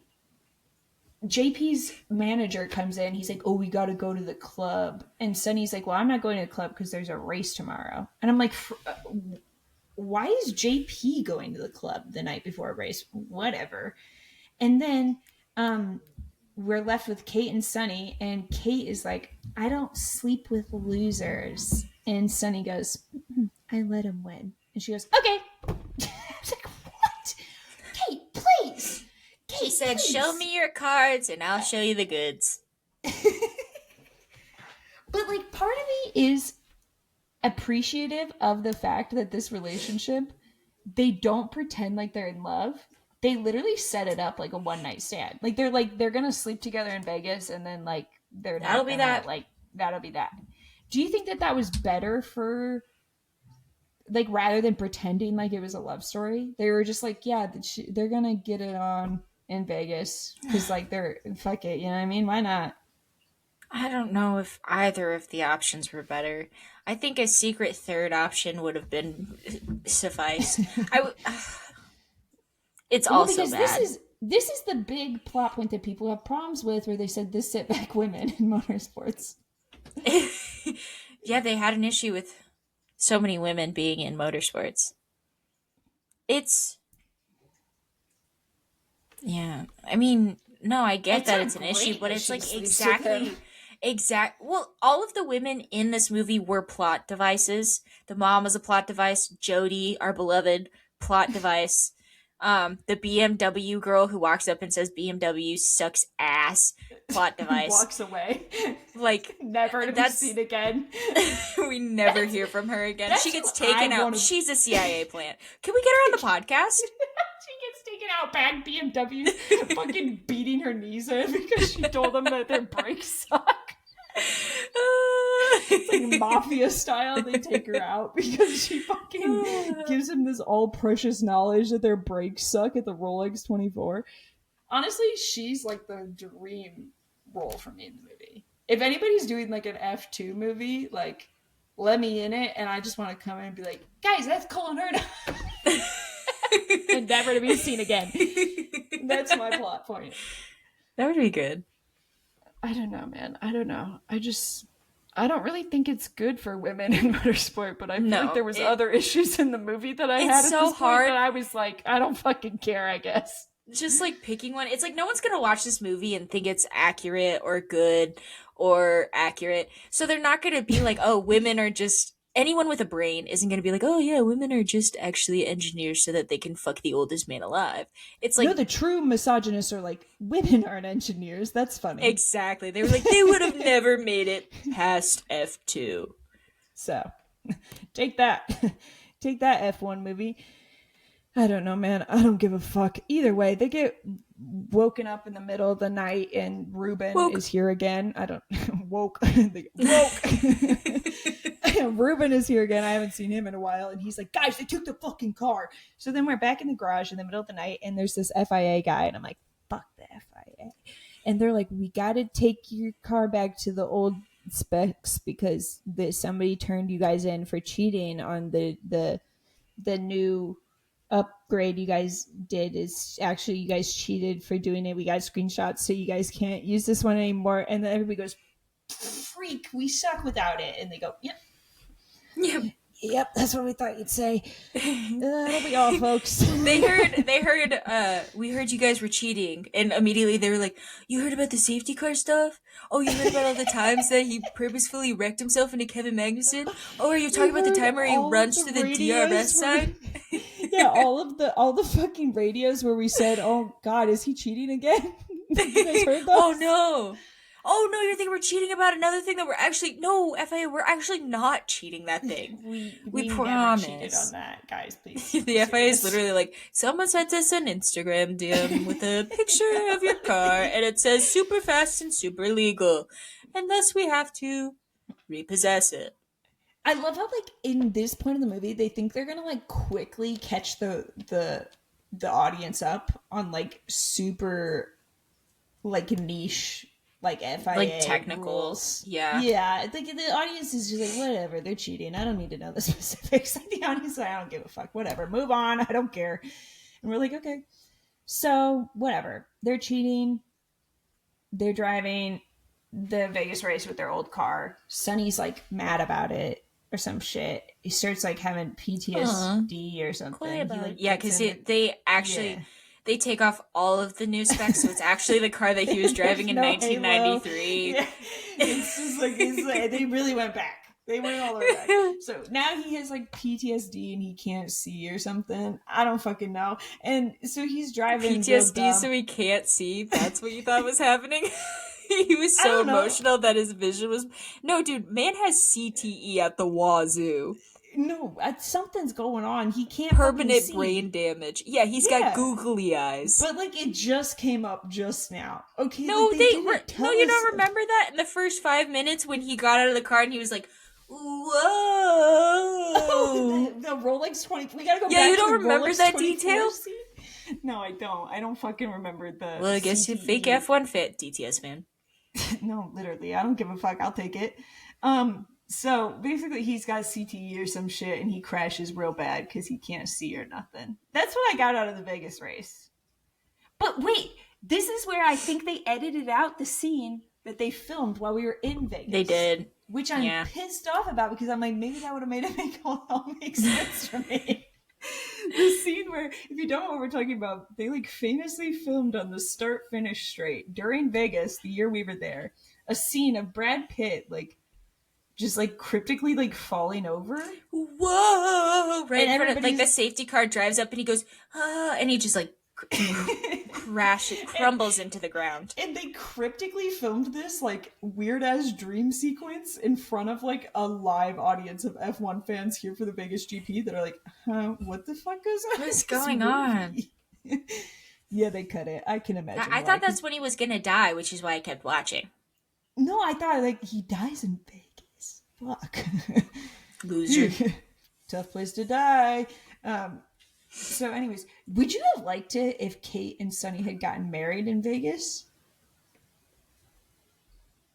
JP's manager comes in. He's like, "Oh, we got to go to the club." And Sonny's like, "Well, I'm not going to the club because there's a race tomorrow." And I'm like, "Why is JP going to the club the night before a race? Whatever." And then we're left with Kate and Sonny, and Kate is like, "I don't sleep with losers." And Sonny goes, "I let him win." And she goes, "Okay." I was like, "What? Kate, please." She Kate, said, "Show please. me your cards and I'll show you the goods." But like part of me is appreciative of the fact that this relationship, they don't pretend like they're in love. They literally set it up like a one night stand. Like they're gonna sleep together in Vegas and then like they're That'll not be gonna that. like that'll be that. Do you think that that was better for like rather than pretending like it was a love story? They were just like, yeah, they're gonna get it on in Vegas because like they're fuck it, you know what I mean? Why not? I don't know if either of the options were better. I think a secret third option would have been sufficed. It's Well, also because bad. this is the big plot point that people have problems with, where they said this sit back women in motorsports. Yeah, they had an issue with so many women being in motorsports. It's Yeah. I mean, no, I get It's that not it's an issue, great but that it's she like sleeps with him. well, all of the women in this movie were plot devices. The mom was a plot device, Jody, our beloved, plot device. The BMW girl who walks up and says BMW sucks ass, plot And device. walks away, Like never to be that's seen again. we never That's hear from her again. She that's who gets I taken out. wanted. She's a CIA plant. Can we get her on the podcast? She gets taken out back BMWs, fucking beating her knees in because she told them that their brakes suck. It's like mafia style. They take her out because she fucking gives him this all precious knowledge that their brakes suck at the Rolex 24. Honestly, she's like the dream role for me in the movie. If anybody's doing like an F2 movie, like let me in it, and I just want to come in and be like, guys, that's Cole and Herda. And never to be seen again. That's my plot point. That would be good. I don't know, man. I don't know. I don't really think it's good for women in motorsport, but I feel like No, there was other issues in the movie that I had it's at so this point hard. that I was like, I don't fucking care, I guess. Just like picking one. It's like no one's gonna watch this movie and think it's accurate or good or accurate. So they're not gonna be like, oh, women are just anyone with a brain isn't gonna be like, oh yeah, women are just actually engineers so that they can fuck the oldest man alive. It's No, like the true misogynists are like, women aren't engineers. That's funny. exactly. They were like, they would have never made it past F2. So take that. Take that F1 movie. I don't know, man. I don't give a fuck. Either way, they get woken up in the middle of the night and Ruben Woke. is here again. I don't woke woke. Ruben is here again. I haven't seen him in a while, and he's like, "Guys, they took the fucking car." So then we're back in the garage in the middle of the night, and there's this FIA guy, and I'm like, "Fuck the FIA!" And they're like, "We got to take your car back to the old specs because somebody turned you guys in for cheating on the new upgrade you guys did is actually you guys cheated for doing it. We got screenshots, so you guys can't use this one anymore." And then everybody goes, "Freak, we suck without it." And they go, "Yep, Yep. yep, that's what we thought you'd say." That'll be all, folks. We heard you guys were cheating, and immediately they were like, you heard about the safety car stuff? Oh, you heard about all the times that he purposefully wrecked himself into Kevin Magnussen? Oh, are you talking about the time where he runs to the DRS sign? Yeah, all the fucking radios where we said, "Oh God, is he cheating again?" You guys heard those? Oh no. oh no, you're thinking we're cheating about another thing that we're actually, no, FIA, we're actually not cheating that thing. We never cheated promise. on that, guys. Please. The FIA is literally like, someone sent us an Instagram DM with a picture of your car, and it says super fast and super legal, and thus we have to repossess it. I love how like in this point of the movie they think they're gonna like quickly catch the audience up on like super like niche like FIA Like technical rules. yeah. Yeah, like the audience is just like whatever, they're cheating. I don't need to know the specifics. Like the audience is like, I don't give a fuck. Whatever, move on. I don't care. And we're like, okay, so whatever. They're cheating. They're driving the Vegas race with their old car. Sonny's like mad about it or some shit. He starts like having PTSD or something. He, like, yeah, because they actually they take off all of the new specs, so it's actually the car that he was driving in 1993. Yeah. It's just like they really went back. They went all the way back. So now he has like PTSD and he can't see or something. I don't fucking know. And so he's driving PTSD, so he can't see. That's what you thought was happening. He was so emotional that his vision was. No, dude, man has CTE at the wazoo. No, something's going on. He can't permanent brain damage. Yeah, he's got googly eyes. But like it just came up just now. Okay, no, like, no, you don't remember that in the first 5 minutes when he got out of the car and he was like, "Whoa!" Oh, the Rolex 20. We gotta go. Yeah, back you don't to the remember Rolex that detail? Scene? No, I don't. I don't fucking remember the. Well, I guess you fake F1 fit, DTS fan. No, literally, I don't give a fuck. I'll take it. So basically, he's got CTE or some shit, and he crashes real bad because he can't see or nothing. That's what I got out of the Vegas race. But wait, this is where I think they edited out the scene that they filmed while we were in Vegas. They did, which I'm pissed off about because I'm like, maybe that would have made it all make sense for me. The scene where, if you don't know what we're talking about, they like famously filmed on the start finish straight during Vegas the year we were there a scene of Brad Pitt like just like cryptically like falling over. Whoa! Right in front of like the safety car drives up and he goes, and he just like crumbles into the ground. And they cryptically filmed this like weird ass dream sequence in front of like a live audience of F1 fans here for the Vegas GP that are like, what the fuck is on? What's going on? Yeah, they cut it. I can imagine. I thought that's when he was gonna die, which is why I kept watching. No, I thought like he dies in Vegas. Fuck. Loser. Tough place to die. So anyways, would you have liked it if Kate and Sonny had gotten married in Vegas?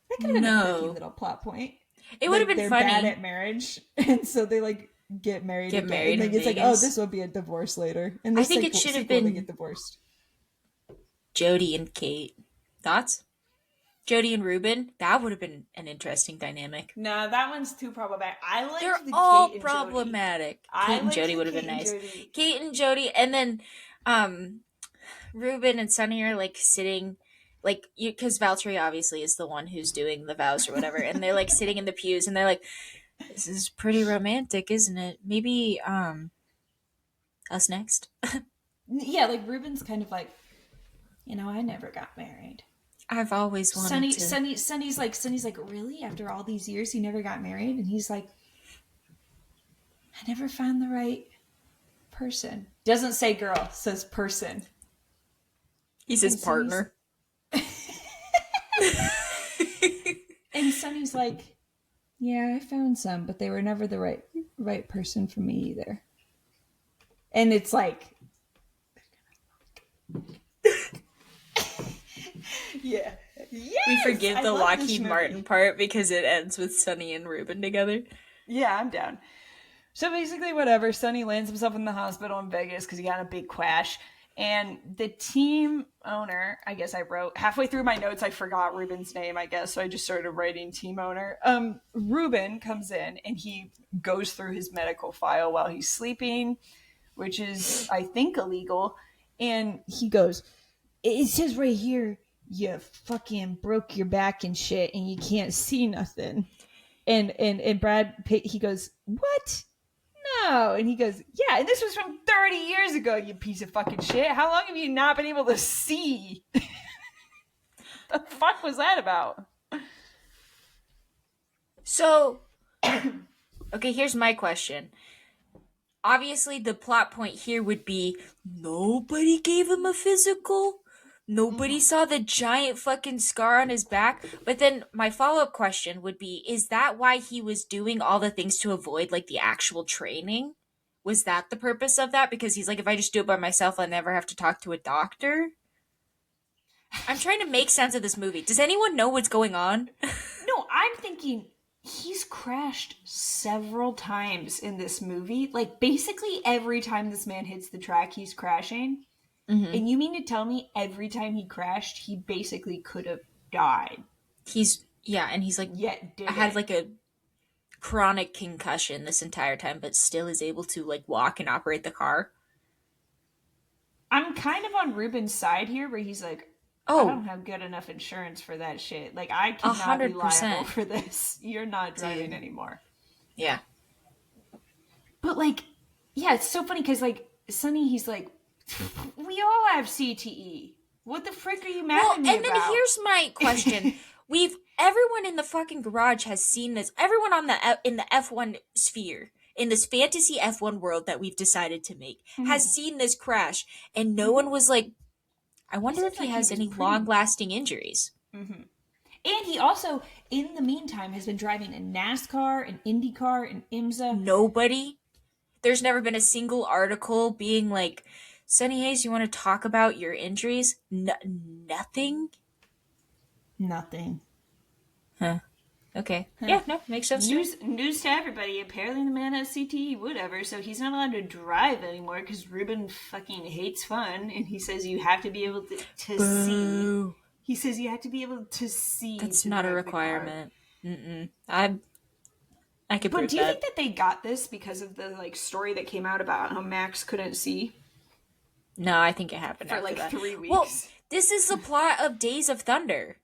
That could have been a quirky little plot point. It would have been funny. They're bad at marriage, and so they like get married. Get married in it's Vegas. Like, oh, this will be a divorce later. And I think it should have been they get divorced. Jody and Kate. Thoughts? Jody and Ruben, that would have been an interesting dynamic. No, that one's too problematic. I like they're the all Kate and problematic. Jody. Kate and Jody would have been nice. Kate and Jody, and then Ruben and Sonny are like sitting, like because Valtteri obviously is the one who's doing the vows or whatever, and they're like sitting in the pews, and they're like, "This is pretty romantic, isn't it? Maybe us next." Yeah, like Ruben's kind of like, I never got married. I've always wanted to. Sonny's like, really? After all these years, he never got married? And he's like, I never found the right person. Doesn't say girl, says person. He says partner. And Sonny's like, yeah, I found some, but they were never the right person for me either. And it's like, yeah. Yes! We forgive the Lockheed Martin part because it ends with Sonny and Ruben together. Yeah, I'm down. So basically, whatever. Sonny lands himself in the hospital in Vegas because he got in a big crash. And the team owner, I guess I wrote, halfway through my notes, I forgot Ruben's name, I guess. So I just started writing team owner. Ruben comes in and he goes through his medical file while he's sleeping, which is, I think, illegal. And he goes, it says right here, you fucking broke your back and shit and you can't see nothing. And Brad Pitt, he goes, what? No. And he goes, yeah, and this was from 30 years ago, you piece of fucking shit. How long have you not been able to see? The fuck was that about? So, okay, here's my question. Obviously, the plot point here would be nobody gave him a physical. Nobody Mm-hmm. saw the giant fucking scar on his back. But then my follow up question would be, is that why he was doing all the things to avoid like the actual training? Was that the purpose of that? Because he's like, if I just do it by myself, I'll never have to talk to a doctor. I'm trying to make sense of this movie. Does anyone know what's going on? No, I'm thinking he's crashed several times in this movie. Like, basically, every time this man hits the track, he's crashing. Mm-hmm. And you mean to tell me every time he crashed, he basically could have died, He's, yeah, and he's like, yet I had didn't? like a chronic concussion this entire time, but still is able to like walk and operate the car. I'm kind of on Ruben's side here, where he's like, I Oh, don't have good enough insurance for that shit. Like, I a cannot be hundred liable percent, for this. You're not driving dude. anymore. Yeah. But, like, yeah, it's so funny because, like, Sonny, he's like, we all have CTE. What the frick are you mad Well, at me and then about? here's my question: We've everyone in the fucking garage has seen this. Everyone on the in the F1 sphere in this fantasy F1 world that we've decided to make has Mm-hmm. seen this crash, and no one Mm-hmm. was like, I He wonder if seems he like he has was any pretty. long-lasting injuries. Mm-hmm. And he also, in the meantime, has been driving a NASCAR, an IndyCar, an IMSA. Nobody. There's never been a single article being like, Sunny Hayes, you want to talk about your injuries? Nothing. Nothing. Huh. Okay. Huh. Yeah. No. Makes sense to me. News to everybody. Apparently, the man has CTE, whatever. So he's not allowed to drive anymore because Ruben fucking hates fun, and he says you have to be able to see. Boo. He says you have to be able to see That's to not a drive the car. requirement. Mm-mm. I could But prove do you think that. that they got this because of the like story that came out about how Max couldn't see No, I think it happened for after like that. three Well, weeks? this is the plot of Days of Thunder.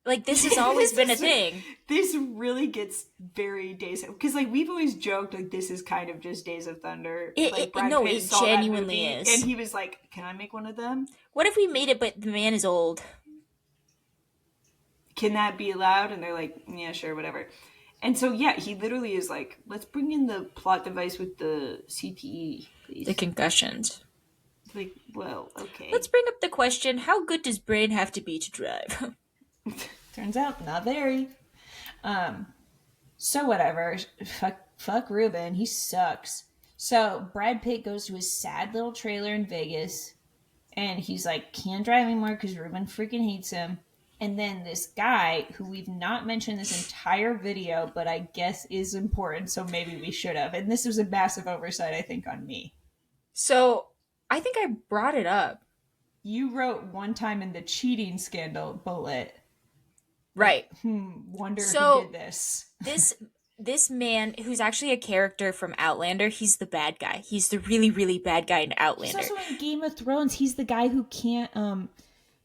Like this has always this been a is thing. this really gets very Days because like we've always joked like this is kind of just Days of Thunder. Like Brad No, Pitt it saw that genuinely movie and is. he was like, "Can I make one of them? What if we made it, but the man is old? Can that be allowed?" And they're like, "Yeah, sure, whatever." And so yeah, he literally is like, "Let's bring in the plot device with the CTE, The please." concussions. Like, well, Let's okay. bring up the question: How good does brain have to be to drive? Turns out not very. Um, So whatever. Fuck Ruben. He sucks. So Brad Pitt goes to his sad little trailer in Vegas, and he's like, can't drive anymore because Ruben freaking hates him. And then this guy, who we've not mentioned this entire video, but I guess is important, so maybe we should have. And this was a massive oversight, I think, on me. So I think I brought it up. You wrote one time in the cheating scandal bullet, like, Right. wonder who did So this. this this man who's actually a character from Outlander, he's the bad guy. He's the really, really bad guy in He's Outlander. also in Game of Thrones. He's the guy who can't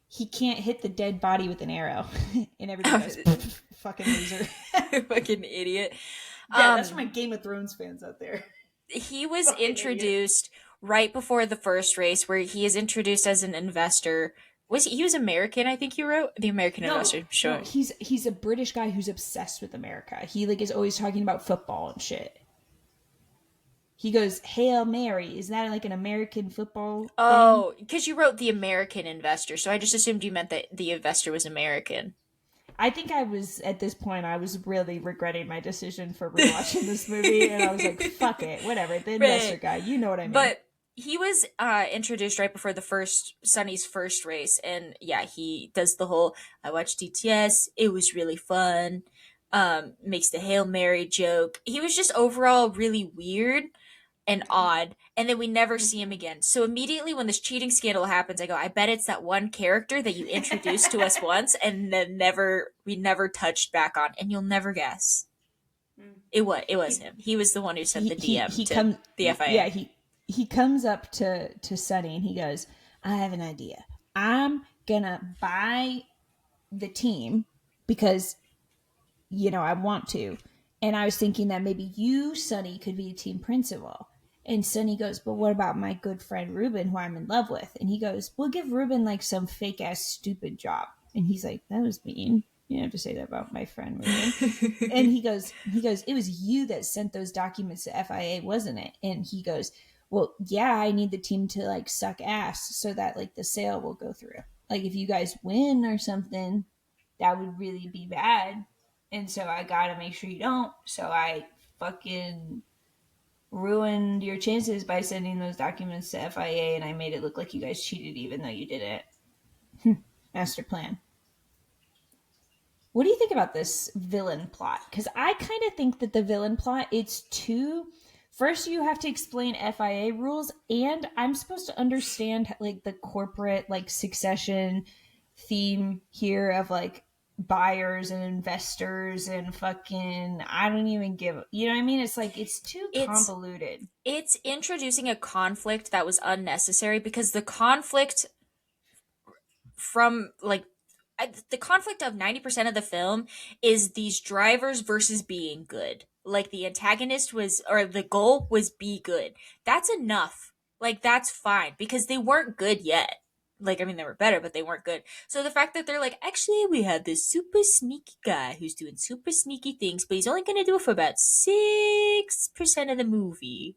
he can't hit the dead body with an arrow, and everybody goes, "Fucking loser." Fucking idiot. Yeah, that's for my Um, Game of Thrones fans out there. he was Fucking idiot. introduced right before the first race, where he is introduced as an investor. He was American? I think you wrote the American No, investor. no, Sure. he's a British guy who's obsessed with America. He like is always talking about football and shit. He goes, "Hail Mary." Is that like an American football thing? Oh, because you wrote the American investor, so I just assumed you meant that the investor was American. I think I was at this point. I was really regretting my decision for rewatching this movie, and I was like, "Fuck it, whatever." The investor Right. guy, you know what I mean? But he was introduced right before the first Sonny's first race, and yeah, he does the whole I watched DTS, it was really fun. Makes the Hail Mary joke. He was just overall really weird and odd, and then we never see him again. So immediately when this cheating scandal happens, I go, I bet it's that one character that you introduced to us once and then we never touched back on, and you'll never guess. It was he him. He was the one who sent he the he DM he to comes the yeah FIA. he comes up to Sonny and he goes, I have an idea. I'm gonna buy the team because I want to. And I was thinking that maybe you, Sonny, could be a team principal. And Sonny goes, but what about my good friend Ruben, who I'm in love with? And he goes, we'll give Ruben like some fake ass stupid job. And he's like, that was mean. You have to say that about my friend Ruben. And he goes, it was you that sent those documents to FIA, wasn't it? And he goes, well, yeah, I need the team to like suck ass so that like the sale will go through. Like if you guys win or something, that would really be bad. And so I gotta make sure you don't. So I fucking ruined your chances by sending those documents to FIA, and I made it look like you guys cheated even though you didn't. Master plan. What do you think about this villain plot? Because I kind of think that the villain plot, it's too. First, you have to explain FIA rules, and I'm supposed to understand like the corporate like succession theme here of like buyers and investors and fucking I don't even give you know what I mean? It's like it's too It's convoluted. it's introducing a conflict that was unnecessary because the conflict from like the conflict of 90% of the film is these drivers versus being good. Like the antagonist was, or the goal was be good. That's enough. Like that's fine because they weren't good yet. Like, I mean, they were better, but they weren't good. So the fact that they're like, actually, we have this super sneaky guy who's doing super sneaky things, but he's only going to do it for about 6% of the movie.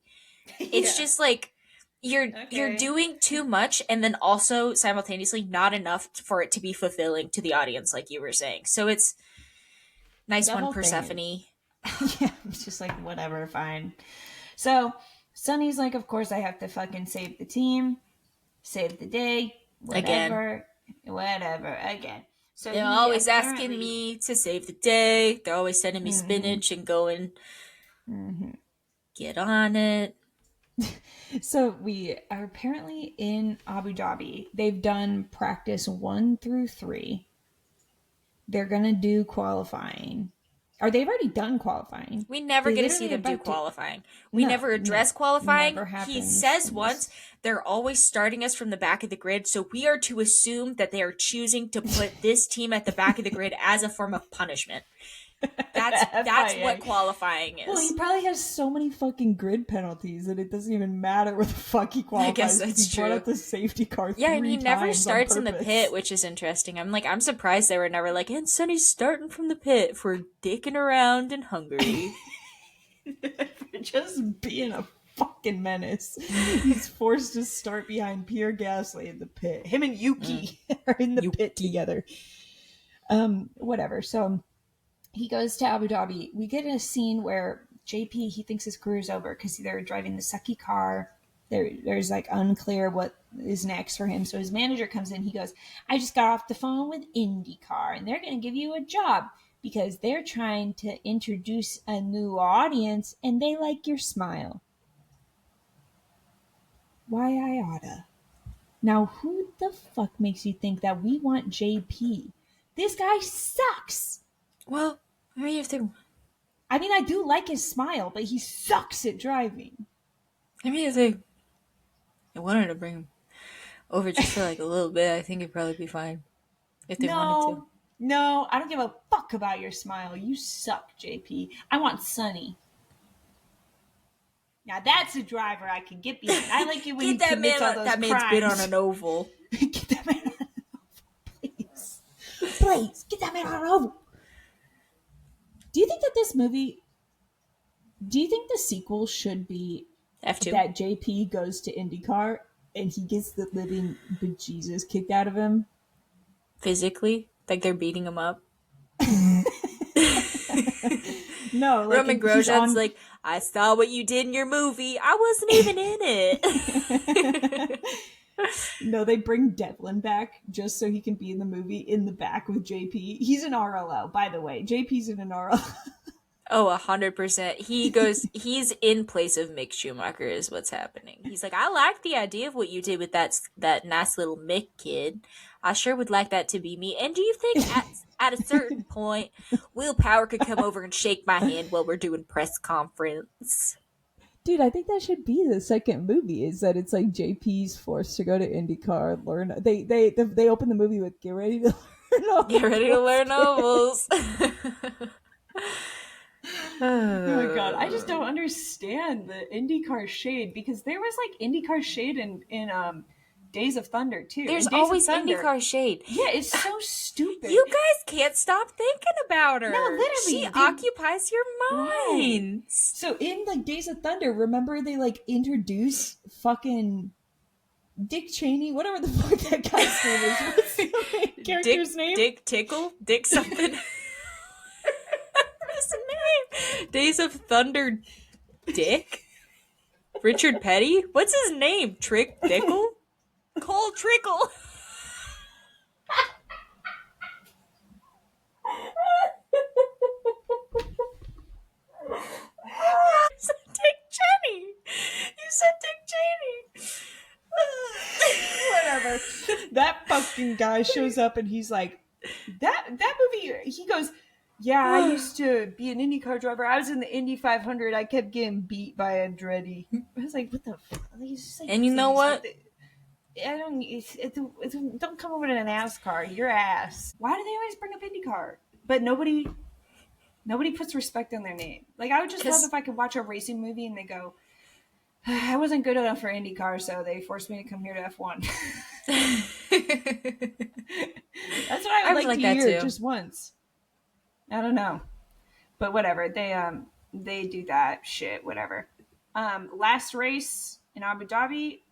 It's Yeah. just like, you're Okay. doing too much and then also simultaneously not enough for it to be fulfilling to the audience like you were saying. So it's nice The one whole thing is Persephone. yeah, it's just like whatever, fine. So Sunny's like, of course I have to fucking save the team, save the day, Again, whatever, again. So they're he always asking apparently me to save the day. They're always sending me mm-hmm, spinach and going, mm-hmm. get on it. So we are apparently in Abu Dhabi. They've done practice 1 through 3. They're gonna do qualifying. Or they've already done qualifying. We never They get to see literally them do about to qualifying. We no, never no. address qualifying. Never He happens says in once this. they're always starting us from the back of the grid, so we are to assume that they are choosing to put this team at the back of the grid as a form of punishment. That's what FIA. qualifying Well, he is. probably has so many fucking grid penalties that it doesn't even matter where the fuck he I guess qualifies because that's he brought true. up the safety car Yeah, and he three never times on starts in the pit, purpose. which is interesting. I'm like, I'm surprised they were never like, and Sonny's starting from the pit for dicking around in Hungary. For just being a fucking menace. He's forced to start behind Pierre Gasly in the pit. Him and Mm. Yuki are in the pit Yuki. together. Whatever. So he goes to Abu Dhabi. We get a scene where JP he thinks his career's over because they're driving the sucky car. There's like unclear what is next for him. So his manager comes in. He goes, "I just got off the phone with IndyCar, and they're going to give you a job because they're trying to introduce a new audience, and they like your smile." Why I oughta. Now, who the fuck makes you think that we want JP? This guy sucks. Well, I mean, if they, I mean, I do like his smile, but he sucks at driving. I wanted to bring him over just for like a little bit, I think it'd probably be fine if they wanted to. No, no, I don't give a fuck about your smile. You suck, JP. I want Sunny. Now that's a driver I can get behind. I like it when Get he that commits man. all those That man's been on crimes. an oval. Get that man on an oval, please. Please, get that man on an oval. Do you think that this movie, do you think the sequel should be F2. that JP goes to IndyCar and he gets the living bejesus kicked out of him? Physically, like they're beating him up. No, like Roman he's Grosjean's on. like, I saw what you did in your movie. I wasn't even in it. No, they bring Devlin back just so he can be in the movie in the back with JP. He's an RLO, by the way. JP's in an RLO. Oh, 100%. He's in place of Mick Schumacher is what's happening. He's like, I like the idea of what you did with that nice little Mick kid. I sure would like that to be me. And do you think at a certain point, Will Power could come over and shake my hand while we're doing press conference? Dude, I think that should be the second movie. Is that it's like JP's forced to go to IndyCar, learn. They open the movie with "Get ready to learn Get ready to all learn skills." novels. Oh my god, I just don't understand the IndyCar shade because there was like IndyCar shade in Days of Thunder too. There's In Days of always Thunder, IndyCar shade. yeah, it's so stupid. You guys can't stop thinking about No, her. She literally, occupies your why? minds. So in like Days of Thunder, remember they like introduce fucking Dick Cheney, whatever the fuck that guy's name is. What's the main character's name? Dick Tickle? Dick something? What's his name? Days of Thunder Dick? Richard Petty? What's his name? Trick Dickle? Cole Trickle? You said Dick Cheney. You said Dick Cheney. Whatever. That fucking guy shows up and he's like, that movie. He goes, yeah, I used to be an IndyCar driver. I was in the Indy 500. I kept getting beat by Andretti. I was like, what the fuck? He's just like, And you know what? I don't come over to NASCAR. Your ass. Why do they always bring up IndyCar? But nobody puts respect on their name. Like, I would just love if I could watch a racing movie and they go, I wasn't good enough for IndyCar, so they forced me to come here to F1. That's what I would like to hear just once. I don't know, but whatever. They do that shit. Whatever. Last race in Abu Dhabi,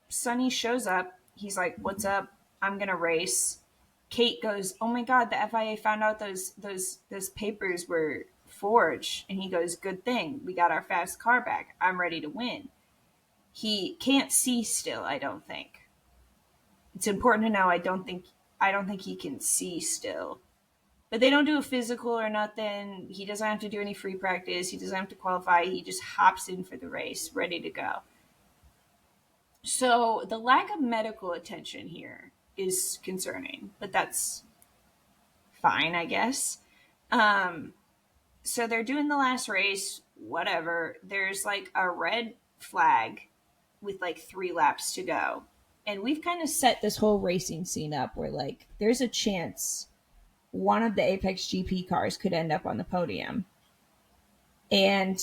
Sonny shows up. He's like, "What's up? I'm gonna race." Kate goes, "Oh my god, the FIA found out those papers were forged," and he goes, "Good thing we got our fast car back. I'm ready to win." He can't see still. I don't think. It's important to know. I don't think he can see still. But they don't do a physical or nothing. He doesn't have to do any free practice. He doesn't have to qualify. He just hops in for the race, ready to go. So the lack of medical attention here is concerning, but that's fine, I guess. So they're doing the last race, whatever. There's like a red flag with like 3 laps to go. And we've kind of set this whole racing scene up where like there's a chance one of the Apex GP cars could end up on the podium. And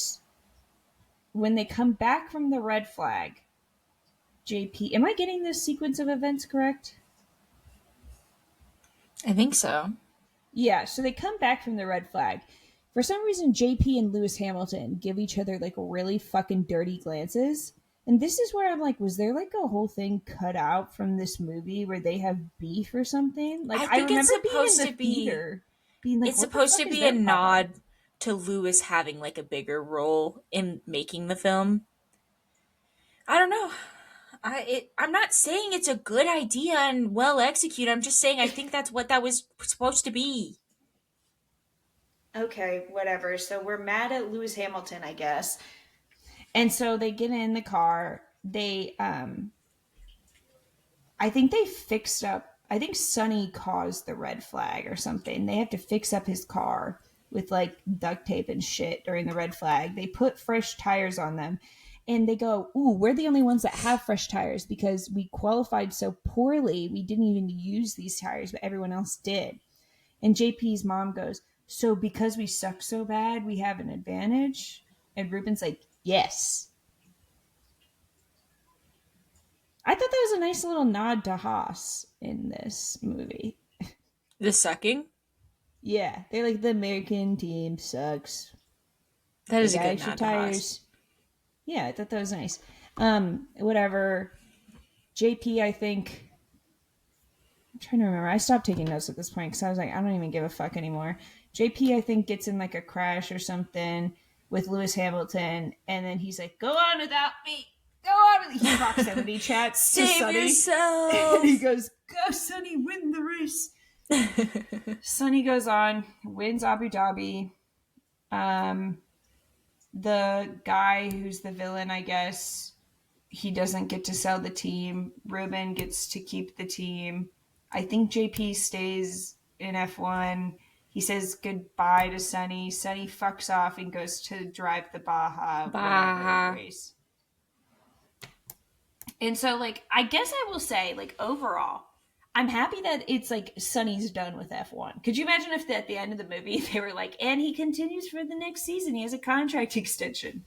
when they come back from the red flag, JP, am I getting this sequence of events correct? I think so. Yeah, so they come back from the red flag. For some reason, JP and Lewis Hamilton give each other like really fucking dirty glances. And this is where I'm like, was there like a whole thing cut out from this movie where they have beef or something? Like, I remember being in the theater, being like, it's supposed to be a nod to Lewis having like a bigger role in making the film. I don't know. I'm not saying it's a good idea and well executed. I'm just saying I think that's what that was supposed to be. Okay, whatever. So we're mad at Lewis Hamilton, I guess. And so they get in the car. They I think they fixed up, I think Sonny caused the red flag or something. They have to fix up his car with like duct tape and shit during the red flag. They put fresh tires on them and they go, "Ooh, we're the only ones that have fresh tires because we qualified so poorly. We didn't even use these tires, but everyone else did." And JP's mom goes, "So because we suck so bad, we have an advantage?" And Ruben's like, "Yes." I thought that was a nice little nod to Haas in this movie. The sucking? Yeah, they're like, the American team sucks. That is a good nod to Haas. Yeah, I thought that was nice. Whatever. JP, I think. I'm trying to remember. I stopped taking notes at this point because I was like, I don't even give a fuck anymore. JP, I think, gets in like a crash or something with Lewis Hamilton, and then he's like, "Go on without me. Go on." He proximity chats to Save Sonny. yourself. And he goes, "Go, Sonny, win the race." Sonny goes on, wins Abu Dhabi. The guy who's the villain, I guess, he doesn't get to sell the team. Ruben gets to keep the team. I think JP stays in F1. He says goodbye to Sonny. Sonny fucks off and goes to drive the Baja race. And so, like, I guess I will say, like, overall, I'm happy that it's like Sonny's done with F1. Could you imagine if at the end of the movie they were like, and he continues for the next season, he has a contract extension?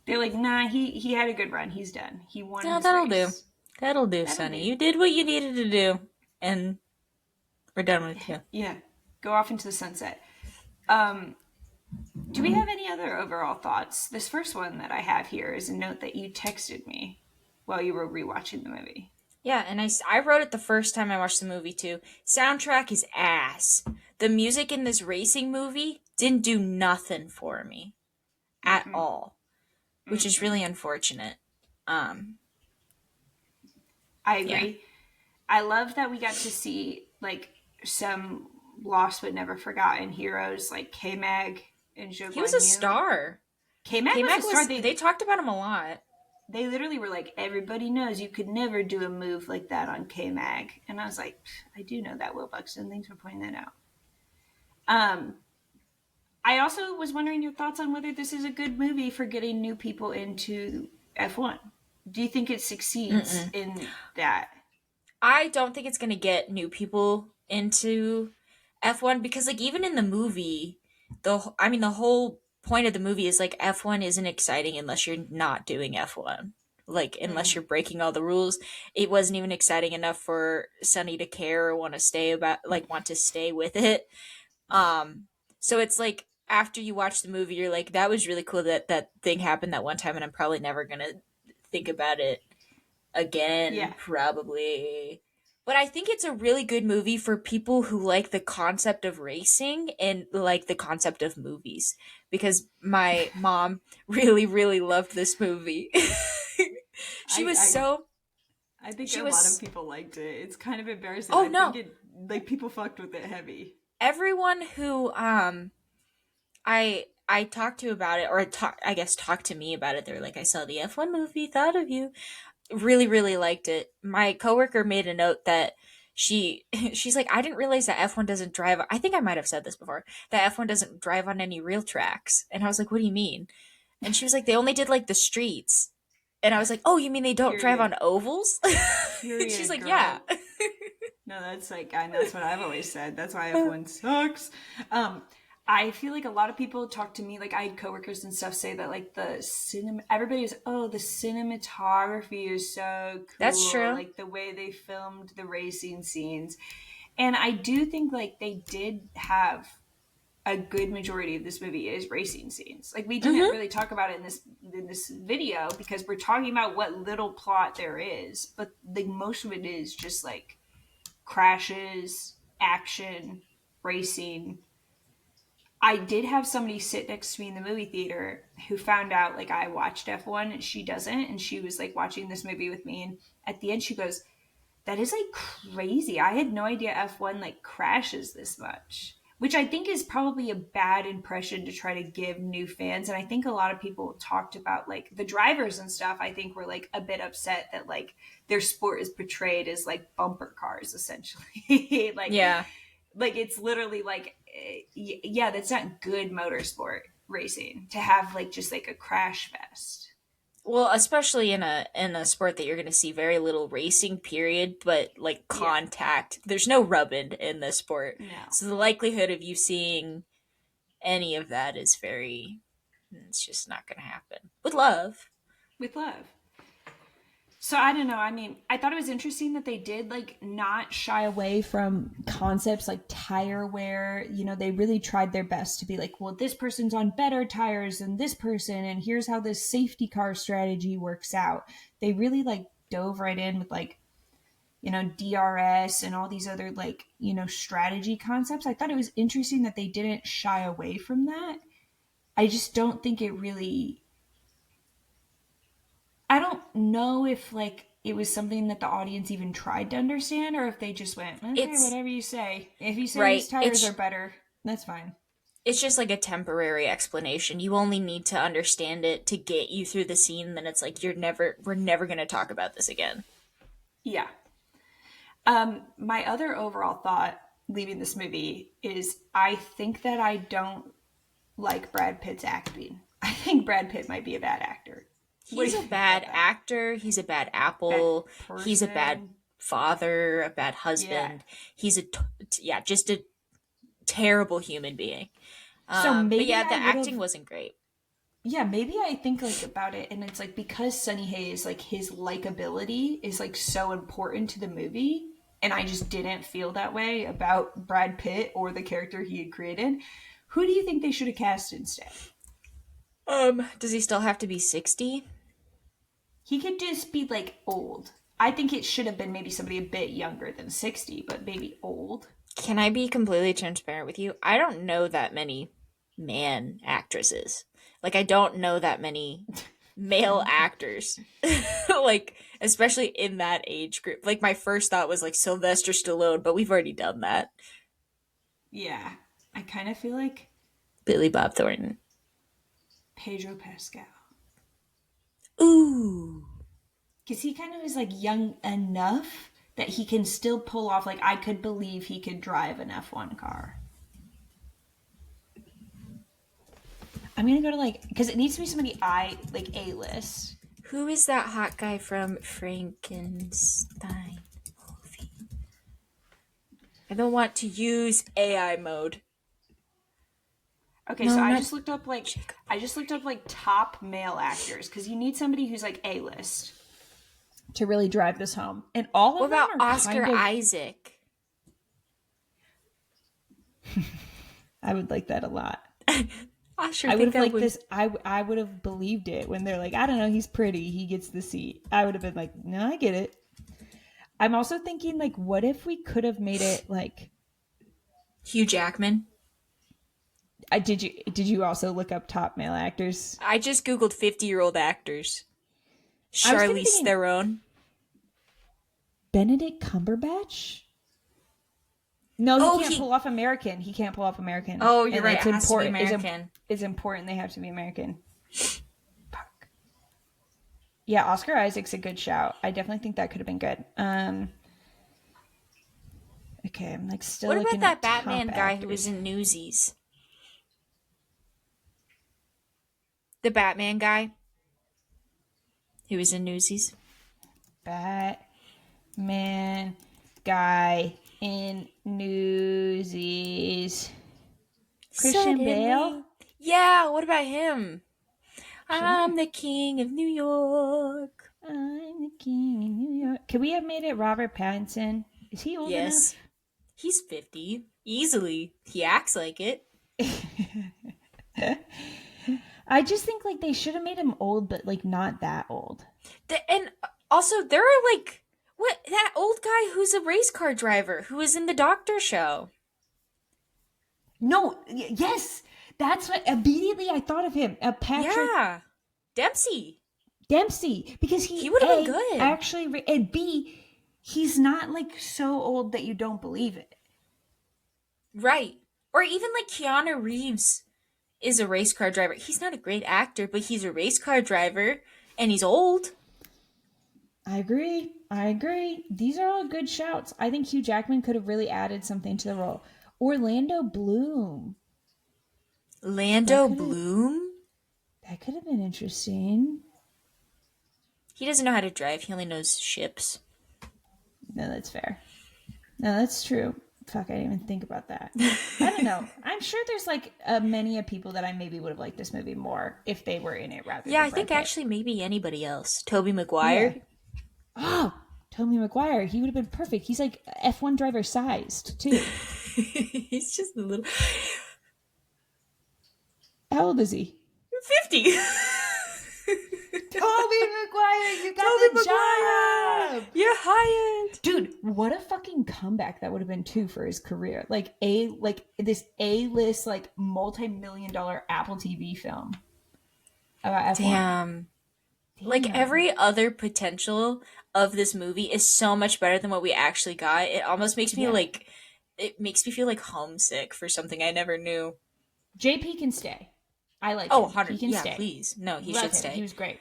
They're like, nah, he had a good run, he's done, he won. No, his that'll race. do. That'll do, That'll Sonny. do. You did what you needed to do, and we're done with you. Yeah. Go off into the sunset. Um, do we have any other overall thoughts? This first one that I have here is a note that you texted me while you were rewatching the movie. Yeah, and I wrote it the first time I watched the movie too. Soundtrack is ass. The music in this racing movie didn't do nothing for me at Mm-mm, all, which is mm-mm. really unfortunate. Um, I yeah. agree. I love that we got to see like some lost but never forgotten heroes like K Mag and Zhou He was Guan a Yu. star. K Mag was a K-Mac star. was, they talked about him a lot. They literally were like, everybody knows you could never do a move like that on K Mag. And I was like, I do know that, Will Buxton. Thanks for pointing that out. Um, I also was wondering your thoughts on whether this is a good movie for getting new people into F1. Do you think it succeeds Mm-mm. in that? I don't think it's gonna get new people into F1 because, like, even in the movie, the whole point of the movie is like F1 isn't exciting unless you're not doing F1. Like, unless Mm, you're breaking all the rules, it wasn't even exciting enough for Sunny to care or want to stay with it. Um, so it's like after you watch the movie, you're like, that was really cool that that thing happened that one time, and I'm probably never gonna think about it again, yeah. probably. But I think it's a really good movie for people who like the concept of racing and like the concept of movies. Because my mom really, really loved this movie. she I, was I so. I think She a lot of was. people liked it. It's kind of embarrassing. Oh I think no. it like people fucked with it heavy. Everyone who I talked to about it, or I guess talked to me about it. They're like, I saw the F1 movie, thought of you. Really, really liked it. My coworker made a note that she's like, I didn't realize that F1 doesn't drive. I think I might have said this before, that F1 doesn't drive on any real tracks. And I was like, what do you mean? And she was like, they only did like the streets. And I was like, oh, you mean they don't drive Period. on ovals? And she's Period, like, yeah. girl. No, that's like, and that's what I've always said. That's why F1 sucks. Um, I feel like a lot of people talk to me, like I had coworkers and stuff say that like the cinema, everybody was, oh, the cinematography is so That's cool, true. like the way they filmed the racing scenes. And I do think like they did have a good majority of this movie is racing scenes. Like we didn't Mm-hmm. really talk about it in this video because we're talking about what little plot there is, but like most of it is just like crashes, action, racing. I did have somebody sit next to me in the movie theater who found out like I watched F1 and she doesn't, and she was like watching this movie with me, and at the end she goes, that is like crazy. I had no idea F1 like crashes this much. Which I think is probably a bad impression to try to give new fans. And I think a lot of people talked about like the drivers and stuff, I think were like a bit upset that like their sport is portrayed as like bumper cars essentially. Yeah. Like it's literally like yeah, that's not good motorsport racing to have like just like a crash fest. Well, especially in a sport that you're going to see very little racing period, but like Yeah. contact. There's no rubbing in this sport. No. So the likelihood of you seeing any of that is very it's just not going to happen. With love. With love. So I don't know. I mean, I thought it was interesting that they did like not shy away from concepts like tire wear. You know, they really tried their best to be like, well, this person's on better tires than this person, and here's how this safety car strategy works out. They really like dove right in with like, you know, DRS and all these other like, you know, strategy concepts. I thought it was interesting that they didn't shy away from that. I just don't think it really, I don't know if like it was something that the audience even tried to understand or if they just went, okay, It's whatever you say. If you say these right. tires are better, that's fine. It's just like a temporary explanation. You only need to understand it to get you through the scene. Then it's like we're never going to talk about this again. Yeah. My other overall thought leaving this movie is I think that I don't like Brad Pitt's acting. I think Brad Pitt might be a bad actor. What do He's you a think bad about that? actor. He's a bad Bad apple. He's a bad person? father, a bad Yeah. husband. He's yeah, just a terrible human being. So But maybe yeah, I the would acting have wasn't great. yeah, maybe I think like about it, and it's like because Sunny Hayes, like his likability is like so important to the movie, and I just didn't feel that way about Brad Pitt or the character he had created. Who do you think they should have cast instead? Does he still have to be 60? He could just be like old. I think it should have been maybe somebody a bit younger than 60, but maybe old. Can I be completely transparent with you? I don't know that many man actresses. Like, I don't know that many male actors. Like, especially in that age group. Like, my first thought was like Sylvester Stallone, but we've already done that. Yeah, I kind of feel like Billy Bob Thornton. Pedro Pascal. Ooh. Because he kind of is like young enough that he can still pull off, like, I could believe he could drive an F1 car. I'm gonna go to like, because it needs to be somebody like A-list. Who is that hot guy from Frankenstein movie? I don't want to use AI mode. Okay, No, so not I just looked up like top male actors because you need somebody who's like A-list to really drive this home, and all What of them about are Oscar kind of. Isaac? I would like that a lot. I sure I would think have that liked would. this. I would have believed it when they're like, I don't know, he's pretty, he gets the seat. I would have been like, no, I get it. I'm also thinking like, what if we could have made it like, Hugh Jackman. did you also look up top male actors? I just googled 50-year-old actors. I was kind of Charlize thinking Theron. Benedict Cumberbatch. No, he Oh, can't he. pull off American. He can't pull off American, Oh, you're and right. it's It has to be important. American. It's important they have to be American. Fuck. Yeah, Oscar Isaac's a good shout. I definitely think that could have been good. Okay, I'm like still What about looking that at Batman top guy who was actors. in Newsies? The Batman guy who was in Newsies. Batman guy in Newsies. Christian Bale. Suddenly. Yeah, what about him? Sure. I'm the king of New York. I'm the king in New York. Could we have made it Robert Pattinson? Is he old Yes. enough? He's 50. Easily. He acts like it. I just think like they should have made him old, but like not that old. And also, there are like. What? That old guy who's a race car driver who was in the Doctor show. No, yes, that's what immediately I thought of him. Patrick Yeah. Dempsey. Dempsey, because He he would have been A good. actually and B, he's not like so old that you don't believe it. Right. Or even like Keanu Reeves is a race car driver. He's not a great actor, but he's a race car driver and he's old. I agree. I agree. These are all good shouts. I think Hugh Jackman could have really added something to the role. Orlando Bloom. That Lando could have Bloom? that could have been interesting. He doesn't know how to drive. He only knows ships. No, that's fair. No, that's true. Fuck, I didn't even think about that. I don't know. I'm sure there's like many of people that I maybe would have liked this movie more if they were in it rather Yeah, than I Brad think Pitt. actually maybe anybody else. Toby Yeah. Maguire? Oh, Tobey Maguire. He would have been perfect. He's like F1 driver sized too. He's just a little. How old is he? 50! Tobey Maguire, you got Toby the Maguire! job. You're hired! Dude, what a fucking comeback that would have been too for his career. Like this A-list like multi-million dollar Apple TV film about F1. Damn. Like every other potential of this movie is so much better than what we actually got. It almost makes me Yeah. like it makes me feel like homesick for something I never knew. JP can stay. I like Oh, him. 100. He can Yeah, stay. please. No, he Love should him. stay. He was great.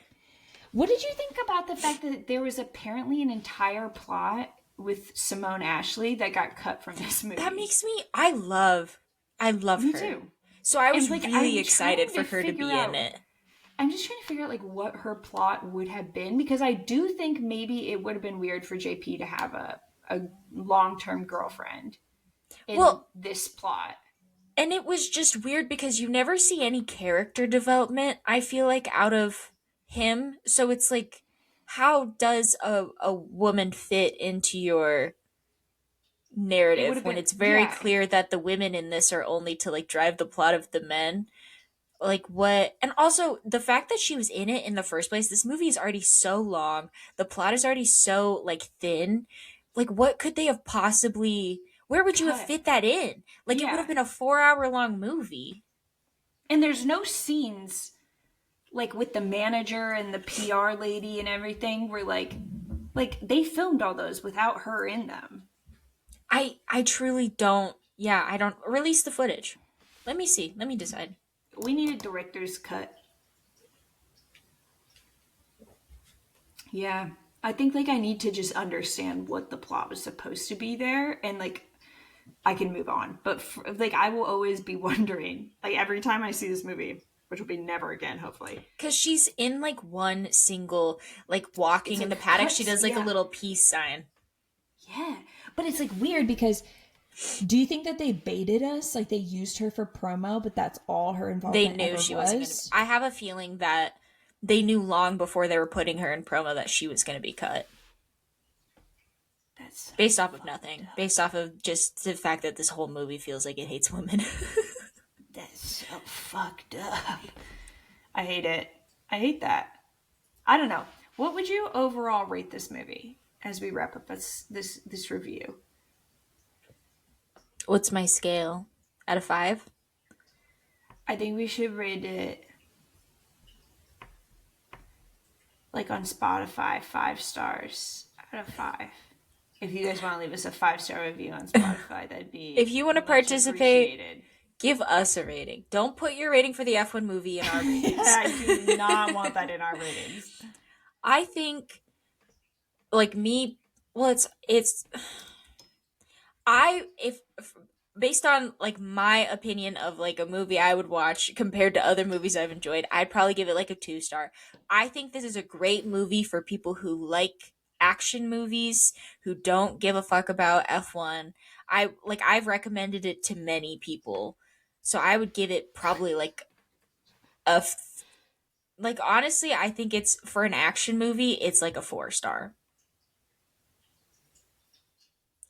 What did you think about the fact that there was apparently an entire plot with Simone Ashley that got cut from this movie? That makes me I love Me her. too. So I was And, like, really I'm excited trying for to her to figure be out- in it. I'm just trying to figure out like what her plot would have been because I do think maybe it would have been weird for JP to have a long-term girlfriend in Well, this plot. And it was just weird because you never see any character development, I feel like, out of him. So it's like, how does a woman fit into your It would narrative have when been, it's very yeah. clear that the women in this are only to like drive the plot of the men? Like what? And also the fact that she was in it in the first place, this movie is already so long, the plot is already so like thin. Like what could they have possibly, where would you have Cut. fit that in? Like it would have Yeah. been a 4 hour long movie. And there's no scenes like with the manager and the PR lady and everything where like they filmed all those without her in them. I truly don't, yeah, I don't, release the footage. Let me see, let me decide. We need a director's cut. Yeah. I think like I need to just understand what the plot was supposed to be there and like I can move on. But like I will always be wondering like every time I see this movie, which will be never again hopefully. Because she's in like one single, like It's walking in the like paddock, she cuts, does like a yeah. little peace sign. Yeah. But it's like weird because do you think that they baited us? Like they used her for promo, but that's all her They involvement knew ever she wasn't going to be. was? I have a feeling that they knew long before they were putting her in promo that she was going to be cut. That's so Based off of fucked nothing. up. Based off of just the fact that this whole movie feels like it hates women. That's so fucked up. I hate it. I hate that. I don't know. What would you overall rate this movie as we wrap up this review? What's my scale? Out of 5? I think we should rate it like on Spotify, 5 stars out of 5. If you guys want to leave us a 5 star review on Spotify, that'd If be you want to much participate, appreciated. give us a rating. Don't put your rating for the F1 movie in our ratings. I do not want that in our ratings. I think, like me, well, it's I if based on like my opinion of like a movie I would watch compared to other movies I've enjoyed, I'd probably give it like a 2 star. I think this is a great movie for people who like action movies, who don't give a fuck about F1. I've recommended it to many people. So I would give it probably like like honestly, I think it's for an action movie, it's like a 4 star.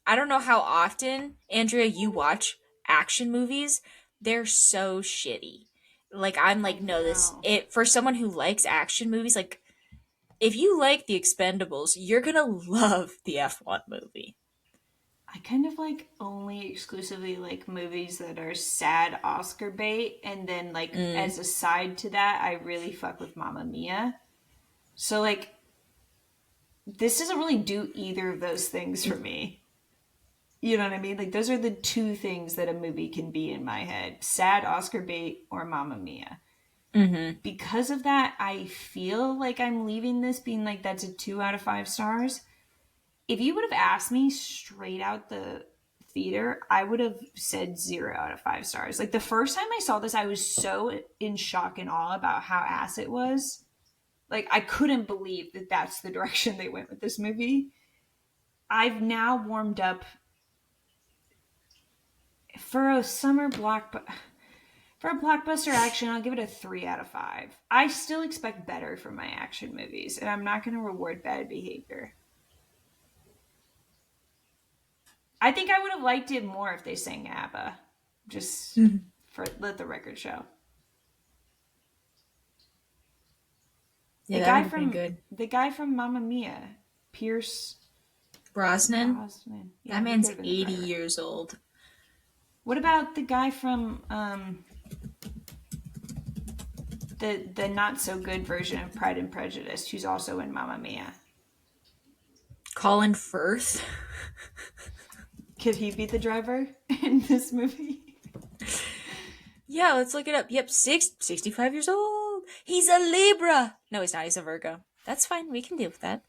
I don't know how often, Andrea, you watch action movies. They're so shitty. Like I'm I like, no, this know. it for someone who likes action movies, like if you like the Expendables, you're gonna love the F1 movie. I kind of like only exclusively like movies that are sad Oscar bait, and then like Mm. as a side to that, I really fuck with Mamma Mia. So like this doesn't really do either of those things for me. You know what I mean? Like those are the two things that a movie can be in my head: sad Oscar bait or Mamma Mia. Mm-hmm. Because of that, I feel like I'm leaving this being like that's a 2 out of 5 stars. If you would have asked me straight out the theater, I would have said 0 out of 5 stars. Like the first time I saw this, I was so in shock and awe about how ass it was. Like I couldn't believe that that's the direction they went with this movie. I've now warmed up for a summer block. For a blockbuster action, I'll give it a 3 out of 5. I still expect better from my action movies, and I'm not going to reward bad behavior. I think I would have liked it more if they sang ABBA. Just for let the record show. Yeah, The that would guy have been from good. the guy from Mamma Mia, Pierce Brosnan, Brosnan. that Yeah, he could man's have been the 80 driver. years old. What about the guy from the not so good version of Pride and Prejudice, who's also in Mamma Mia? Colin Firth. Could he be the driver in this movie? Yeah, let's look it up. Yep, 65 years old. He's a Libra. No, he's not. He's a Virgo. That's fine. We can deal with that.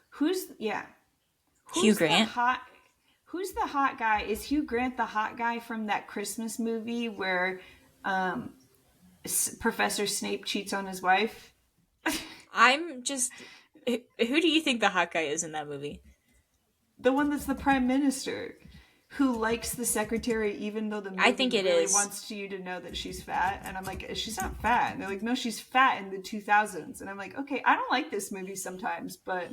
Who's yeah? Hugh Who's the Grant. hot? Who's the hot guy? Is Hugh Grant the hot guy from that Christmas movie where um, Professor Snape cheats on his wife? I'm just. Who do you think the hot guy is in that movie? The one that's the prime minister. who likes the secretary even though the movie I think it really is. wants you to know that she's fat. And I'm like, she's not fat. And they're like, no, she's fat in the 2000s. And I'm like, okay, I don't like this movie sometimes, but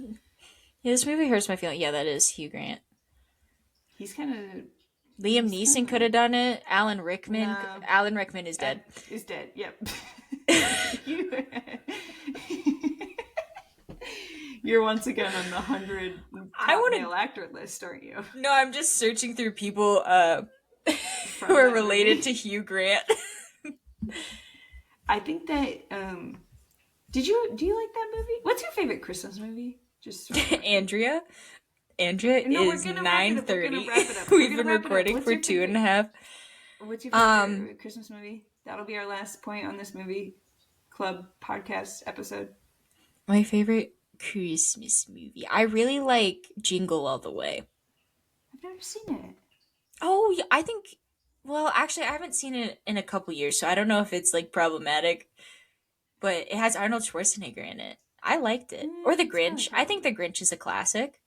Yeah, this movie hurts my feeling. Yeah, that is Hugh Grant. he's kind of Liam Neeson could have done it. Alan Rickman. No. Alan Rickman is dead. Is dead. Yep. You're once again on the 100 top male actor list, aren't you? No, I'm just searching through people who are related to Hugh Grant. I think that do you like that movie? What's your favorite Christmas movie? Just Andrea. Andrea is 9:30. We've been recording for 2.5. What's your favorite Christmas movie? That'll be our last point on this movie club podcast episode. My favorite Christmas movie. I really like Jingle All the Way. I've never seen it. Oh, yeah, I think. Well, actually, I haven't seen it in a couple years, so I don't know if it's like problematic. But it has Arnold Schwarzenegger in it. I liked it. Or The Grinch. I think The Grinch is a classic.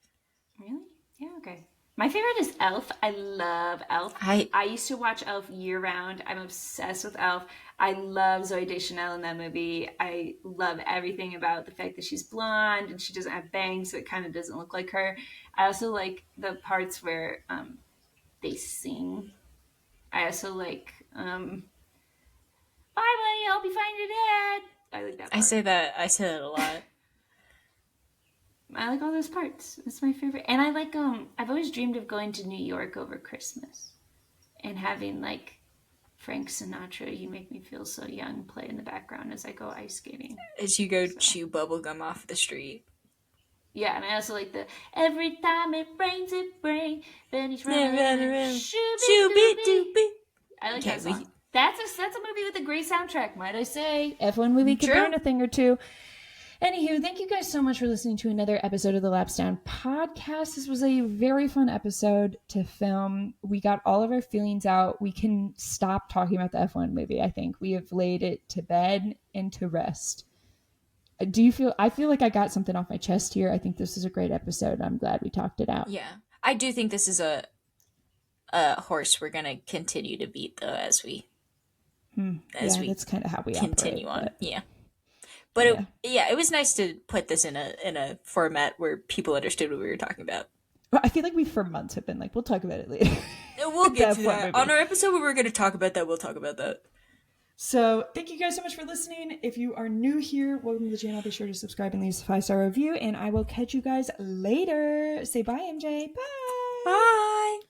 Really? Yeah, okay. My favorite is Elf. I love Elf. I used to watch Elf year round. I'm obsessed with Elf. I love Zooey Deschanel in that movie. I love everything about the fact that she's blonde and she doesn't have bangs, so it kind of doesn't look like her. I also like the parts where they sing. I also like bye buddy, I'll be finding your dad. I like that part. I say that a lot. I like all those parts. That's my favorite. And I like I've always dreamed of going to New York over Christmas and having like Frank Sinatra, You Make Me Feel So Young, play in the background as I go ice skating. As you go chew bubblegum off the street. Yeah, and I also like the every time it rains, then he's running around. Shooby-dooby. I like that song. That's a movie with a great soundtrack, might I say. F1 movie could burn a thing or two. Anywho, thank you guys so much for listening to another episode of the Laps Down podcast. This was a very fun episode to film. We got all of our feelings out. We can stop talking about the F1 movie, I think. We have laid it to bed and to rest. I feel like I got something off my chest here. I think this is a great episode. I'm glad we talked it out. Yeah. I do think this is a horse we're going to continue to beat, though, as we that's kind of how we continue operate, on. Yeah. But it was nice to put this in a format where people understood what we were talking about. Well, I feel like we for months have been like, we'll talk about it later. We'll get to that. On our episode where we're going to talk about that, we'll talk about that. So thank you guys so much for listening. If you are new here, welcome to the channel. Be sure to subscribe and leave a 5-star review. And I will catch you guys later. Say bye, MJ. Bye. Bye.